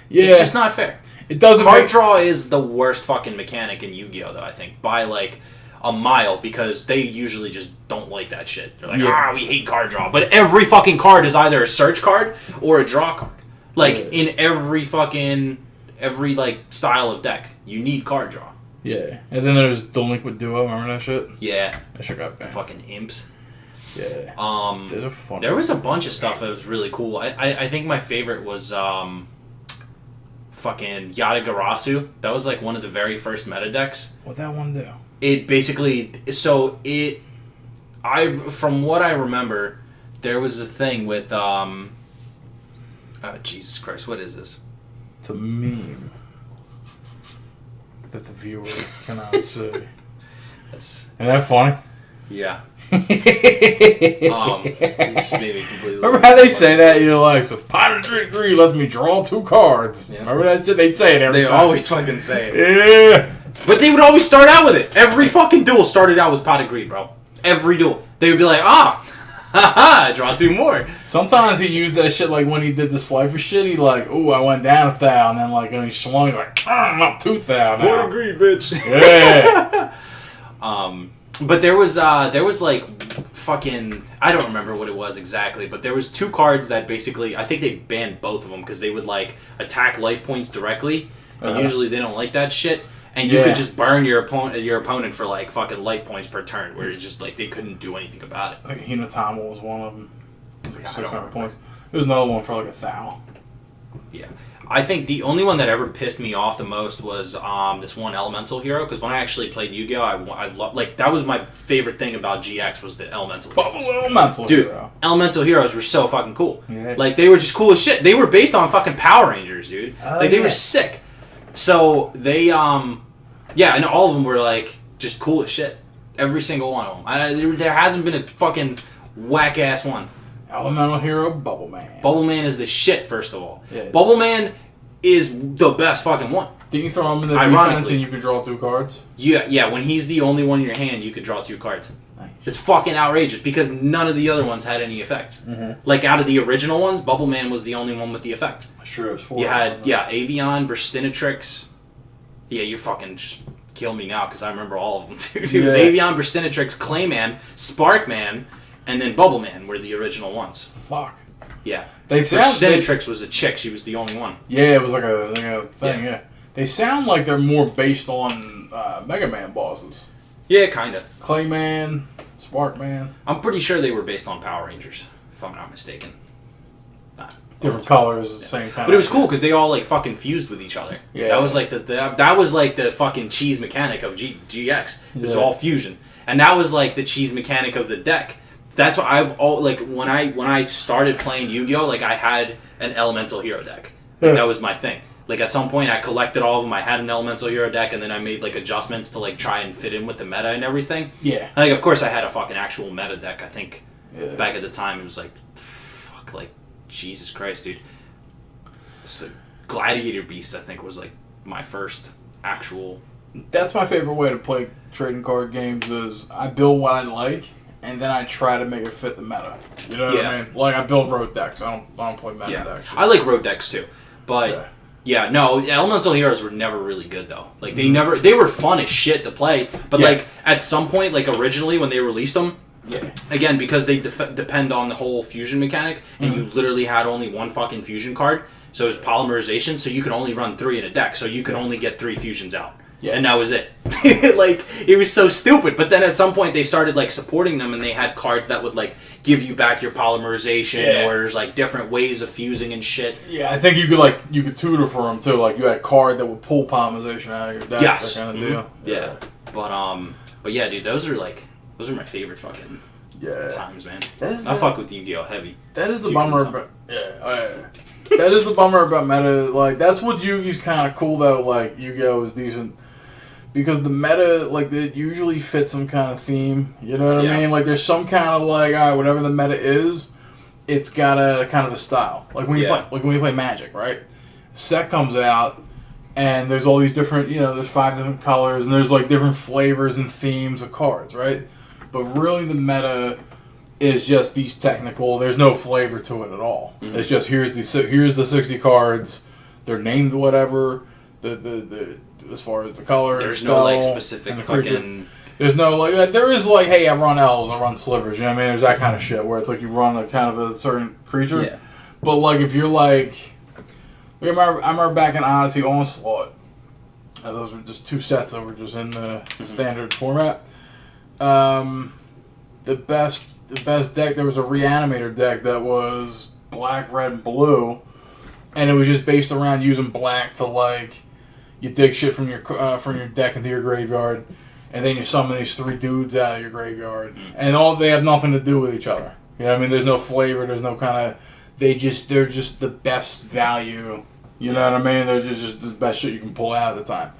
Yeah. It's just not fair. It doesn't Card make... draw is the worst fucking mechanic in Yu-Gi-Oh, though, I think, by like a mile, because they usually just don't like that shit. They're like, Yeah. we hate card draw. But every fucking card is either a search card or a draw card. Like, Yeah. in every like style of deck, you need card draw. Yeah. And then there's Delinquent Duo. Remember that shit? Yeah, That shit got banned. fucking imps. Yeah. Um, There's a fun there was a bunch of stuff that was really cool. I think my favorite was fucking Yatagarasu. That was like one of the very first meta decks. What'd that one do? It basically from what I remember, there was a thing with oh Jesus Christ, what is this? It's a meme that the viewer cannot see. That's Isn't that funny? yeah. It just made me completely. Remember how they say that? You're like, so Pot of Greed lets me draw 2 cards. Yeah. Remember that shit? They'd say it every They time. always fucking say it, Yeah. but they would always start out with it. Every fucking duel started out with Pot of Greed, bro. Every duel, they would be like, haha, draw 2 more. Sometimes he used that shit like when he did the Slifer shit. He like, ooh, I went down 1,000, and then like when he swung, he's like, I'm up 2,000 now. Greed, bitch. Yeah. But there was like fucking, I don't remember what it was exactly, but there was 2 cards that basically, I think they banned both of them because they would like attack life points directly, and usually they don't like that shit. And you Yeah. could just burn your opponent for like fucking life points per turn, where it's just like they couldn't do anything about it. Like Hinatama was one of them. It was like Yeah, I don't 600 remember. points. There was another one for like 1,000. Yeah. I think the only one that ever pissed me off the most was this one Elemental Hero, because when I actually played Yu-Gi-Oh, I love, like, that was my favorite thing about GX was the Elemental Bubble Heroes. Elemental Dude, Hero. Elemental Heroes were so fucking cool. Yeah. Like, they were just cool as shit. They were based on fucking Power Rangers, dude. Oh, Like, they yeah. were sick. So, they, yeah, and all of them were, like, just cool as shit. Every single one of them. There hasn't been a fucking whack-ass one. Elemental Hero, Bubble Man. Bubble Man is the shit, first of all. Yeah. Bubble Man is the best fucking one. Didn't you throw him in the Ironically. defense and you could draw 2 cards? Yeah, when he's the only one in your hand, you could draw 2 cards. Nice. It's fucking outrageous because none of the other ones had any effects. Like, out of the original ones, Bubble Man was the only one with the effect. Sure, it was 4. You had, Avion, Burstinatrix. Yeah, you're fucking just kill me now because I remember all of them, dude. It was Yeah. Avion, Burstinatrix, Clayman, Sparkman, and then Bubble Man were the original ones. Fuck. Yeah. They sound... They, Burstinatrix was a chick. She was the only one. yeah, it was like a thing, Yeah. yeah. They sound like they're more based on Mega Man bosses. Yeah, kind of. Clayman, Sparkman. I'm pretty sure they were based on Power Rangers, if I'm not mistaken. Different colors, the same kind But it was cool because they all like fucking fused with each other. Yeah. That was like that was like the fucking cheese mechanic of GX. It was Yeah. all fusion, and that was like the cheese mechanic of the deck. That's what like when I started playing Yu-Gi-Oh, like I had an Elemental Hero deck. Like, Yeah. that was my thing. Like at some point I collected all of them. I had an Elemental Hero deck, and then I made like adjustments to like try and fit in with the meta and everything. Yeah. And, like of course I had a fucking actual meta deck. I think Yeah. back at the time it was like, fuck, like Jesus Christ, dude. So Gladiator Beast, I think, was like my first actual. That's my favorite way to play trading card games is I build what I like, and then I try to make it fit the meta. You know what Yeah. I mean? Like I build road decks. I don't play meta Yeah, decks. I like road decks too, but yeah, no, Elemental Heroes were never really good though. Like they were fun as shit to play, but Yeah. like at some point, like originally when they released them, Yeah. Again, because they depend on the whole fusion mechanic, and you literally had only one fucking fusion card, so it was polymerization, so you could only run 3 in a deck, so you could only get 3 fusions out. Yeah. And that was it. Like, it was so stupid. But then at some point they started, like, supporting them, and they had cards that would, like, give you back your polymerization, or there's, like, different ways of fusing and shit. Yeah, I think you could tutor for them, too. Like, you had a card that would pull polymerization out of your deck. Yes. That kind of deal. Yeah. But yeah, dude, those are my favorite fucking times, man. I fuck with Yu-Gi-Oh! Heavy. That is the bummer about... That is the bummer about meta. Like, that's what Yugi's kind of cool, though. Like, Yu-Gi-Oh! Is decent. Because the meta, like, it usually fits some kind of theme. You know what I mean? Like, there's some kind of, like, all right, whatever the meta is, it's got a kind of a style. Like, when you play Magic, right? Set comes out, and there's all these different, there's 5 different colors, and there's, like, different flavors and themes of cards, right? But really the meta is just these technical, there's no flavor to it at all. Mm-hmm. It's just, here's the 60 cards, they're named whatever, the as far as the color, there's no like specific fucking. There's no like there is like, hey, I run elves, I run slivers. You know what I mean? There's that kind of shit where it's like you run a kind of a certain creature. Yeah. But like if you're like, I remember back in Odyssey Onslaught, those were just 2 sets that were just in the standard format. The best deck, there was a Reanimator deck that was black, red, blue, and it was just based around using black to like. You dig shit from your deck into your graveyard, and then you summon these 3 dudes out of your graveyard, and they have nothing to do with each other. You know what I mean? There's no flavor. There's no kind of. They're just the best value. You know what I mean? They're just the best shit you can pull out at the time.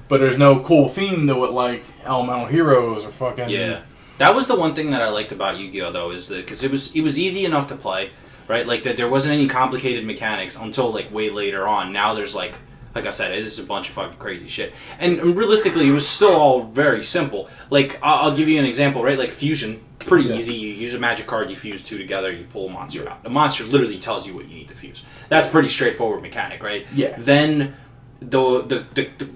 But there's no cool theme to it, like Elemental Heroes or fucking. Yeah, that was the one thing that I liked about Yu-Gi-Oh! Though, is that because it was easy enough to play, right? Like that there wasn't any complicated mechanics until like way later on. Now there's like I said, it is a bunch of fucking crazy shit. And realistically, it was still all very simple. Like, I'll give you an example, right? Like, fusion, pretty easy. You use a magic card, you fuse 2 together, you pull a monster out. The monster literally tells you what you need to fuse. That's pretty straightforward mechanic, right? Yeah. Then, the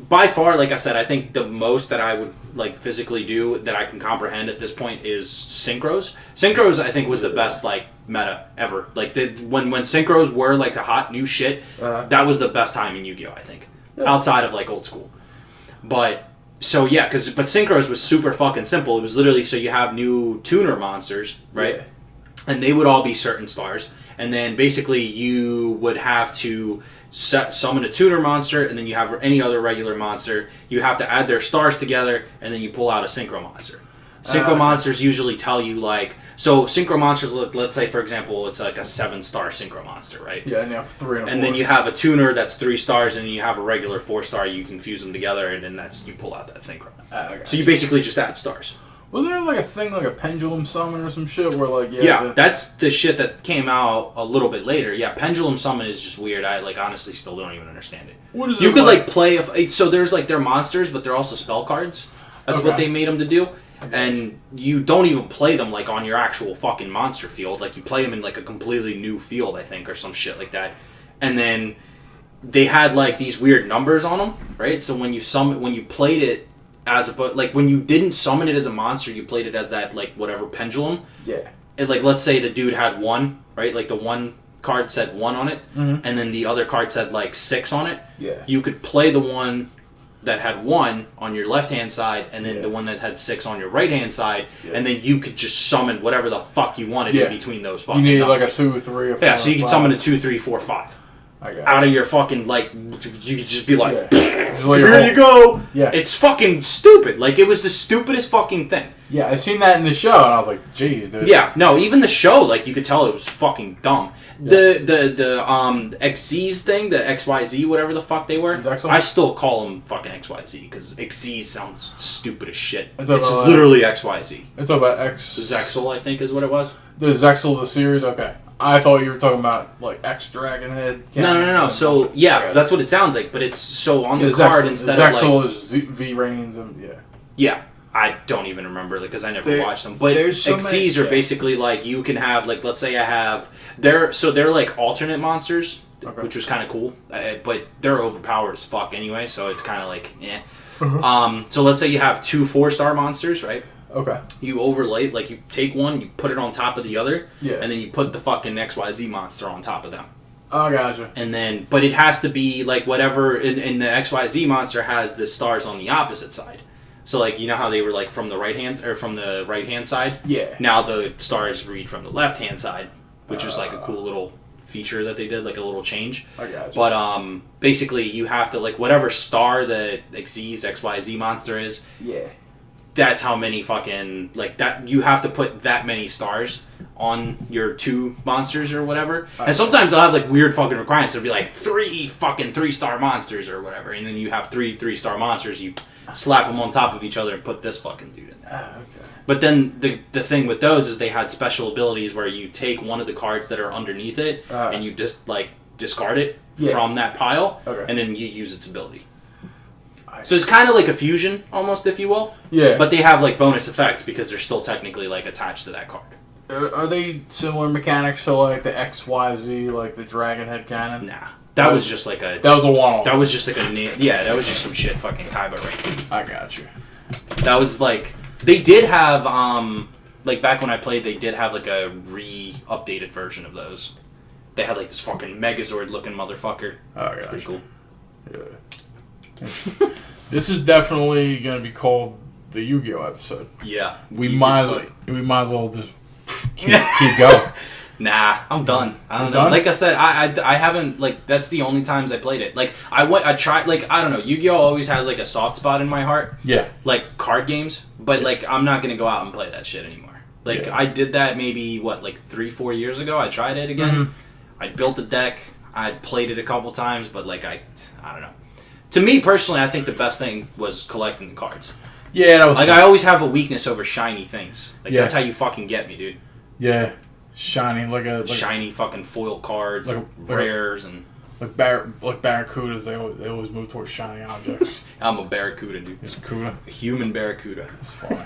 by far, like I said, I think the most that I would, like, physically do that I can comprehend at this point is Synchros. Synchros, I think, was the best, like, meta ever. Like when synchros were like a hot new shit, that was the best time in Yu-Gi-Oh! I think, outside of like old school. But so yeah, but synchros was super fucking simple. It was literally so you have new tuner monsters, right? And they would all be certain stars, and then basically you would have to summon a tuner monster, and then you have any other regular monster. You have to add their stars together, and then you pull out a synchro monster. Synchro monsters usually tell you like. So synchro monsters, let's say for example, it's like a 7-star synchro monster, right? Yeah, and you have 3 and a 4. And then you have a tuner that's 3 stars, and then you have a regular 4-star. You can fuse them together, and then you pull out that synchro. So you basically just add stars. Wasn't there like a thing like a pendulum summon or some shit where like that's the shit that came out a little bit later. Yeah, pendulum summon is just weird. I like honestly still don't even understand it. What is it? You could like play so there's like they're monsters, but they're also spell cards. That's what they made them to do. And you don't even play them like on your actual fucking monster field. Like you play them in like a completely new field, I think, or some shit like that. And then they had like these weird numbers on them, right? So when you played it as like when you didn't summon it as a monster, you played it as that like whatever pendulum. Yeah. And like let's say the dude had 1, right? Like the one card said 1 on it, and then the other card said like 6 on it. Yeah. You could play the one that had 1 on your left-hand side, and then the one that had 6 on your right-hand side, and then you could just summon whatever the fuck you wanted in between those fucking You need numbers. like a 2, 3, or 4. Yeah, so you can summon a 2, 3, 4, 5. Out of your fucking, like, you could just be like, here you go! Yeah. It's fucking stupid. Like, it was the stupidest fucking thing. Yeah, I seen that in the show, and I was like, jeez, dude. Yeah, no, even the show, like, you could tell it was fucking dumb. Yeah. The XZs thing, the XYZ, whatever the fuck they were, Zexal? I still call them fucking XYZ, because XZ sounds stupid as shit. It's about, literally XYZ. It's about X... Zexal, I think, is what it was. The Zexal, the series? Okay. I thought you were talking about, like, X Dragon Head. No. So, yeah, that's what it sounds like, but it's so on the card instead of, like... Zexal is V-Rains and, Yeah. I don't even remember because I never watched them. But XZs are basically like you can have like let's say I have they're like alternate monsters, which was kind of cool. But they're overpowered as fuck anyway, so it's kind of like eh. So let's say you have 2 4-star monsters, right? Okay. You overlay, like you take one, you put it on top of the other, Yeah. and then you put the fucking XYZ monster on top of them. Oh, gotcha. And then, but it has to be like whatever in the XYZ monster has the stars on the opposite side. So like you know how they were like from the right hand side. Yeah. Now the stars read from the left hand side, which is like a cool little feature that they did, like a little change. I gotcha. But basically you have to like whatever star the XYZ monster is. Yeah. That's how many fucking like that you have to put that many stars on your 2 monsters or whatever. And sometimes they'll have like weird fucking requirements. It'll be like 3 fucking 3-star monsters or whatever, and then you have 3 3-star monsters. You slap them on top of each other and put this fucking dude in there. Okay. But then the thing with those is they had special abilities where you take one of the cards that are underneath it and you just like discard it from that pile, and then you use its ability. So it's kind of like a fusion, almost, if you will. Yeah. But they have like bonus effects because they're still technically like attached to that card. Are they similar mechanics to like the XYZ, like the Dragon Head Cannon? Nah, that was just like a. That was a one-off. That was just like that was just some shit fucking Kaiba ranking. I got you. That was like they did have like back when I played, they did have like a updated version of those. They had like this fucking Megazord looking motherfucker. Oh, I got Pretty you. cool. Yeah. This is definitely going to be called the Yu-Gi-Oh episode. Yeah, We might as well just keep going. Nah, I'm done. I don't know. Done? Like I said, I haven't like that's the only times I played it. Like I tried like I don't know. Yu-Gi-Oh always has like a soft spot in my heart. Yeah. Like card games, but like I'm not gonna go out and play that shit anymore. Like Yeah. I did that maybe like 3-4 years ago. I tried it again. Mhm. I built a deck. I played it a couple times, but like I don't know. To me personally, I think the best thing was collecting the cards. Yeah, that was Like fun. I always have a weakness over shiny things. Like Yeah. that's how you fucking get me, dude. Yeah. Shiny, like Shiny fucking foil cards, like like a- rares, and like Barracudas. They always move towards shiny objects. I'm a barracuda, dude. It's Cuda. A human barracuda. It's funny.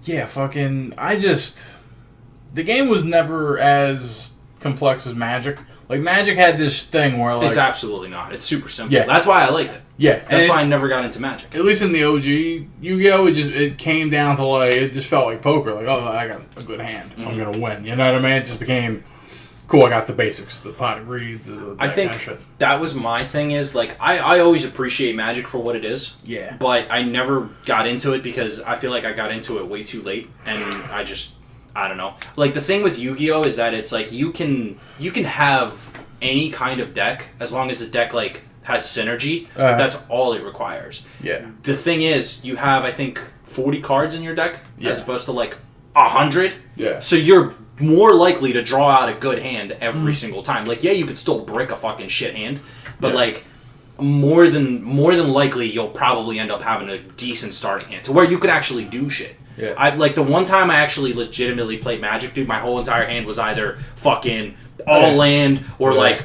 Yeah, fucking. The game was never as complex as Magic. Like Magic had this thing where like It's absolutely not. It's super simple. Yeah. That's why I liked it. yeah, That's and why I never got into Magic. at least in the OG Yu-Gi-Oh, it came down to like it just felt like poker. Like, oh, I got a good hand, I'm gonna win. You know what I mean? It just became cool. I got the basics, the pot of greeds. I think that was my thing is like I always appreciate Magic for what it is. Yeah. But I never got into it because I feel like I got into it way too late, and I don't know. Like the thing with Yu-Gi-Oh is that it's like you can have any kind of deck as long as the deck like has synergy. That's all it requires. Yeah. The thing is, you have I think 40 cards in your deck Yeah. as opposed to like 100. Yeah. So you're more likely to draw out a good hand every single time. Like, yeah, you could still brick a fucking shit hand, but Yeah. like more than likely you'll probably end up having a decent starting hand to where you could actually do shit. Yeah. I like the one time I actually legitimately played Magic, dude. My whole entire hand was either fucking all Yeah. land or Yeah. like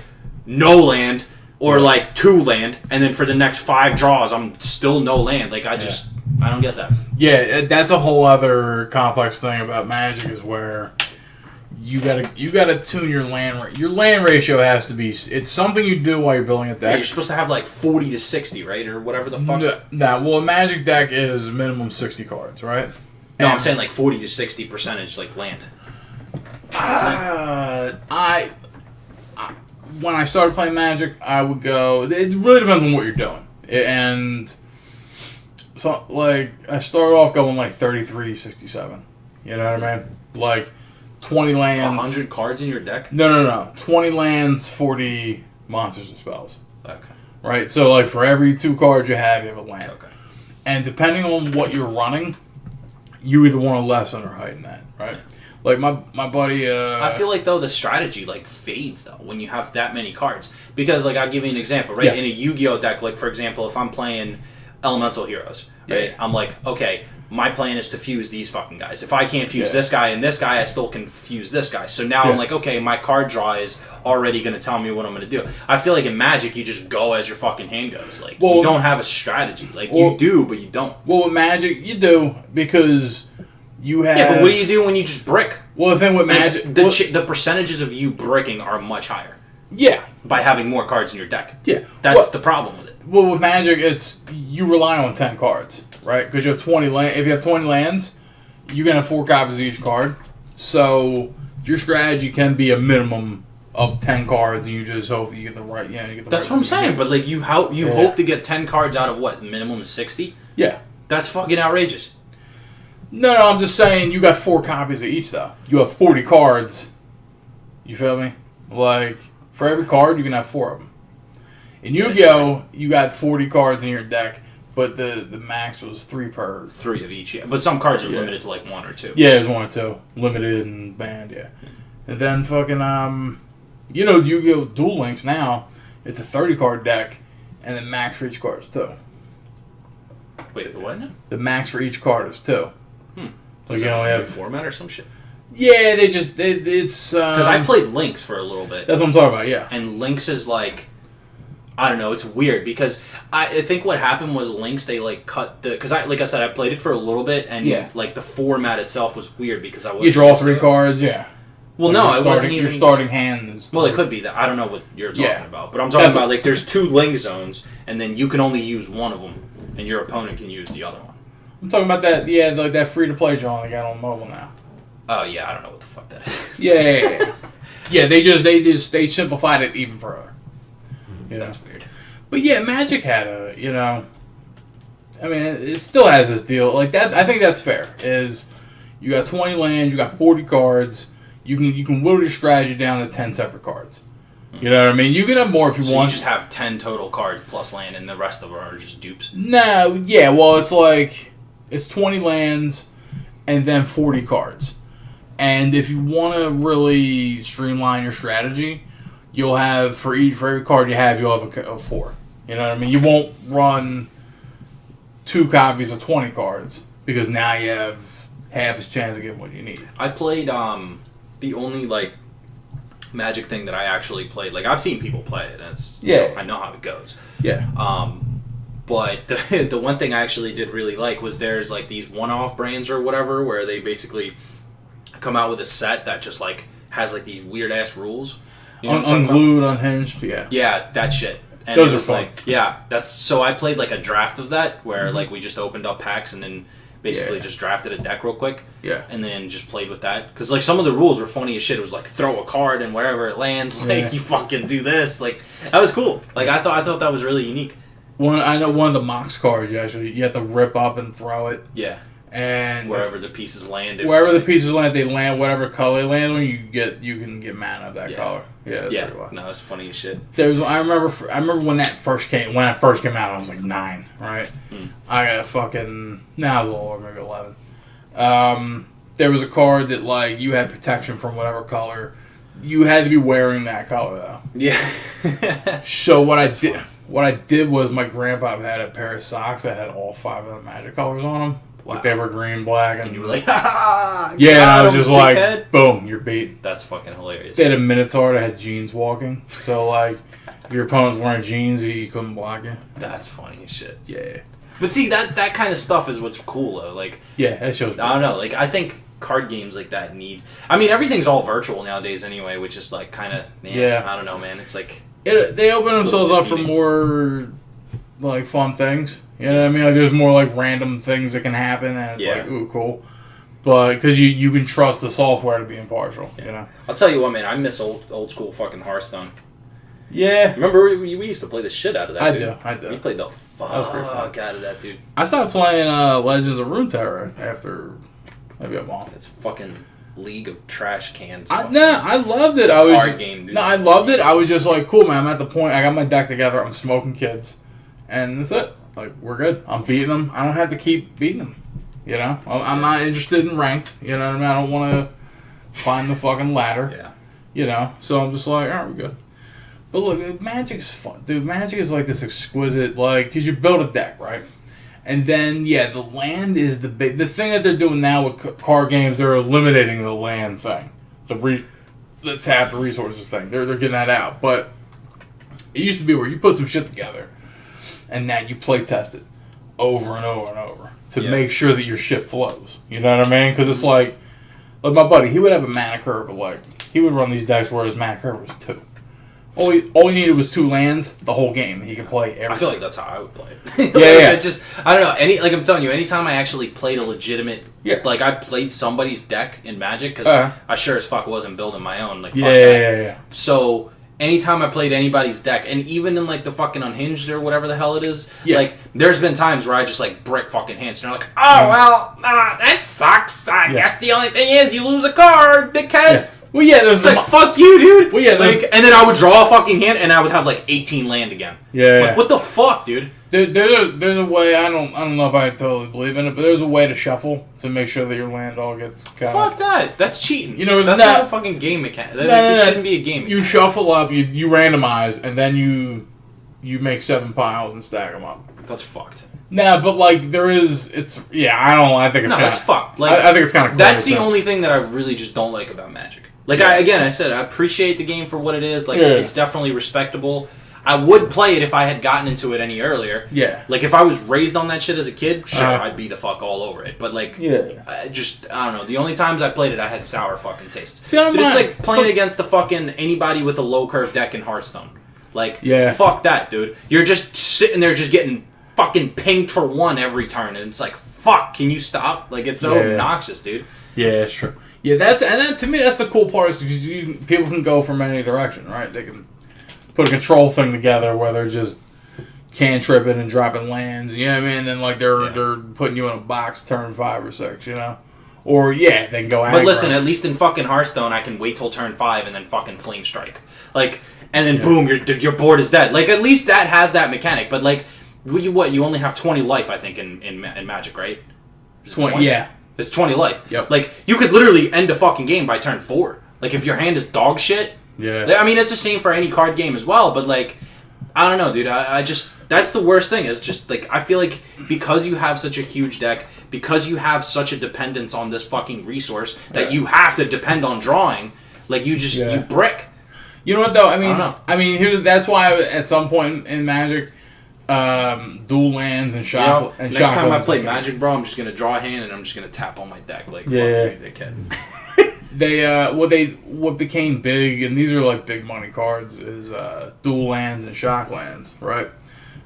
no land or like 2 land, and then for the next 5 draws I'm still no land. Like I don't get that. Yeah, that's a whole other complex thing about Magic is where you gotta tune your land. Your land ratio has to be. It's something you do while you're building a Yeah, deck. you're supposed to have like 40 to 60, right, or whatever the fuck. No, well, a Magic deck is minimum 60 cards, right? No, I'm And- saying like 40 to 60 percentage like land. When I started playing Magic, I would go. It really depends on what you're doing, and so like I started off going like 33, 67. You know what I mean? Like 20 lands. 100 cards in your deck. No. 20 lands, 40 monsters and spells. Okay. Right. So like for every 2 cards you have a land. Okay. And depending on what you're running, you either want to lessen or heighten that. Right. Like my buddy. I feel like though the strategy like fades though when you have that many cards because like I'll give you an example right Yeah. in a Yu-Gi-Oh deck like for example if I'm playing Elemental Heroes right Yeah. I'm like okay my plan is to fuse these fucking guys if I can't fuse Yeah. this guy and this guy I still can fuse this guy so now Yeah. I'm like okay my card draw is already going to tell me what I'm going to do. I feel like in Magic you just go as your fucking hand goes like Well- you don't have a strategy like Well- you do but you don't. Well, with Magic, you do because you have. Yeah, but what do you do when you just brick? Well, the thing with Like, Magic, the percentages of you bricking are much higher yeah, by having more cards in your deck. yeah. That's Well, the problem with it. Well, with Magic, it's you rely on 10 cards, right? Because you have 20 if you have 20 lands, you're gonna have 4 copies of each card. So your strategy can be a minimum of 10 cards, and you just hope you get the right. Yeah, you get the. That's right what I'm saying. But like you Yeah. hope to get 10 cards out of what minimum 60. Yeah. That's fucking outrageous. No, I'm just saying you got 4 copies of each though. You have 40 cards. You feel me? Like for every card, you can have 4 of them. In Yu-Gi-Oh, you got 40 cards in your deck, but the max was 3 per. 3 of each, yeah. But some cards are Yeah. limited to like 1 or 2. Yeah, there's 1 or 2, limited and banned. Yeah, and then fucking Yu-Gi-Oh Duel Links now, it's a 30 card deck, and the max for each card is 2. Wait, the what now? The max for each card is 2. So Is you that only a new have. format or some shit. Yeah, it's Because I played Lynx for a little bit. That's what I'm talking about. Yeah. And Lynx is like, I don't know, it's weird because I think what happened was Lynx, they like cut the, because like I said, I played it for a little bit and Yeah. like the format itself was weird because I was You draw 3 cards. Yeah. Well, Like, no, your I wasn't starting, even. your starting hand is. Well, it could be that. I don't know what you're talking Yeah. about, but I'm talking That's about like there's 2 Link zones and then you can only use one of them and your opponent can use the other one. I'm talking about that. Yeah, like that free to play drawing they got on mobile now. Oh yeah, I don't know what the fuck that is. Yeah. Yeah, they simplified it even further. You know. That's weird. But yeah, Magic had I mean, it still has this deal like that. I think that's fair. Is you got 20 lands, you got 40 cards. You can whittle your strategy down to 10 separate cards. You know what I mean? You can have more if you So want. you just have 10 total cards plus land, and the rest of them are just dupes. No, yeah. Well, it's like it's 20 lands and then 40 cards. And if you want to really streamline your strategy, you'll have for every card you have, you'll have a 4. You know what I mean? You won't run 2 copies of 20 cards because now you have half as chance of getting what you need. I played the only like Magic thing that I actually played. Like I've seen people play it. And it's Yeah. I know how it goes. Yeah. But the one thing I actually did really like was there's like these one-off brands or whatever where they basically come out with a set that just like has like these weird ass rules. You know what I'm talking about? Unglued, unhinged. Yeah. Yeah, that shit. And Those it are was fun. like, yeah, that's so I played like a draft of that where like we just opened up packs and then basically Yeah. just drafted a deck real quick. Yeah. And then just played with that because like some of the rules were funny as shit. It was like throw a card and wherever it lands, like Yeah. you fucking do this. Like that was cool. Like I thought that was really unique. I know one of the Mox cards you have to rip up and throw it, Yeah, and wherever the pieces land. wherever the pieces land, they land whatever color they land on. You can get mana of that Yeah. color. Yeah, that's Yeah, pretty wild. no, it's funny as shit. I remember when that first came out. I was like 9, right? I got fucking now I was a little older, maybe 11. There was a card that like you had protection from whatever color. You had to be wearing that color though. Yeah. So what I did was my grandpa had a pair of socks that had all 5 of the Magic colors on them. Wow. Like they were green, black, And you were like, ha ha! yeah, and I was got him, just like, dickhead. boom, you're beat. That's fucking hilarious. They had a Minotaur that had jeans walking. So, like, if your opponent's wearing jeans, he couldn't block you. That's funny as shit. Yeah. But see, that kind of stuff is what's cool though. Like, Yeah, that shows. I don't know. Like, I think card games like that need. I mean, everything's all virtual nowadays anyway, which is like kind of. Yeah. I don't know, man. It's like. They open themselves up for defeating. more, like, fun things. You know what I mean? Like, there's more, like, random things that can happen, and it's Yeah. like, ooh, cool. But, because you can trust the software to be impartial, you know? I'll tell you what, man. I miss old school fucking Hearthstone. Yeah. Remember we used to play the shit out of that. I dude. do. We played the was pretty fun. fuck out of that, dude. I stopped playing Legends of Runeterra after maybe a month. It's fucking League of Trash Cans. I loved it. I was card game, dude. No, I loved it. I was just like, cool, man. I'm at the point. I got my deck together. I'm smoking kids, and that's it. Like, we're good. I'm beating them. I don't have to keep beating them. You know, I'm not interested in ranked. You know what I mean? I don't want to climb the fucking ladder. Yeah. You know, so I'm just like, all right, we're good. But look, Magic's fun, dude. Magic is like this exquisite, like, because you build a deck, right? And then, yeah, the land is the thing that they're doing now with card games. They're eliminating the land thing, the tap resources thing. They're getting that out. But it used to be where you put some shit together, and that you play test it over and over and over to Yeah. make sure that your shit flows. You know what I mean? Because it's like my buddy, he would have a mana curve, but like he would run these decks where his mana curve was 2. All he needed was 2 lands the whole game. He could play everything. I feel like that's how I would play it. Yeah. I don't know. I'm telling you, anytime I actually played a legitimate, Yeah. like I played somebody's deck in Magic because I sure as fuck wasn't building my own. Like, fuck that. Yeah. So anytime I played anybody's deck, and even in like the fucking Unhinged or whatever the hell it is, like there's been times where I just like brick fucking hands, and they're like, oh well, that sucks. I guess the only thing is you lose a card, dickhead. Yeah. Well, yeah, there's It's like, fuck you, dude. Well, yeah, like, and then I would draw a fucking hand, and I would have like 18 land again. Yeah. Like, what the fuck, dude? There's a way. I don't know if I totally believe in it, but there's a way to shuffle to make sure that your land all gets kind Fuck that. That's cheating. You know, that's not a fucking game mechanic. That shouldn't be a game mechanic. You shuffle up, you randomize, and then you make 7 piles and stack them up. That's fucked. Nah, but like there is, I think it's that's fucked. Like, I think it's kind of. That's the only thing that I really just don't like about Magic. Like I said, I appreciate the game for what it is. Like it's definitely respectable. I would play it if I had gotten into it any earlier. Yeah. Like if I was raised on that shit as a kid, sure, I'd be the fuck all over it. But like, I don't know. The only times I played it, I had sour fucking taste. See, it's like playing against the fucking anybody with a low curve deck in Hearthstone. Like, fuck that, dude. You're just sitting there, just getting fucking pinged for 1 every turn, and it's like, fuck. Can you stop? Like, it's so obnoxious, dude. Yeah, it's true. Yeah, to me, that's the cool part, is because people can go from any direction, right? They can put a control thing together where they're just cantripping and dropping lands, you know what I mean? And then, like, they're putting you in a box turn 5 or 6, you know? Or, they can go aggro. But listen, at least in fucking Hearthstone, I can wait till turn 5 and then fucking Flame Strike. Like, and then boom, your board is dead. Like, at least that has that mechanic. But, like, you only have 20 life, I think, in Magic, right? 20, yeah. It's 20 life. Yep. Like, you could literally end a fucking game by turn 4. Like, if your hand is dog shit. Yeah. I mean, it's the same for any card game as well, but, like, I don't know, dude. I just... That's the worst thing, is just, like, I feel like because you have such a huge deck, because you have such a dependence on this fucking resource that you have to depend on drawing, like, you just... You brick. You know what, though? I mean, that's why at some point in Magic... dual lands and shock. Next time I play Magic, bro, I'm just gonna draw a hand and I'm just gonna tap on my deck like fuck you, dickhead. What became big, and these are like big money cards, is dual lands and shock lands, right?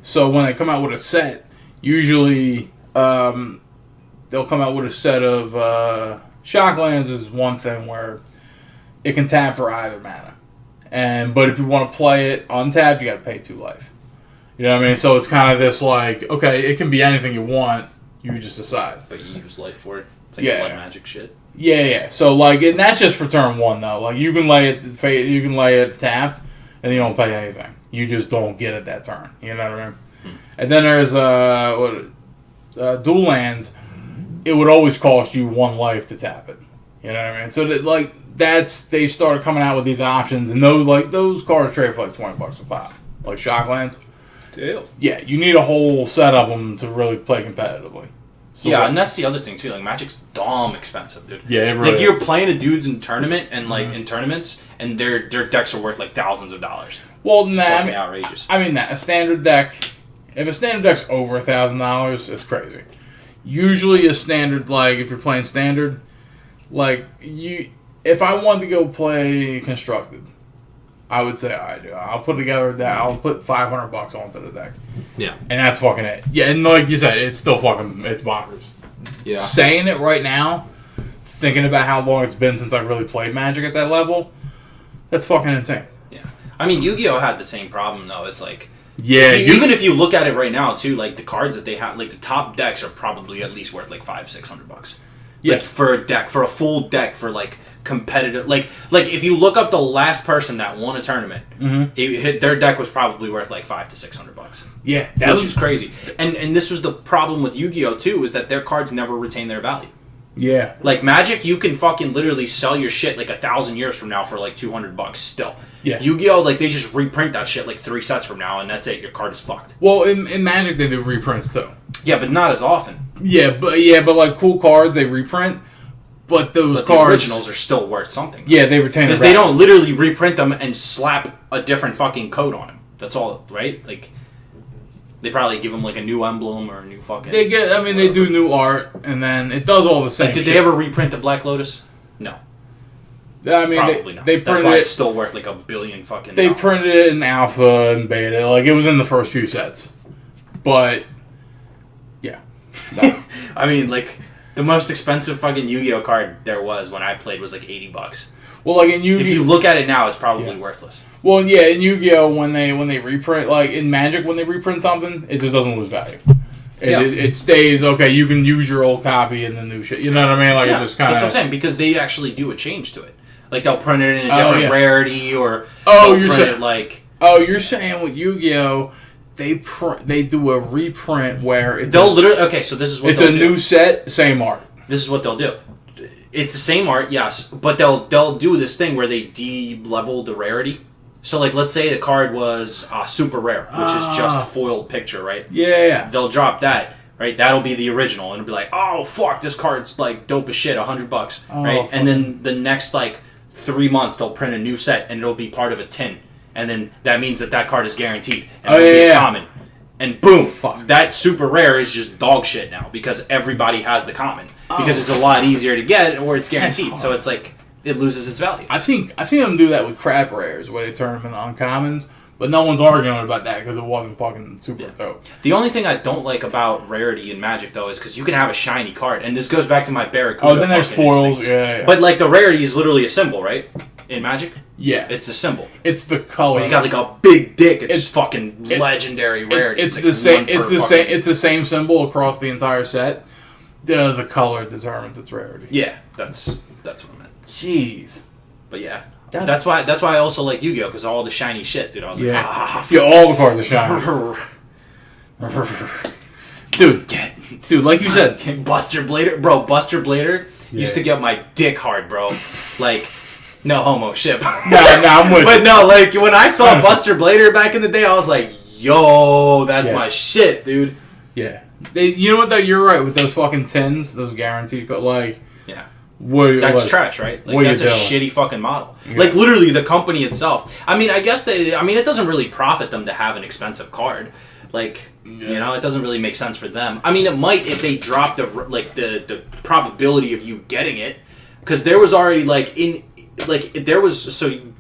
So when they come out with a set, usually they'll come out with a set of shock lands is one thing where it can tap for either mana, but if you want to play it untapped, you got to pay 2 life. You know what I mean? So it's kind of this like, okay, it can be anything you want. You just decide. But you use life for it. It's like blood magic shit. Yeah. So like, and that's just for turn 1 though. Like you can lay it tapped, and you don't pay anything. You just don't get it that turn. You know what I mean? And then there's dual lands. It would always cost you 1 life to tap it. You know what I mean? So that, they started coming out with these options, and those cards trade for like $20 a pop, like shock lands. Deal. Yeah, you need a whole set of them to really play competitively. So and that's the other thing too. Like Magic's dumb expensive, dude. Yeah, it really like you're playing a dudes in tournament and like in tournaments, and their decks are worth like thousands of dollars. Well, nah, outrageous. A standard deck. If a standard deck's over $1,000, it's crazy. Usually, a standard, like if you're playing standard, like if I wanted to go play constructed, I would say, all right, dude, I'll put together a deck. I'll put $500 onto the deck. Yeah. And that's fucking it. Yeah, and like you said, it's still it's bonkers. Yeah. Saying it right now, thinking about how long it's been since I've really played Magic at that level, that's fucking insane. Yeah. I mean, Yu-Gi-Oh! Had the same problem, though. It's like... Yeah. Even if you look at it right now, too, like, the cards that they have, like, the top decks are probably at least worth, like, $500-$600. Yeah. Like, for a deck, for a full deck, for, like... competitive, like if you look up the last person that won a tournament, their deck was probably worth like $500-$600. Yeah, which is crazy. And this was the problem with Yu-Gi-Oh! Too, is that their cards never retain their value. Yeah, like Magic, you can fucking literally sell your shit like 1,000 years from now for like $200 still. Yeah, Yu-Gi-Oh! Like they just reprint that shit like 3 sets from now, and that's it. Your card is fucked. Well, in Magic they do reprints too. Yeah, but not as often. Yeah, but like cool cards they reprint. But those cards, the originals are still worth something. Yeah, they retain because they don't literally reprint them and slap a different fucking code on them. That's all, right? Like they probably give them like a new emblem or a new fucking. They do new art, and then it does all the same. Like, did they ever reprint the Black Lotus? No. I mean, Probably not. they That's printed why it. it's still worth like $1 billion fucking. They printed it in alpha and beta. Like, it was in the first few sets. But, yeah. I mean, like, the most expensive fucking Yu-Gi-Oh card there was when I played was like $80. Well, like, in If you look at it now, it's probably Yeah. worthless. Well, yeah, in Yu-Gi-Oh, when they reprint, like, in Magic, when they reprint something, it just doesn't lose value. Yeah. It stays, okay, you can use your old copy and the new shit. You know what I mean? Like, Yeah, it just kind of... that's what I'm saying, because they actually do a change to it. Like, they'll print it in a different yeah. rarity, or Oh, they'll you're print saying- it like... Oh, you're saying with Yu-Gi-Oh, they do a reprint where it's They'll literally... Okay, so this is what it's they'll a do. new set, same art. This is what they'll do. It's the same art, yes, but they'll do this thing where they de-level the rarity. So, like, let's say the card was super rare, which is just a foiled picture, right? Yeah. They'll drop that, right? That'll be the original, and it'll be like, oh fuck, this card's like dope as shit, $100, Oh, right? fuck. And then the next like 3 months, they'll print a new set, and it'll be part of a tin, and then that means that card is guaranteed, and Oh, it'll be yeah, a yeah. common, and boom, Fuck. that super rare is just dog shit now because everybody has the common because it's a lot easier to get or it's guaranteed, That's so hard. it's like it loses its value. I've seen them do that with crap rares where they turn them into uncommons, but no one's arguing about that because it wasn't fucking super dope. The only thing I don't like about rarity in Magic though is because you can have a shiny card, and this goes back to my Barracuda. Oh, then there's fucking foils. instinct. Yeah. But like the rarity is literally a symbol, right? In Magic, yeah, it's a symbol. it's the color. When you got like a big dick, it's It's- fucking legendary rarity. It's like the same. one per It's the fucking- same. It's the same symbol across the entire set. The color determines its rarity. Yeah, that's what I meant. Jeez. But yeah, That's- that's why I also like Yu-Gi-Oh because all the shiny shit, dude. I was like, Yeah. Yeah, all the cards are shiny. Dude, like you said, Buster Blader, bro. Buster Blader used Yeah. to get my dick hard, bro. Like, no homo shit. nah, I'm with But you. no, like when I saw Honestly. Buster Blader back in the day, I was like, yo, that's Yeah. my shit, dude. Yeah. You know what, though? You're right with those fucking tins, those guaranteed, like, Yeah. what, That's like, trash, right? Like what are that's a you shitty fucking model. Yeah. Like literally the company itself. I mean, I guess it doesn't really profit them to have an expensive card. Like, you know, it doesn't really make sense for them. I mean, it might if they drop the probability of you getting it, because there was already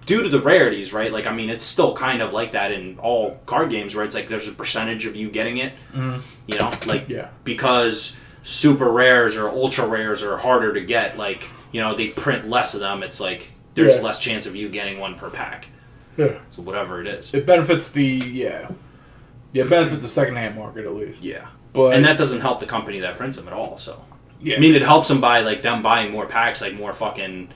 due to the rarities, right? Like, I mean, it's still kind of like that in all card games where it's like there's a percentage of you getting it. Mhm. You know, like Yeah. because super rares or ultra rares are harder to get. Like, you know, they print less of them. It's like there's Yeah. less chance of you getting one per pack. Yeah. So whatever it is. It benefits it benefits the secondhand market at least. Yeah. But And that doesn't help the company that prints them at all. So yeah, I mean, it helps them by like them buying more packs, like more fucking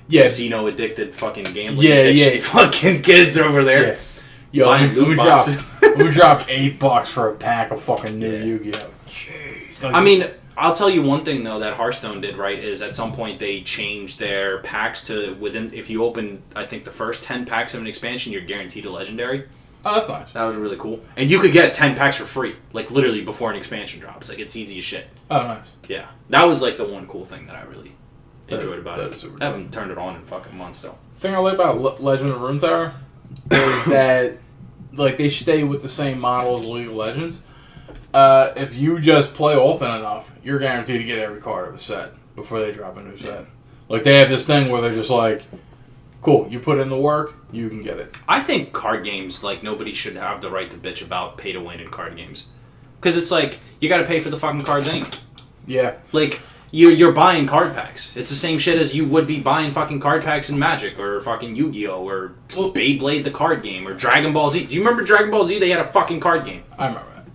yeah, casino addicted fucking gambling Yeah, addiction yeah. fucking kids over yeah. there. Yo, Buying we loot drop boxes. we drop $8 for a pack of fucking new Yeah. Yu-Gi-Oh. Jeez. Like, I mean, I'll tell you one thing though that Hearthstone did right is at some point they changed their packs to if you open I think the first 10 packs of an expansion you're guaranteed a legendary. oh, that's nice. That was really cool. And you could get 10 packs for free, like literally before an expansion drops. Like it's easy as shit. Oh, nice. Yeah. That was like the one cool thing that I really That- enjoyed about that it. is super I haven't turned it on in fucking months though. The thing I like about Legend of Runeterra is that like they stay with the same model as League of Legends. If you just play often enough, you're guaranteed to get every card of a set before they drop a new set. Like they have this thing where they're just like, cool, you put in the work, you can get it. I think card games, like, nobody should have the right to bitch about pay to win in card games. Because it's like, you gotta pay for the fucking cards anyway. Yeah. Like, you're buying card packs. It's the same shit as you would be buying fucking card packs in Magic, or fucking Yu-Gi-Oh! Or Beyblade the card game, or Dragon Ball Z. Do you remember Dragon Ball Z? They had a fucking card game. I remember that.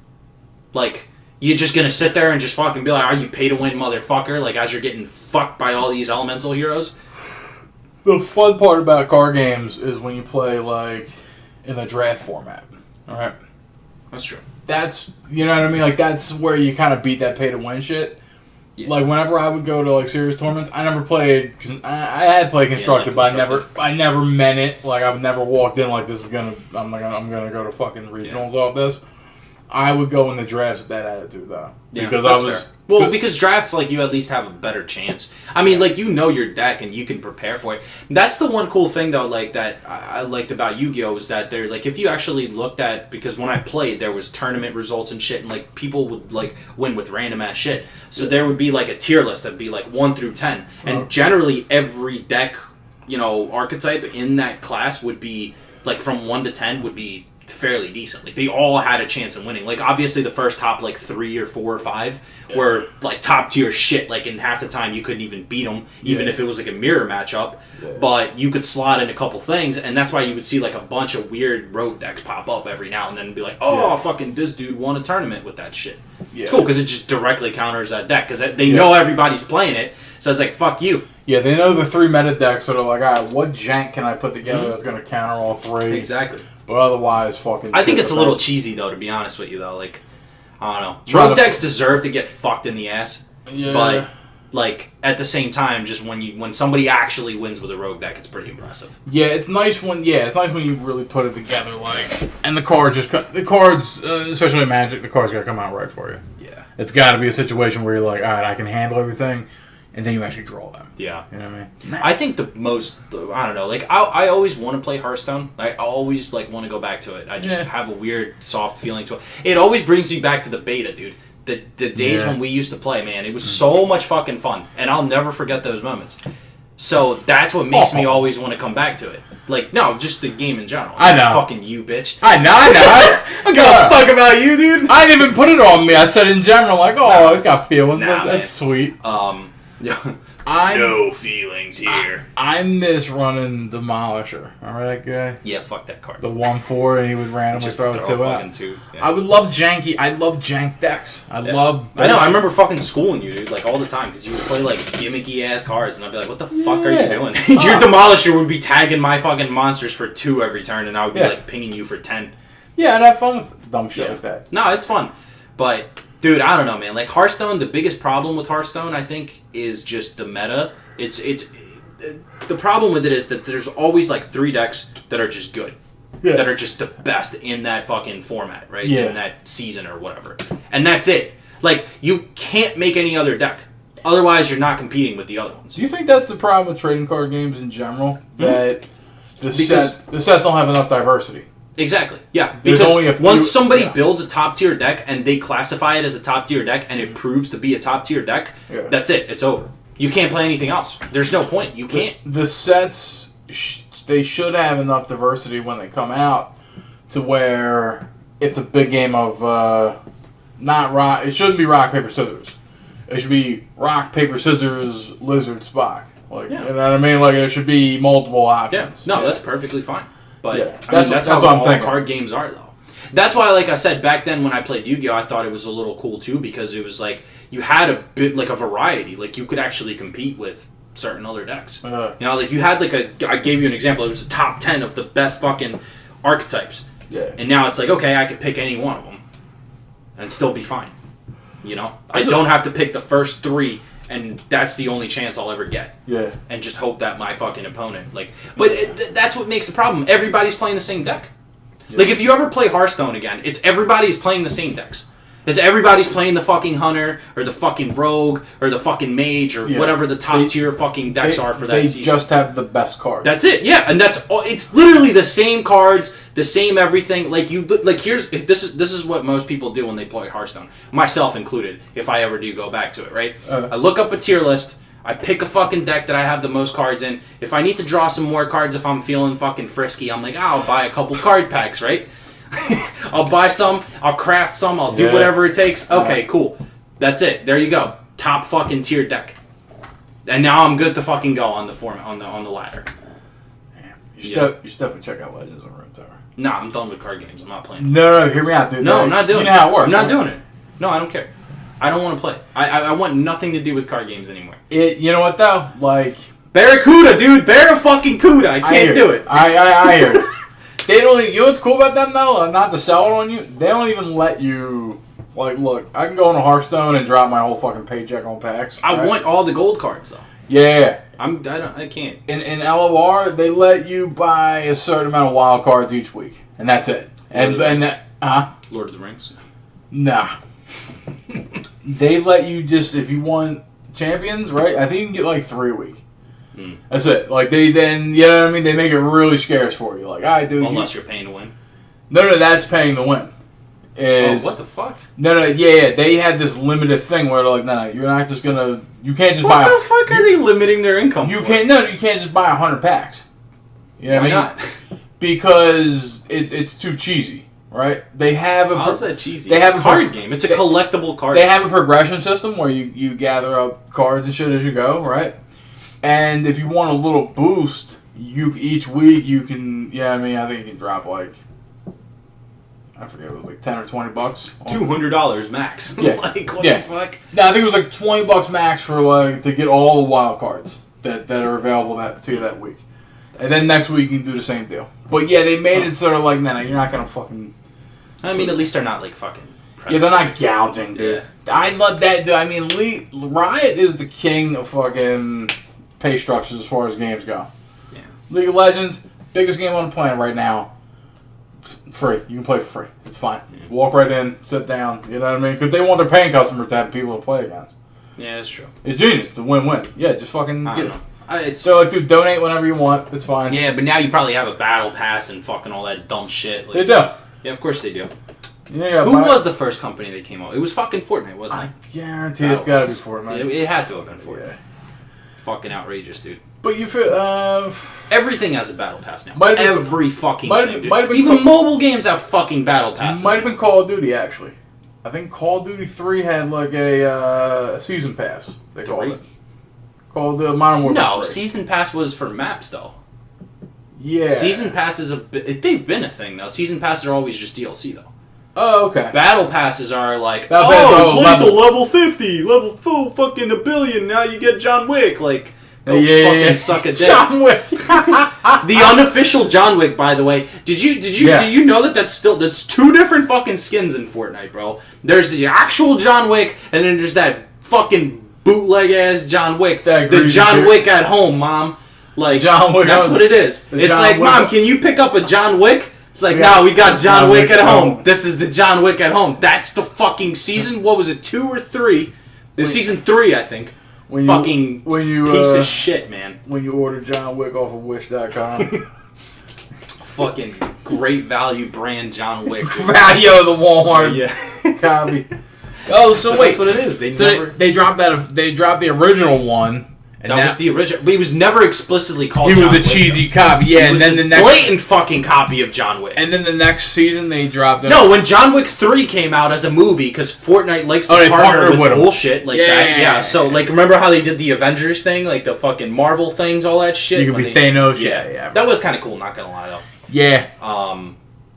Like, you're just gonna sit there and just fucking be like, are you pay to win, motherfucker? Like, as you're getting fucked by all these elemental heroes. The fun part about card games is when you play like in the draft format. Alright? That's true. That's, you know what I mean? Like, that's where you kind of beat that pay-to-win shit. Yeah. Like, whenever I would go to, like, serious tournaments, I never played... I had played Constructed, like but I never meant it. Like, I've never walked in like, this is gonna... I'm gonna go to fucking regionals off this. I would go in the drafts with that attitude, though. Yeah, because that's I was... fair. Well, because drafts, like, you at least have a better chance. I mean, like, you know your deck and you can prepare for it. That's the one cool thing, though, like, that I liked about Yu-Gi-Oh! Is that they're, like, if you actually looked at... Because when I played, there was tournament results and shit, and, like, people would, like, win with random-ass shit. So there would be, like, a tier list that would be, like, 1 through 10. And generally, every deck archetype in that class would be like from 1 to 10 would be fairly decent. Like they all had a chance of winning. Like obviously the first top like 3 or 4 or 5 were like top tier shit. Like in half the time you couldn't even beat them, even if it was like a mirror matchup. Yeah. But you could slot in a couple things, and that's why you would see like a bunch of weird rogue decks pop up every now and then and be like, oh, fucking this dude won a tournament with that shit. Yeah. It's cool because it just directly counters that deck because they know everybody's playing it. So it's like, fuck you. Yeah, they know the 3 meta decks that are like, all right, what jank can I put together that's going to counter all 3? Exactly. But otherwise, fucking... I think it's a little cheesy, though, to be honest with you, though. Like, I don't know. Rogue decks deserve to get fucked in the ass. Yeah. But, like, at the same time, just when somebody actually wins with a rogue deck, it's pretty impressive. Yeah, it's nice when you really put it together, like... And the cards, especially in Magic, the cards got to come out right for you. Yeah. It's got to be a situation where you're like, all right, I can handle everything, and then you actually draw them. Yeah. You know what I mean? I think I don't know, like, I always want to play Hearthstone. I always, like, want to go back to it. I just have a weird, soft feeling to it. It always brings me back to the beta, dude. The days when we used to play, man. It was so much fucking fun, and I'll never forget those moments. So that's what makes me always want to come back to it. Like, no, just the game in general. I know. Fucking you, bitch. I know. I don't give a fuck about you, dude. I didn't even put it on me. I said in general, like, it's got feelings. That's sweet. No feelings here. I miss running Demolisher. Remember that guy? Yeah, fuck that card. The 1/4, and he would randomly just throw 2 out. 2. Yeah. I would love janky. I love jank decks. I know. I remember fucking schooling you, dude, like all the time, because you would play like gimmicky ass cards, and I'd be like, "What the fuck are you doing?" Your Demolisher would be tagging my fucking monsters for 2 every turn, and I would be like pinging you for 10. Yeah, I'd have fun with dumb shit like that. No, it's fun, but. Dude, I don't know, man. Like Hearthstone, the biggest problem with Hearthstone, I think, is just the meta. It's the problem with it is that there's always like 3 decks that are just good, that are just the best in that fucking format, right? In that season or whatever, and that's it. Like you can't make any other deck, otherwise you're not competing with the other ones. Do you think that's the problem with trading card games in general? That the sets don't have enough diversity. Exactly. Yeah, because once somebody builds a top tier deck and they classify it as a top tier deck and it proves to be a top tier deck, that's it. It's over. You can't play anything else. There's no point. You can't. The sets, they should have enough diversity when they come out to where it's a big game of not rock. It shouldn't be rock paper scissors. It should be rock paper scissors lizard Spock. Like you know what I mean? Like there should be multiple options. Yeah. No, that's perfectly fine. But that's how what I'm all thinking. Card games are, though. That's why, like I said, back then when I played Yu-Gi-Oh, I thought it was a little cool, too, because it was like, you had a bit, like, a variety. Like, you could actually compete with certain other decks. You know, like, you had, like, I gave you an example. It was a top 10 of the best fucking archetypes. Yeah. And now it's like, okay, I could pick any one of them and still be fine. You know? I don't have to pick the first 3, and that's the only chance I'll ever get. Yeah. And just hope that my fucking opponent, like... But that's what makes the problem. Everybody's playing the same deck. Yeah. Like, if you ever play Hearthstone again, it's everybody's playing the same decks. It's everybody's playing the fucking Hunter, or the fucking Rogue, or the fucking Mage, or whatever the top tier fucking decks are for that season. They just have the best cards. That's it, yeah. And that's all. It's literally the same cards, the same everything. Like, this is what most people do when they play Hearthstone. Myself included, if I ever do go back to it, right? I look up a tier list, I pick a fucking deck that I have the most cards in. If I need to draw some more cards if I'm feeling fucking frisky, I'm like, I'll buy a couple card packs, right? I'll buy some, I'll craft some, I'll do whatever it takes. Okay, cool. That's it. There you go. Top fucking tier deck. And now I'm good to fucking go on the format on the ladder. You should definitely check out Legends of Runeterra. Nah, I'm done with card games. I'm not playing. No, hear me out, dude. No, I'm not doing it. You know how it works. I'm not doing it. No, I don't care. I don't want to play. I want nothing to do with card games anymore. You know what though? Like Barracuda, dude. Barra-fucking-cuda. I can't do it. I hear it. They don't. You know what's cool about them though? Not to sell it on you. They don't even let you. Like, look, I can go on a Hearthstone and drop my whole fucking paycheck on packs. I want all the gold cards though. Yeah. I can't. In LOR, they let you buy a certain amount of wild cards each week, and that's it. Lord of the Rings. Nah. They let you just, if you want champions, right? I think you can get like 3 a week. That's it. Like they then, you know what I mean? They make it really scarce for you. Like, all right, dude. Unless you're paying to win. No, that's paying to win. is what the fuck? no, yeah. They had this limited thing where they're like, no, you're not just gonna. You can't just buy. What the fuck are they limiting their income? You for? can't. No, you can't just buy 100 packs. You know Why what I mean? not? Because it's too cheesy, right? They have a. How's that cheesy? They It's have a a card game. It's a collectible card. They game. have a progression system where you gather up cards and shit as you go, right? And if you want a little boost, each week you can. Yeah, I mean, I think you can drop like. I forget, it was like $10 or $20. $200 max. Yeah. Like, what Yeah. the fuck? No, I think it was like $20 max for like to get all the wild cards that are available to you that week. And then next week you can do the same deal. But yeah, they made it sort of like, nah, you're not gonna fucking. I mean, at least they're not like fucking. Yeah, they're not gouging, dude. I love that, dude. I mean, Riot is the king of fucking pay structures as far as games go. Yeah. League of Legends, biggest game on the planet right now. Free. You can play for free. It's fine. Yeah. Walk right in, sit down. You know what I mean? Because they want their paying customers to have people to play against. Yeah, that's true. It's genius. It's a win-win. Yeah, just fucking I get don't it. know. It's So, like, dude, donate whenever you want. It's fine. yeah, but now you probably have a battle pass and fucking all that dumb shit. Like, They do. Yeah, of course they do. Yeah, Who was the first company that came out? It was fucking Fortnite, wasn't I it? guarantee it's got to be It, Fortnite. it had to have been Fortnite. Yeah. Fucking outrageous, dude. But you feel, Everything has a battle pass now. Might have been- Every fucking might have thing. been- dude. might have been Even co- mobile games have fucking battle passes. might have been Call of Duty, actually. I think Call of Duty 3 had, like, a season pass, they called Three? it. Called the Modern Warfare No, 3. season pass was for maps though. Yeah. Season passes they've been a thing though. Season passes are always just DLC though. Oh, okay. Battle passes are like, Battle passes are play till levels. level 50, level 4, fucking a billion. Now you get John Wick. Like, go Yeah, fucking yeah. suck a dick. John Wick. The unofficial John Wick, by the way. Did you Yeah. do you know that's two different fucking skins in Fortnite, bro? There's the actual John Wick, and then there's that fucking bootleg ass John Wick. That The greasy John dick. Wick at home, mom. Like, John Wick that's on- what it is. the It's John like, Wick mom, on- can you pick up a John Wick? It's like, Yeah. no, we got John Wick at home. home. This is the John Wick at home. That's the fucking season. What was it, 2 or 3? It's season 3, I think. When you, Fucking when you, piece of shit, man. when you order John Wick off of Wish.com. Fucking great value brand John Wick. dude. Value of the Walmart Yeah. copy. Oh, so wait. That's what it is. They So never. they dropped that. They dropped the original one. And That was the original. But he was never explicitly called. He was John a Wick, cheesy though. copy. He Yeah, and was then a the next. blatant fucking copy of John Wick. And then the next season they dropped. No, when John Wick 3 came out as a movie, because Fortnite likes to Oh, they partner partnered with with 'em. bullshit like Yeah, that. yeah, Yeah, yeah, so yeah. like remember how they did the Avengers thing, like the fucking Marvel things, all that shit. You could when be they- Thanos. Yeah. That was kind of cool. Not gonna lie though. Yeah.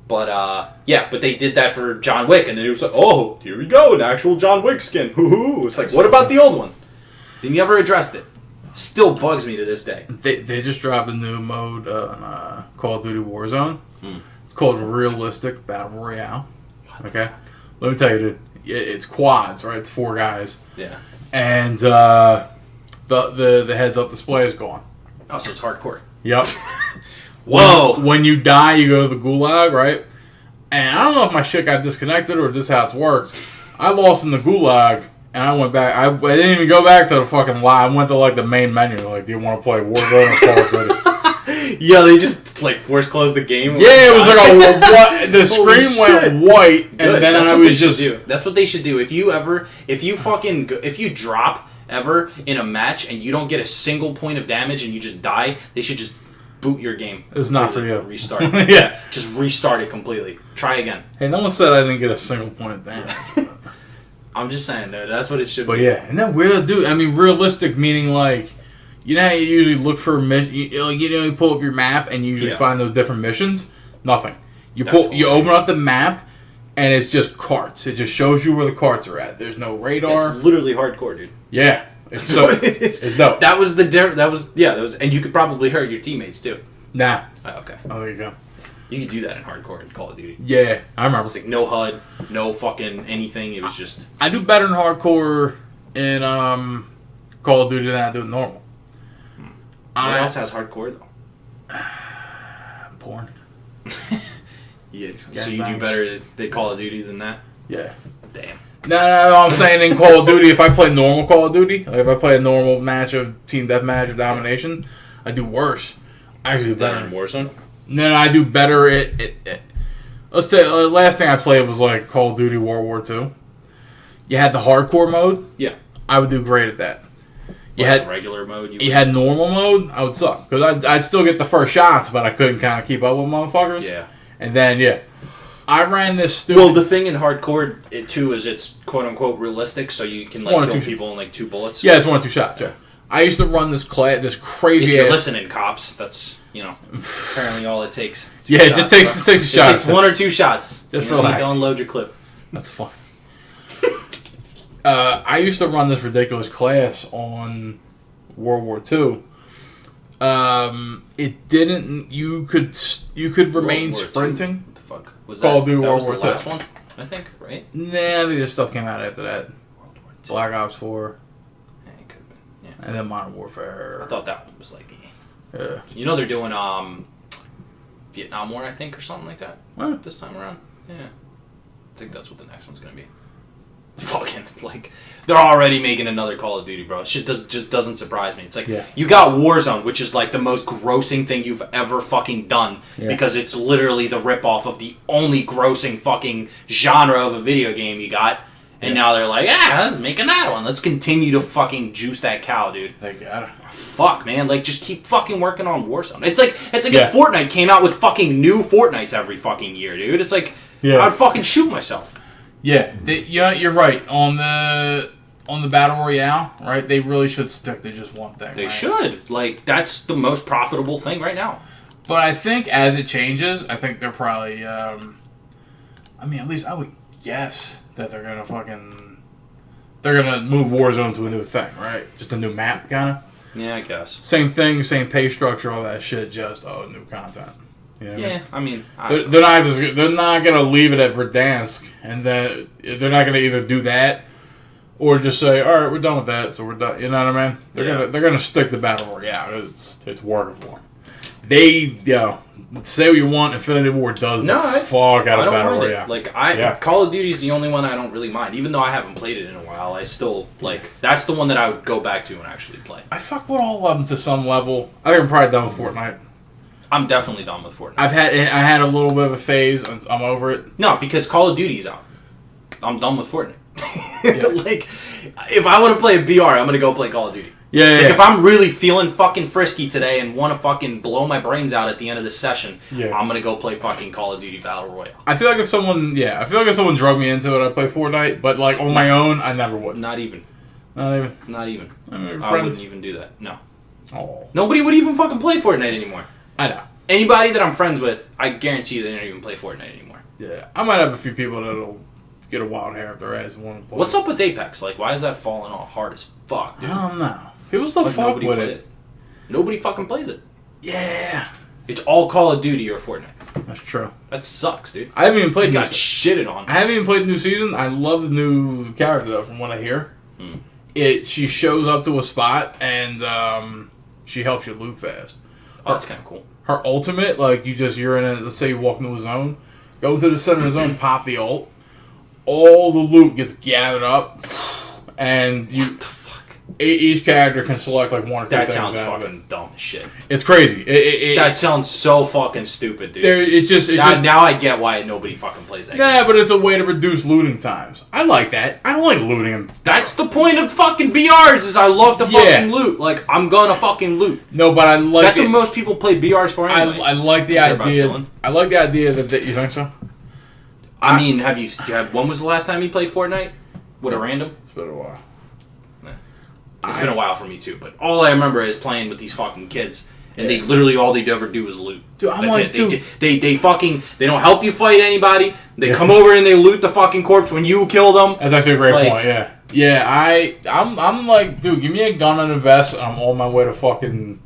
But they did that for John Wick, and then it was like, oh, here we go, an actual John Wick skin. Hoo-hoo. It's like, what about the old one? They never addressed it. Still bugs me to this day. They just dropped a new mode on Call of Duty Warzone. Hmm. It's called Realistic Battle Royale. Okay, let me tell you, dude. It's quads, right? It's 4 guys, Yeah. and the heads-up display is gone. Oh, so it's hardcore. Yep. Whoa. When you die, you go to the gulag, right? And I don't know if my shit got disconnected or just how it works. I lost in the gulag, and I went back. I didn't even go back to the fucking live. I went to like the main menu. Like, do you want to play Warzone or Call of Duty? Yeah, they just like force closed the game. Yeah, it was like a what? The Holy screen went shit. white, and Good. then That's I what they was should just. do. That's what they should do. If you drop ever in a match and you don't get a single point of damage and you just die, they should just boot your game. It's not for completely. you. Restart. it. Yeah. Just restart it completely. Try again. Hey, no one said I didn't get a single point of damage. I'm just saying, though, that's what it should But be. yeah, and then weird to do. I mean, realistic meaning like, you know how you usually look for a mission. You pull up your map and you usually Yeah. find those different missions. Nothing. You That's you open up the map, and it's just carts. It just shows you where the carts are at. There's no radar. It's literally hardcore, dude. Yeah, it's That's so what it is. it's dope. That was and you could probably hurt your teammates too. Nah. Oh, okay. Oh, there you go. You could do that in hardcore in Call of Duty. Yeah, I remember. It's like no HUD, no fucking anything. It was just I do better in hardcore in Call of Duty than I do in normal. what else has hardcore though? Porn. Yeah. Yeah, So you do thanks. better at Call of Duty than that? Yeah. Damn. No, I'm saying in Call of Duty, if I play normal Call of Duty, like if I play a normal match of team deathmatch or domination, I do worse. I actually do Better better. in Warzone? No, I do better at let's say last thing I played was like Call of Duty World War II. You had the hardcore mode. Yeah. I would do great at that. You Like had regular mode. You had normal mode. I would suck because I'd still get the first shots, but I couldn't kind of keep up with motherfuckers. Yeah. And then I ran this stupid. Well, the thing in hardcore too is it's quote unquote realistic, so you can like kill people in like 2 bullets. Yeah, it's 1 or 2 shots. Yeah. I used to run this crazy. If you're ass... listening, cops, that's apparently all it takes. It just takes a shot. It takes 1 or 2 shots. Just you relax. to unload your clip. That's fine. I used to run this ridiculous class on World War II. It didn't. You could remain World War sprinting. II? What the fuck was Call of that? Duty That World was War the II. last one, I think. Right? Nah, the stuff came out after that. World War II. Black Ops 4, Yeah, it could have been. Yeah. and then Modern Warfare. I thought that one was like Yeah. they're doing Vietnam War, I think, or something like that. What? This time around. Yeah. I think that's what the next one's gonna be. Fucking like they're already making another Call of Duty, bro. Shit just doesn't surprise me. It's like you got Warzone, which is like the most grossing thing you've ever fucking done because it's literally the ripoff of the only grossing fucking genre of a video game you got. And now they're like, let's make another one. Let's continue to fucking juice that cow, dude. They got it. Fuck, man. Like, just keep fucking working on Warzone. It's like if Fortnite came out with fucking new Fortnites every fucking year, dude. It's like, I'd fucking shoot myself. Yeah, you're right. On the Battle Royale, right? They really should stick to just one thing. They should. Like, that's the most profitable thing right now. But I think as it changes, I think they're probably, at least I would guess that they're going to move Warzone to a new thing, right? Just a new map, kind of. Yeah, I guess. Same thing, same pay structure, all that shit, just, new content. You know what I mean? They're not going to leave it at Verdansk, and then they're not going to either do that or just say, all right, we're done with that, so we're done. You know what I mean? They're gonna stick to Battle Royale. It's working for them. They, say what you want, Infinity War does the fuck out of Battle Royale. Like, Call of Duty is the only one I don't really mind. Even though I haven't played it in a while, I still, that's the one that I would go back to and actually play. I fuck with all of them to some level. I think I'm probably done with Fortnite. I'm definitely done with Fortnite. I had a little bit of a phase. I'm over it. No, because Call of Duty's out. I'm done with Fortnite. Like, if I want to play a BR, I'm going to go play Call of Duty. Yeah. If I'm really feeling fucking frisky today and want to fucking blow my brains out at the end of this session, I'm going to go play fucking Call of Duty Battle Royale. I feel like if someone drug me into it, I'd play Fortnite. But, like, on my own, I never would. Not even. Not even. I wouldn't even do that. No. Oh. Nobody would even fucking play Fortnite anymore. I know. Anybody that I'm friends with, I guarantee you they don't even play Fortnite anymore. Yeah. I might have a few people that'll get a wild hair up their ass and want to play. What's up with Apex? Like, why is that falling off hard as fuck, dude? I don't know. People still fuck with it. Nobody fucking plays it. Yeah. It's all Call of Duty or Fortnite. That's true. That sucks, dude. I haven't even played. You got shitted on. I haven't even played the new season. I love the new character though, from what I hear. She shows up to a spot and she helps you loot fast. Oh, that's kind of cool. Her ultimate, like you're in a, let's say you walk into a zone, go to the center of the zone, pop the ult, all the loot gets gathered up, and you. Each character can select like 1 or 2 That things. sounds fucking dumb as shit. It's crazy. That sounds so fucking stupid, dude. It's just now I get why nobody fucking plays that game. But it's a way to reduce looting times. I like that. I don't like looting them. That's the point of fucking BRs is I love to fucking loot. Like, I'm gonna fucking loot. No, but I like That's what most people play BRs for anyway. I like the idea. I like the idea that you think so? I mean, when was the last time you played Fortnite? With a random? It's been a while. It's been a while for me too, but all I remember is playing with these fucking kids, and they literally all they ever do is loot. Dude, I'm That's like, it. They fucking they don't help you fight anybody. They come over and they loot the fucking corpse when you kill them. That's actually a great point. Yeah. I'm like, dude, give me a gun and a vest, and I'm on my way to fucking.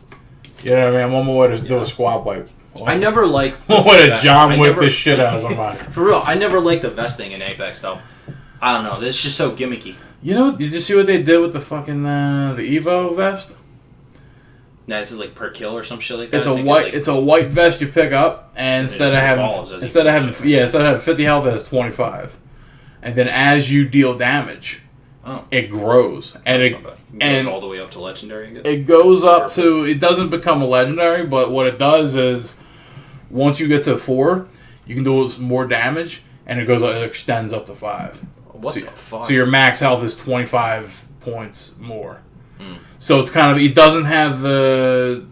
You know what I mean? I'm on my way to do a squad wipe. I never liked. I'm going to John Wick this shit out of somebody. For real, I never liked the vesting in Apex though. I don't know. It's just so gimmicky. You know, did you see what they did with the fucking the Evo vest? Now is it like per kill or some shit like that? It's a white vest you pick up, and instead of having 50 health, it has 25, and then as you deal damage, it grows, and it goes all the way up to legendary. It goes up to. It doesn't become a legendary, but what it does is, once you get to 4, you can do more damage, and it extends up to 5. What so, the fuck? So your max health is 25 points more. So it's kind of, it doesn't have the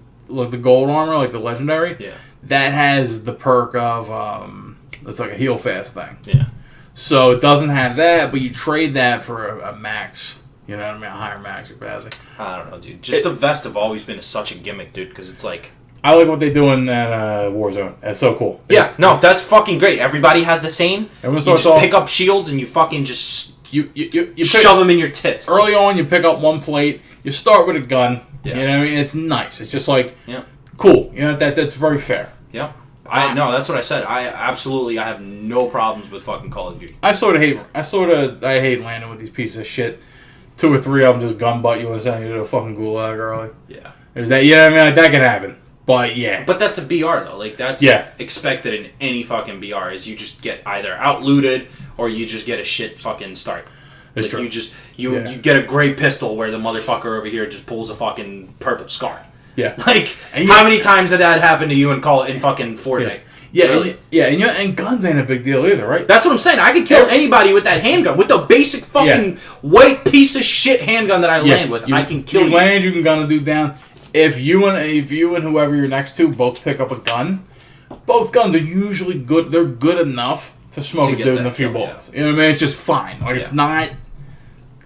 gold armor, like the legendary. Yeah. That has the perk of, it's like a heal fast thing. Yeah. So it doesn't have that, but you trade that for a max. You know what I mean? A higher max capacity. I don't know, dude. Just the vest have always been such a gimmick, dude, because it's like... I like what they do in that Warzone. That's so cool. Yeah, no, that's fucking great. Everybody has the same. Everyone You starts just off, pick up shields and you fucking just you shove them in your tits. early on. You pick up one plate. You start with a gun. Yeah. You know what I mean? It's nice. It's just like Yeah. cool. You know that's very fair. Yeah. No, that's what I said. I have no problems with fucking Call of Duty. I hate landing with these pieces of shit. 2 or 3 of them just gun butt you and send you to a fucking gulag early. Yeah. There's that. You know what I mean? Like, that can happen. But yeah. But that's a BR though. Like that's expected in any fucking BR. Is you just get either out looted or you just get a shit fucking start. That's like true. you just you get a gray pistol where the motherfucker over here just pulls a fucking purple scar. Yeah. Like And how many times did that happen to you in fucking Fortnite? Yeah. Really? And guns ain't a big deal either, right? That's what I'm saying. I could kill anybody with that handgun, with the basic fucking white piece of shit handgun that I land with. I can kill you. Land, you can gun a dude down. If you and whoever you're next to both pick up a gun, both guns are usually good. They're good enough to smoke a dude in a few bullets. You know what I mean? It's just fine. Like it's not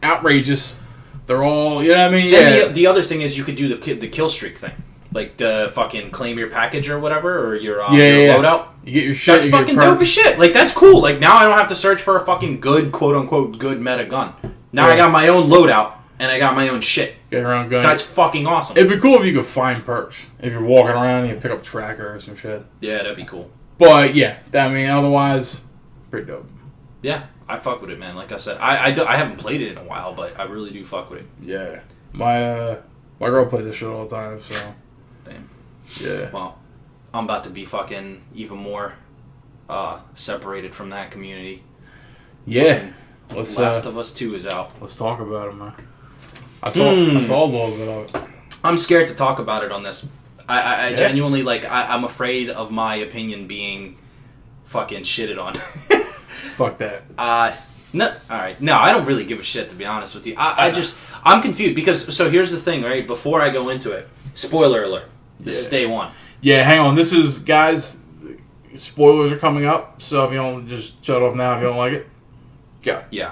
outrageous. They're all, you know what I mean? And the other thing is you could do the kill streak thing. Like the fucking claim your package or whatever, or your loadout. You get your shit. That's fucking dope as shit. Like, that's cool. Like, now I don't have to search for a fucking good, quote-unquote, good meta gun. Now I got my own loadout, and I got my own shit. Get your own gun. That's fucking awesome. It'd be cool if you could find perks. If you're walking around and you pick up a tracker or some shit. Yeah, that'd be cool. But, yeah. I mean, otherwise, pretty dope. Yeah, I fuck with it, man. Like I said, I haven't played it in a while, but I really do fuck with it. Yeah. My girl plays this shit all the time, so... Damn. Yeah. Well, I'm about to be fucking even more separated from that community. Yeah. Last of Us 2 is out. Let's talk about it, man. I saw a little bit of it. I'm scared to talk about it on this. I genuinely, like, I'm afraid of my opinion being fucking shitted on. Fuck that. No, alright. No, I don't really give a shit, to be honest with you. I'm confused because, so here's the thing, right? Before I go into it, spoiler alert. This is day one. Yeah, hang on. This is, guys, spoilers are coming up, so if you don't, just shut off now if you don't like it. Go. Yeah.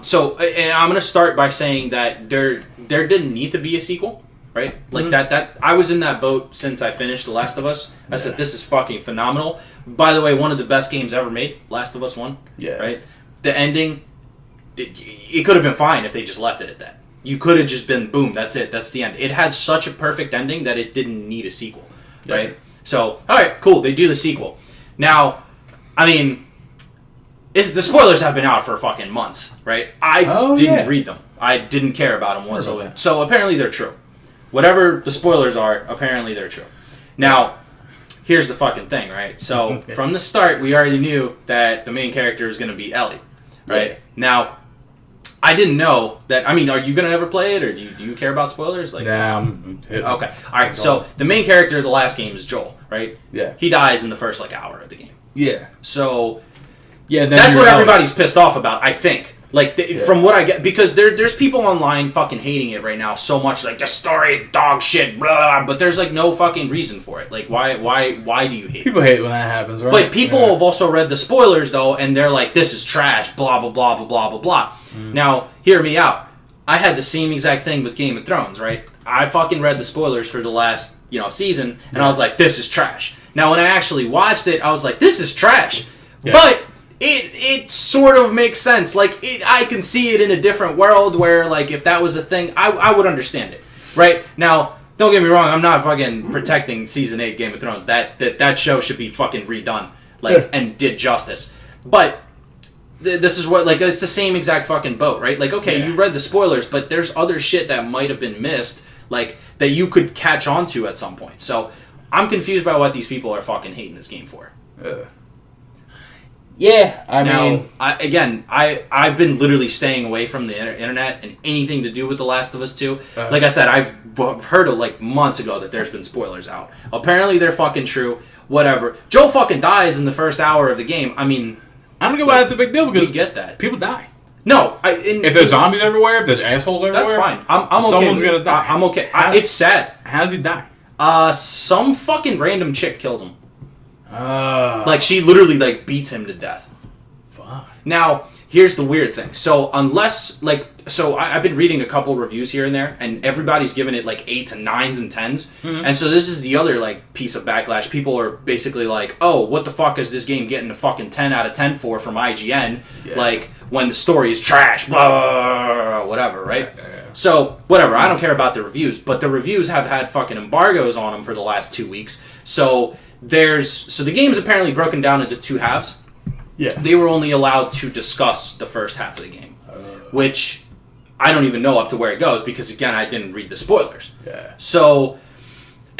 So, and I'm going to start by saying that there didn't need to be a sequel, right? Like, that I was in that boat since I finished The Last of Us. I said, this is fucking phenomenal. By the way, one of the best games ever made, Last of Us 1. Yeah. Right? The ending, it could have been fine if they just left it at that. You could have just been, boom, that's it, that's the end. It had such a perfect ending that it didn't need a sequel, right? So, alright, cool, they do the sequel. Now, I mean, the spoilers have been out for fucking months, right? I didn't read them. I didn't care about them whatsoever. So apparently they're true. Whatever the spoilers are, apparently they're true. Now, here's the fucking thing, right? So, from the start, we already knew that the main character is going to be Ellie, right? Yeah. Now, I didn't know that. I mean, are you gonna ever play it, or do you care about spoilers? Like, nah, okay, all right. So the main character of the last game is Joel, right? Yeah. He dies in the first hour of the game. Yeah. So yeah, that's what everybody's pissed off about. I think. Like from what I get, because there's people online fucking hating it right now so much. Like the story is dog shit, blah, blah, blah, but there's like no fucking reason for it. Like why do you hate? People hate when that happens, right? But people have also read the spoilers though, and they're like, "This is trash." Blah blah blah blah blah blah blah. Now, hear me out. I had the same exact thing with Game of Thrones, right? I fucking read the spoilers for the last season, and I was like, "This is trash." Now, when I actually watched it, I was like, "This is trash," but it sort of makes sense. Like, I can see it in a different world where, like, if that was a thing, I would understand it, right? Now, don't get me wrong, I'm not fucking protecting Season 8 Game of Thrones. That show should be fucking redone, like, and did justice. But this is what, like, it's the same exact fucking boat, right? Like, okay, you read the spoilers, but there's other shit that might have been missed, like, that you could catch on to at some point. So, I'm confused by what these people are fucking hating this game for. Yeah, I mean... I've been literally staying away from the internet and anything to do with The Last of Us 2. Like I said, I've heard, like, months ago that there's been spoilers out. Apparently they're fucking true. whatever. Joel fucking dies in the first hour of the game. I mean, I don't know why that's a big deal because we get that. people die. No, If there's zombies everywhere, if there's assholes everywhere, that's fine. I'm okay. Someone's gonna die. I'm okay. How- It's sad. How does he die? Some fucking random chick kills him. Like, She literally beats him to death. fuck. Now, here's the weird thing. So unless I've been reading a couple reviews here and there, and everybody's giving it 8s and 9s and 10s. Mm-hmm. And so this is the other piece of backlash. People are basically like, "Oh, what the fuck is this game getting a fucking 10 out of 10 for from IGN?" Yeah. When the story is trash, blah, blah, blah, whatever, right? Yeah. So whatever. I don't care about the reviews, but the reviews have had fucking embargoes on them for the last 2 weeks. So the game's apparently broken down into 2 halves. Yeah. They were only allowed to discuss the first half of the game, which I don't even know up to where it goes because, again, I didn't read the spoilers. Yeah. So,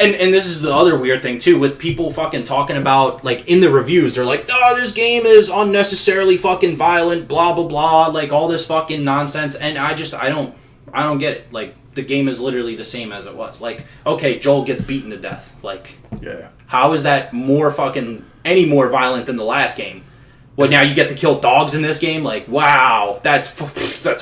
and this is the other weird thing, too, with people fucking talking about, in the reviews, they're like, "Oh, this game is unnecessarily fucking violent, blah, blah, blah," all this fucking nonsense, and I don't get it. The game is literally the same as it was. Okay, Joel gets beaten to death. Yeah. How is that any more violent than the last game? What, now you get to kill dogs in this game? Wow, that's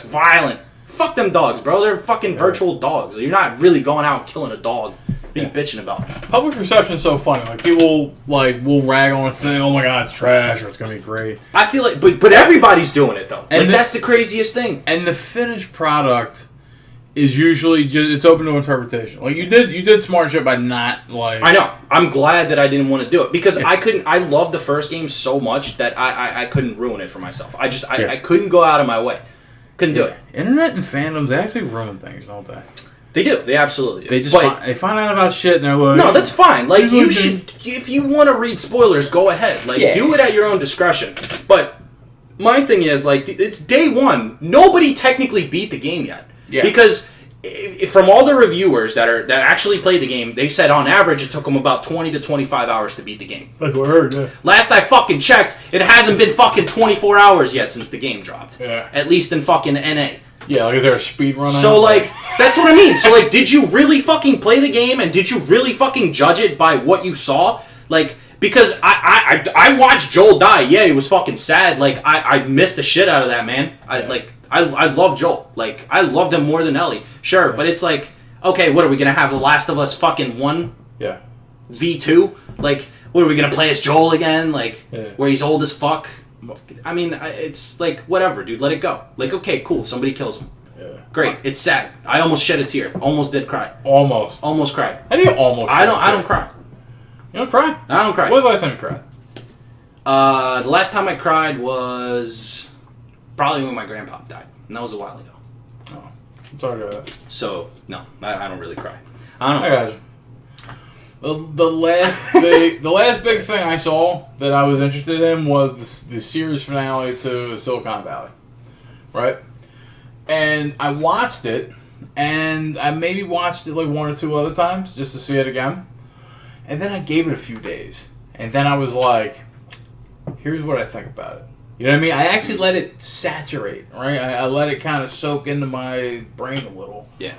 violent. Fuck them dogs, bro. They're fucking virtual dogs. You're not really going out and killing a dog. What are you bitching about? Public perception is so funny. People will rag on a thing. Oh my god, it's trash or it's gonna be great. I feel but everybody's doing it though. And that's the craziest thing. And the finished product is usually it's open to interpretation. You did smart shit by not I know. I'm glad that I didn't want to do it because I loved the first game so much that I couldn't ruin it for myself. I couldn't go out of my way. Couldn't do it. Internet and fandoms, they actually ruin things, don't they? They do. They absolutely do. They just they find out about shit and they're like... No, that's fine. You should... If you want to read spoilers, go ahead. Do it at your own discretion. But my thing is, it's day one. Nobody technically beat the game yet. Yeah. Because from all the reviewers that actually played the game, they said on average it took them about 20 to 25 hours to beat the game. That's what I heard, yeah. Last I fucking checked, it hasn't been fucking 24 hours yet since the game dropped. Yeah. At least in fucking NA. Yeah, is there a speed run? So, that's what I mean. So, did you really fucking play the game and did you really fucking judge it by what you saw? Because I watched Joel die. Yeah, it was fucking sad. I missed the shit out of that, man. I love Joel. I loved him more than Ellie. Sure, but it's okay, what are we gonna have? The Last of Us fucking 1? Yeah. V2? What are we gonna play as Joel again? Where he's old as fuck? I mean, it's whatever, dude. Let it go. Okay, cool. Somebody kills him. Yeah. Great. It's sad. I almost shed a tear. Almost did cry. Almost. Almost cried. How do you almost? I don't cry. You don't cry? I don't cry. When was the last time you cried? The last time I cried was probably when my grandpa died, and that was a while ago. Oh, I'm sorry to that. So no, I don't really cry. I don't know. I got you. The last big thing I saw that I was interested in was the series finale to Silicon Valley, right? And I watched it, and I maybe watched it 1 or 2 other times just to see it again, and then I gave it a few days, and then I was like, here's what I think about it. You know what I mean? I actually let it saturate, right? I let it kind of soak into my brain a little. Yeah.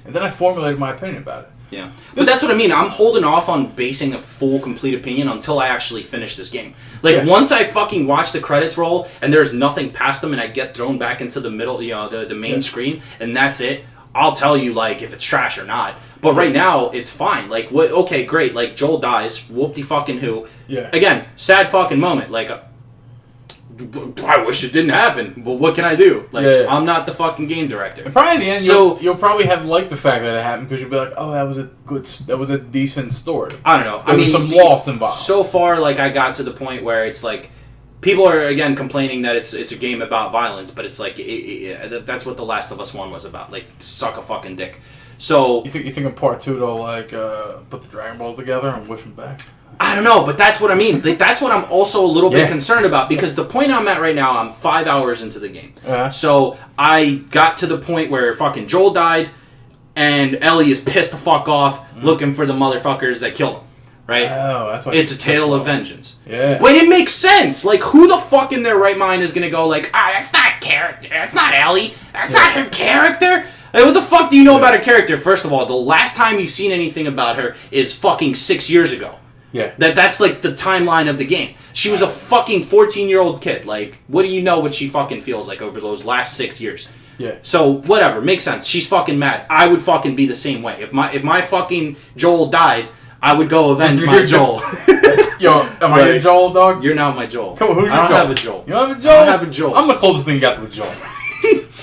And then I formulated my opinion about it. Yeah. But that's what I mean. I'm holding off on basing a full, complete opinion until I actually finish this game. Once I fucking watch the credits roll and there's nothing past them and I get thrown back into the middle, the main screen, and that's it, I'll tell you, if it's trash or not. But right now, it's fine. Okay, great. Joel dies. Whoop-de-fucking-who. Yeah. Again, sad fucking moment. I wish it didn't happen, but what can I do? I'm not the fucking game director. And probably in the end, So- you'll probably have the fact that it happened because you'll be like, oh, that was a decent story. I don't know. There was some loss involved. So far, I got to the point where it's people are again complaining that it's a game about violence, but it's that's what The Last of Us 1 was about. Suck a fucking dick. So You think in part 2 they'll put the Dragon Balls together and wish them back? I don't know, but that's what I mean. That's what I'm also a little bit concerned about because the point I'm at right now, I'm 5 hours into the game. So I got to the point where fucking Joel died, and Ellie is pissed the fuck off looking for the motherfuckers that killed him. Right? Oh, that's why it's a tale of vengeance. Yeah. But it makes sense. Who the fuck in their right mind is gonna go that's not character. That's not Ellie. That's not her character. What the fuck do you know about her character? First of all, the last time you've seen anything about her is fucking 6 years ago. Yeah. That's like the timeline of the game. She was a fucking 14-year-old kid. Like, what do you know what she fucking feels like over those last 6 years? Yeah. So whatever, makes sense. She's fucking mad. I would fucking be the same way. If my fucking Joel died, I would go avenge my Joel. Yo, am I your Joel, dog? You're not my Joel. Come on, who's your I Joel? don't have a Joel. You don't have a Joel? I don't have a Joel. I'm the closest thing you got to a Joel.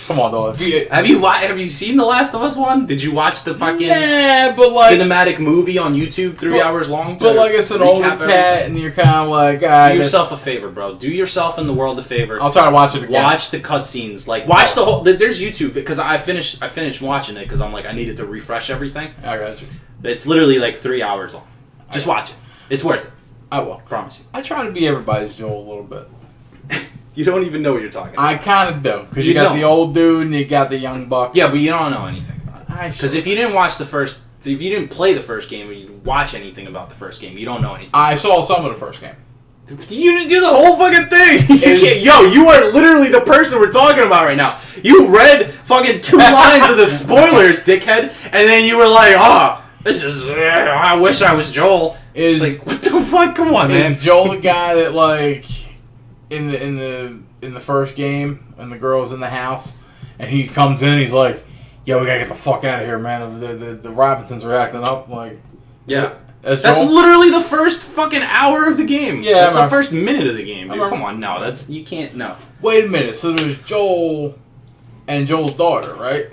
Come on, dog. Have you seen The Last of Us one? Did you watch the fucking Yeah, but like cinematic movie on YouTube, 3 hours long? But like it's an older cat, and you're kind of like, Do yourself a favor, bro. Do yourself and the world a favor. I'll try to watch it again. Watch the cutscenes. Like, watch the whole. There's YouTube because I finished watching it because I'm like I needed to refresh everything. I got you. It's literally like 3 hours long. Just watch it. It's worth it. I will. Promise you. I try to be everybody's Joel a little bit. You don't even know what you're talking about. I kind of do because you You got don't. the old dude and you got the young buck. Yeah, but you don't know anything about it. I Because should. if you didn't play the first game or you didn't watch anything about the first game, you don't know anything. I saw some of the first game. You didn't do the whole fucking thing. Is- You are literally the person we're talking about right now. You read fucking 2 lines of the spoilers, dickhead, and then you were like, this is. I wish I was Joel. Is Like, what the fuck? Come on, man. is Joel the guy that like in the first game and the girl's in the house and he comes in, he's like, "Yo, we gotta get the fuck out of here, man. The Robinsons are acting up." Like, Yeah. that's That's Joel. literally the first fucking hour of the game. Yeah, That's man. the first minute of the game, dude. I'm- Come on, no, you can't, no. Wait a minute. So there's Joel and Joel's daughter, right?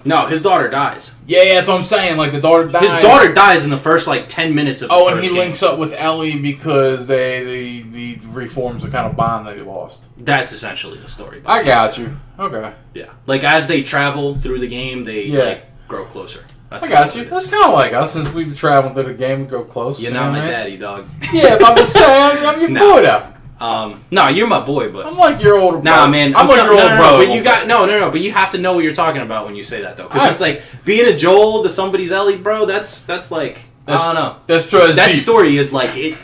No, his daughter dies. Yeah, that's what I'm saying. Like the daughter dies. His daughter dies in the first, 10 minutes of the Oh, first and he game. links up with Ellie because they reforms the kind of bond that he lost. That's essentially the story. I got you. Okay, Yeah. Like, as they travel through the game, they, Yeah. grow closer. That's I got kinda you. what it That's is. kind of like us since we've been traveling through the game. We go close. You're you not know my what I mean? daddy, dog. Yeah, if I'm just saying, I'm your No. boy though. No, you're my boy, but... I'm like your older brother. Nah, man. I'm like your older brother. But you got no. But you have to know what you're talking about when you say that, though, because Alright. it's like being a Joel to somebody's Ellie, bro. That's like I don't know. That's true. That's That deep. story is like it.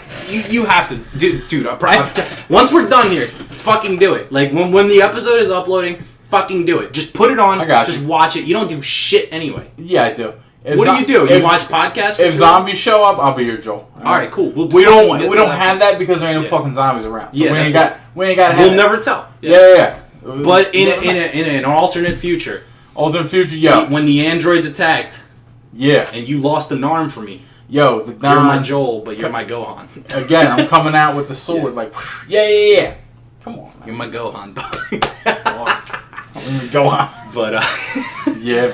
You have to, dude. Once we're done here, fucking do it. Like when the episode is uploading, fucking do it. Just put it on. I got Just you. watch it. You don't do shit anyway. Yeah, I do. If What do you do? You if- watch podcasts? If zombies show up, I'll be your Joel. All right, cool. We don't have that because there ain't no Yeah. fucking zombies around. So Yeah, we ain't that's got to have. We'll it. never tell. Yeah. But in an alternate future, alternate future, yo, when the androids attacked yeah, and you lost an arm for me, yo, the you're my Don. Joel, but you're my Gohan. Again, I'm coming out with the sword, like, yeah. Come on, You're my Gohan, dog. I'm gonna go on. But Yeah, man.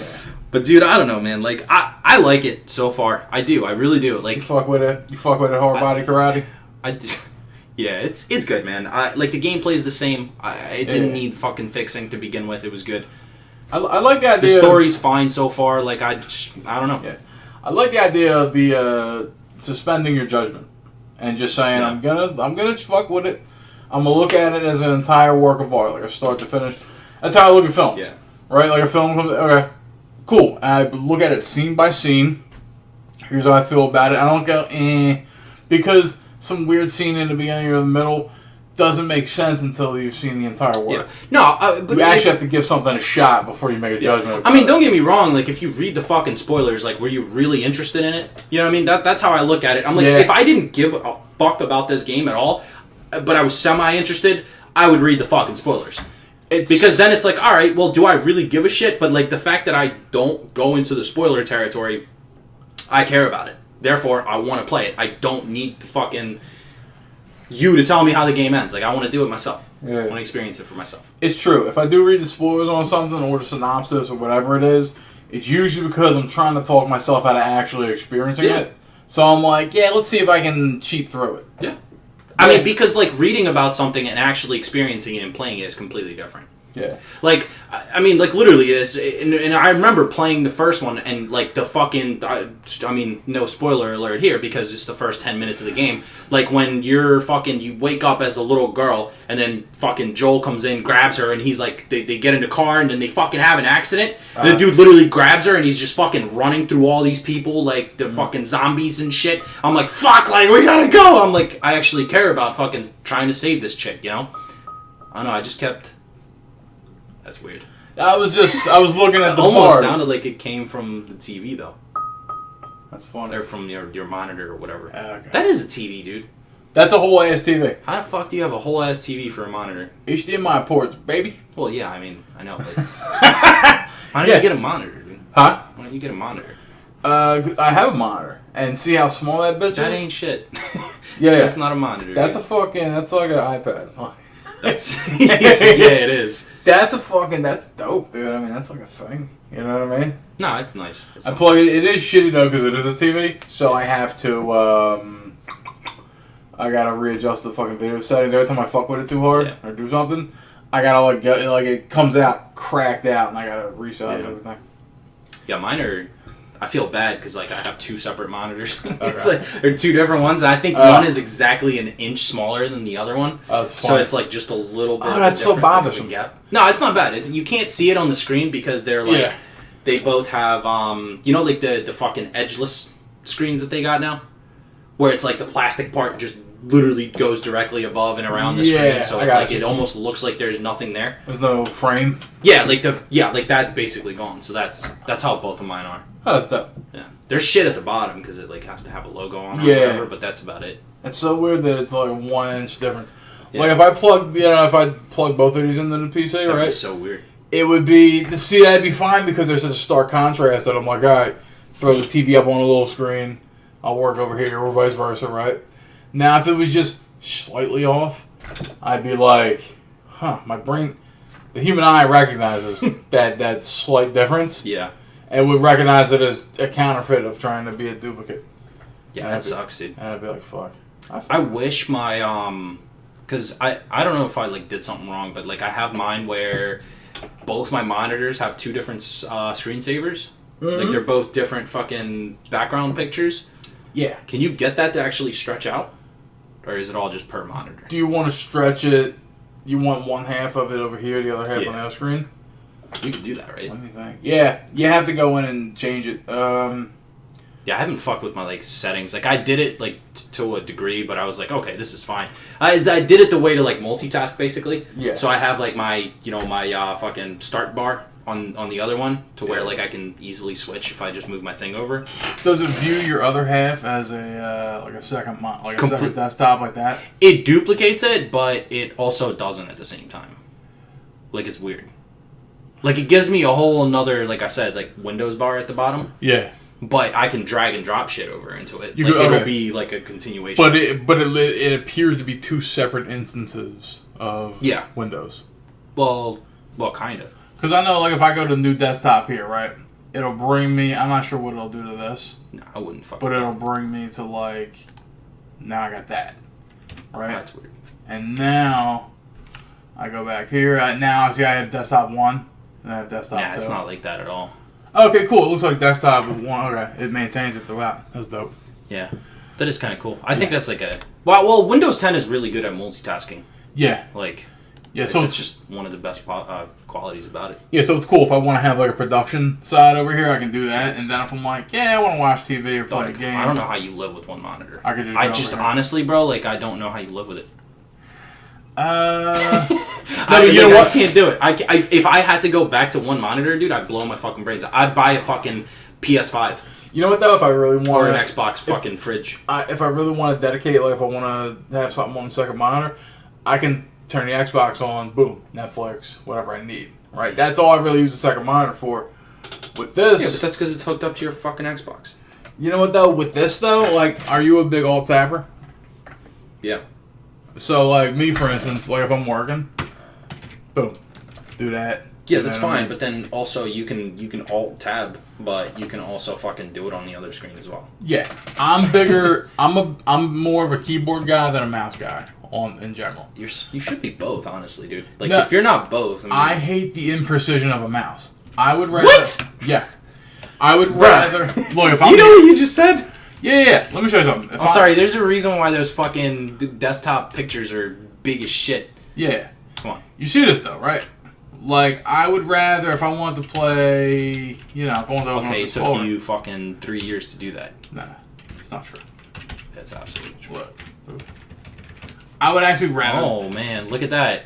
but dude, I don't know, man. Like I like it so far. I do. I really do. You Like fuck with it. You fuck with it. Hard body karate. I do. Yeah, it's good, man. I like the gameplay is the same. It didn't Yeah. need fucking fixing to begin with. It was good. I like the idea. The story's fine so far. Like I don't know. Yeah. I like the idea of the suspending your judgment and just saying Yeah. I'm gonna fuck with it. I'm gonna look at it as an entire work of art, like a start to finish. That's how I look at films. Yeah. Right, like a film comes. Okay, cool. I look at it scene by scene. Here's how I feel about it. I don't go because some weird scene in the beginning or the middle doesn't make sense until you've seen the entire Yeah. work. No, but You actually have to give something a shot before you make a judgment. I mean, about don't get me wrong. Like, if you read the fucking spoilers, like, were you really interested in it? You know what I mean? That's how I look at it. I'm like, Yeah. if I didn't give a fuck about this game at all, but I was semi-interested, I would read the fucking spoilers. It's Because then it's like, all right, well, do I really give a shit? But, like, the fact that I don't go into the spoiler territory, I care about it. Therefore, I want to play it. I don't need fucking you to tell me how the game ends. Like, I want to do it myself. I Yeah. want to experience it for myself. It's true. If I do read the spoilers on something or the synopsis or whatever it is, it's usually because I'm trying to talk myself out of actually experiencing Yeah. it. So I'm like, yeah, let's see if I can cheat through it. Yeah. I mean, because, like, reading about something and actually experiencing it and playing it is completely different. Yeah. Like, I mean, like, literally, and I remember playing the first one, and, like, the fucking, I mean, no spoiler alert here, because it's the first 10 minutes of the game. Like, when you wake up as the little girl, and then fucking Joel comes in, grabs her, and he's like, they get in the car, and then they fucking have an accident. The dude literally grabs her, and he's just fucking running through all these people, like, the fucking zombies and shit. I'm like, fuck, like, we gotta go! I'm like, I actually care about fucking trying to save this chick, you know? I don't know, I just kept... That's weird. I was looking at It the almost bars. sounded like it came from the TV, though. That's funny. or from your monitor or whatever. Okay. That is a TV, dude. That's a whole ass TV. How the fuck do you have a whole ass TV for a monitor? HDMI ports, baby. Well, yeah, I mean, I know. But why don't Yeah. you get a monitor, dude? Huh? Why don't you get a monitor? I have a monitor, and see how small that bitch That is. ain't shit. Yeah, That's not a monitor. That's dude. that's like an iPad. That's yeah, it is. That's dope, dude. I mean, that's like a thing. You know what I mean? No, it's nice. It's I not- plug it. It is shitty though because it is a TV, so I have to. I gotta readjust the fucking video settings every time I fuck with it too hard or do something. I gotta like get it comes out cracked out, and I gotta resize everything. Yeah, mine are. I feel bad because like I have two separate monitors. It's like they're two different ones. I think one is exactly an inch smaller than the other one. That's So fine. it's like just a little bit. Oh, of a that's so difference, like a bothersome. big gap. No, it's not bad. You can't see it on the screen because they're like Yeah. they both have like the fucking edgeless screens that they got now, where it's like the plastic part just literally goes directly above and around the Yeah, screen, so I got like you. it almost looks like there's nothing there. There's no frame. Yeah, like that's basically gone. So that's how both of mine are. Oh, that's dope. Yeah, there's shit at the bottom because it like has to have a logo on it Yeah. or whatever, but that's about it. It's so weird that it's like a 1 inch difference. Yeah. Like if I plug both of these into the PC, That'd be right? so weird. It would be that'd be fine because there's such a stark contrast that I'm like, all right, throw the TV up on a little screen, I'll work over here, or vice versa, right? Now if it was just slightly off, I'd be like, my brain, the human eye recognizes that slight difference, Yeah, and would recognize it as a counterfeit of trying to be a duplicate. yeah, that sucks, dude. And I'd be like, fuck. I wish my because I don't know if I like did something wrong, but like I have mine where both my monitors have two different screensavers. Like they're both different fucking background pictures. Yeah. Can you get that to actually stretch out, or is it all just per monitor? Do you want to stretch it? You want one half of it over here, the other half Yeah. on the other screen? You can do that, right? Let me think. Yeah, you have to go in and change it. Yeah, I haven't fucked with my like settings. Like I did it like to a degree, but I was like, okay, this is fine. I did it the way to like multitask basically. Yeah. So I have like my fucking start bar on the other one to where like I can easily switch if I just move my thing over. Does it view your other half as a like a second Complete- desktop like that? It duplicates it, but it also doesn't at the same time. Like it's weird. Like it gives me a whole another, like I said, like Windows bar at the bottom. Yeah. But I can drag and drop shit over into it. You Like could- it'll okay. be like a continuation. But it appears to be two separate instances of Yeah. Windows. well, kind of. Because I know, like, if I go to new desktop here, right, it'll bring me. I'm not sure what it'll do to this, No, I wouldn't fuck. but with it'll bring me to like. Now I got that, that. right? That's weird. And now I go back here. Now I see I have desktop 1 and I have desktop 2. Nah, it's not like that at all. Okay, cool. It looks like desktop 1. Okay, it maintains it throughout. That's dope. Yeah, that is kind of cool. I think that's like a well, Windows 10 is really good at multitasking. Yeah, Like, yeah. so So it's it's just one of the best qualities about it. yeah, so it's cool if I want to have like a production side over here, I can do that. And then if I'm like, yeah, I want to watch TV or play a Like, game, I don't know how you live with one monitor. I could just I go just over here. honestly, bro, like I don't know how you live with it. No, But you know what? I can't do it. If I had to go back to one monitor, dude, I'd blow my fucking brains out. I'd buy a fucking PS5 You know what though? If I really or want an Xbox fucking fridge. if I really want to dedicate, like if I want to have something on the second monitor, I can turn the Xbox on, boom, Netflix, whatever I need. Right? That's all I really use the second monitor for. With this, Yeah, but that's because it's hooked up to your fucking Xbox. you know what though? With this though, like, are you a big alt tapper? Yeah. So like me, for instance, like if I'm working, boom, do that. Yeah, You that's know what I fine. mean? But then also you can alt tab, but you can also fucking do it on the other screen as well. Yeah, I'm bigger. I'm more of a keyboard guy than a mouse guy in general. You should be both, honestly, dude. Like No, if you're not both, I mean, I hate the imprecision of a mouse. I would rather. What? Yeah. I would rather. Look, if do I'm. you know what you just said? Yeah. Let me show you something. If I'm sorry. There's a reason why those fucking desktop pictures are big as shit. Yeah. Come on. You see this though, right? Like, I would rather, if I want to play, if I want to open Okay, up it the took folder. you fucking 3 years to do that. Nah, it's not true. That's absolutely true. Look. I would actually rather. Oh man, look at that.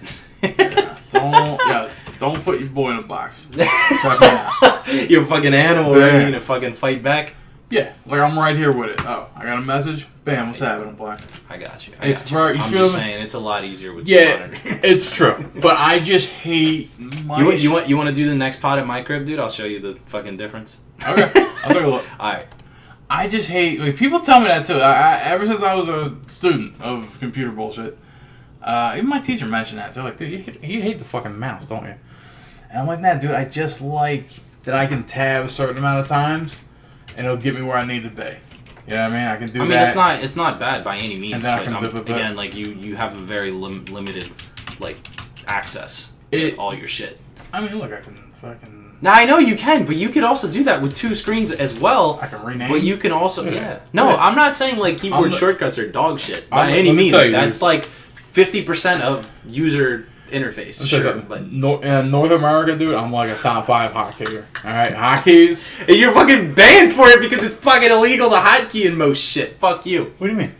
Don't put your boy in a box. Check me out. You're a fucking animal, Yeah. ready to fucking fight back. Yeah, like I'm right here with it. Oh, I got a message. Bam, what's happening, Black? I got you. It's very. You I'm feel just me? saying, it's a lot easier with Yeah, two monitors. it's true. But I just hate mice. You want to do the next pod at my crib, dude? I'll show you the fucking difference. Okay, I'll take a look. All right. I just hate. Like, people tell me that too. Ever since I was a student of computer bullshit, even my teacher mentioned that. They're like, dude, you hate the fucking mouse, don't you? And I'm like, nah, dude. I just like that I can tab a certain amount of times, and it'll get me where I need to be. You know what I mean? I can do that. I mean, it's not bad by any means, And then I but can again, like you have a very limited like access to all your shit. I mean, look, I can fucking. Now I know you can, but you could also do that with two screens as well. I can rename. But you can also, No, Yeah. I'm not saying like keyboard I'm- shortcuts are dog shit by I'm- any let me means. tell you, That's like 50% of user interface. Let me tell you Sure, something. but In North America, dude, I'm like a top 5 hotkeyer. All right, hotkeys. and you're fucking banned for it because it's fucking illegal to hotkey in most shit. Fuck you. What do you mean?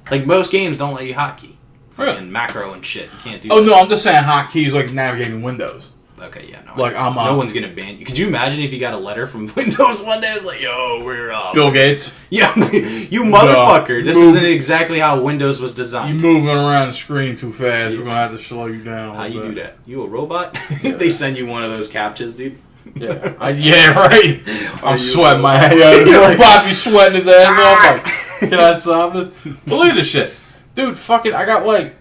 Like most games don't let you hotkey. Really? Fucking macro and shit. You can't do Oh that. no, I'm just saying hotkeys like navigating windows. Okay, yeah, no. Like, I'm no up. one's gonna ban you. Could you imagine if you got a letter from Windows one day? It's like, yo, we're up. Bill Gates, Yeah, you motherfucker. This Move. isn't exactly how Windows was you designed. moving around the screen too fast. We're gonna have to slow you down. a How you little do bit. that? You a robot? They send you one of those captchas, dude. Yeah, yeah, right. Are I'm you sweating a my robot? head. You're like- Bobby sweating his ass off. Like, can I solve this? Believe this shit, dude. Fucking, I got like,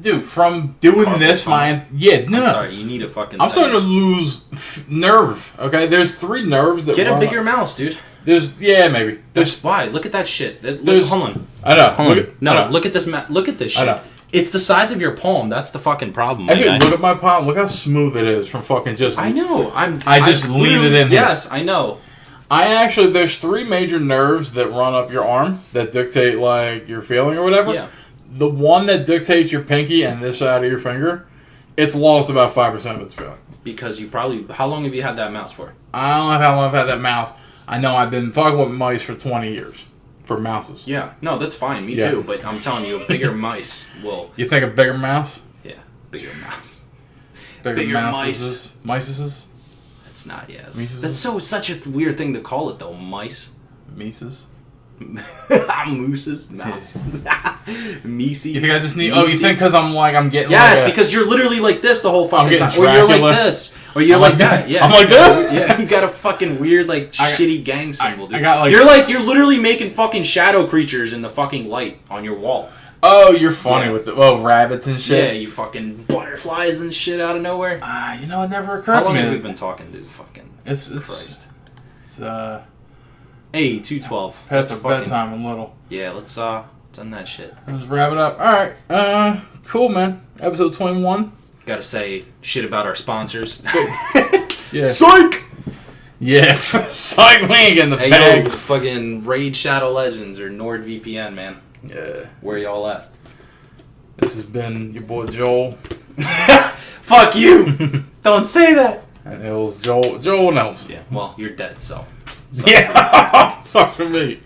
dude, from doing Carpal this, tunnel. no. I'm sorry, you need a fucking. I'm starting to lose nerve. Okay, there's 3 nerves that get a run bigger mouse, dude. There's maybe. There's why? Look at that shit. There's- Hold on. I know. Hold on. Look at, No, I know. look at this. Look at this I shit. know. It's the size of your palm. That's the fucking problem. my Actually, guy. look at my palm. Look how smooth it is from fucking just. I know. I just lean it literally- in here. Yes, I know. There's 3 major nerves that run up your arm that dictate like your feeling or whatever. Yeah. The one that dictates your pinky and this side of your finger, it's lost about 5% of its feeling. Because you probably. How long have you had that mouse for? I don't know how long I've had that mouse. I know I've been fucking with mice for 20 years. For mouses. Yeah. No, that's fine. Me Yeah. too. But I'm telling you, a bigger mice will. You think a bigger mouse? Yeah, bigger mouse. Bigger Bigger mouses? Mices? It's not. Yeah. Mices? That's such a weird thing to call it though. Mice. Mises? Mooses, mouses, Mises. You think I just need? Oh, you think because I'm getting? Yes, like a, because you're literally like this the whole fucking getting time, or you're like Dracula. this, or you're I'm like like that. that. Yeah, I'm like that? Yeah, you got a fucking weird like I got- shitty gang symbol, dude. I got, like- you're literally making fucking shadow creatures in the fucking light on your wall. Oh, you're funny Yeah. with the rabbits and Yeah, shit. you fucking butterflies and shit out of nowhere. You know, it never occurred How to long me. have we been talking, dude? Fucking It's Christ. It's Hey, 2:12. past our Fucking- bedtime a little. Yeah, let's done that shit. Let's wrap it up. All right. Cool, man. Episode 21. Gotta say shit about our sponsors. Yeah. Psych! Yeah. Psych, we ain't getting the Hey bag. yo, fucking Raid Shadow Legends or NordVPN, man. Yeah. Where y'all at? This has been your boy Joel. Fuck you! Don't say that! And it was Joel Nelson. Yeah, well, you're dead, so. Yeah. Sucks for me.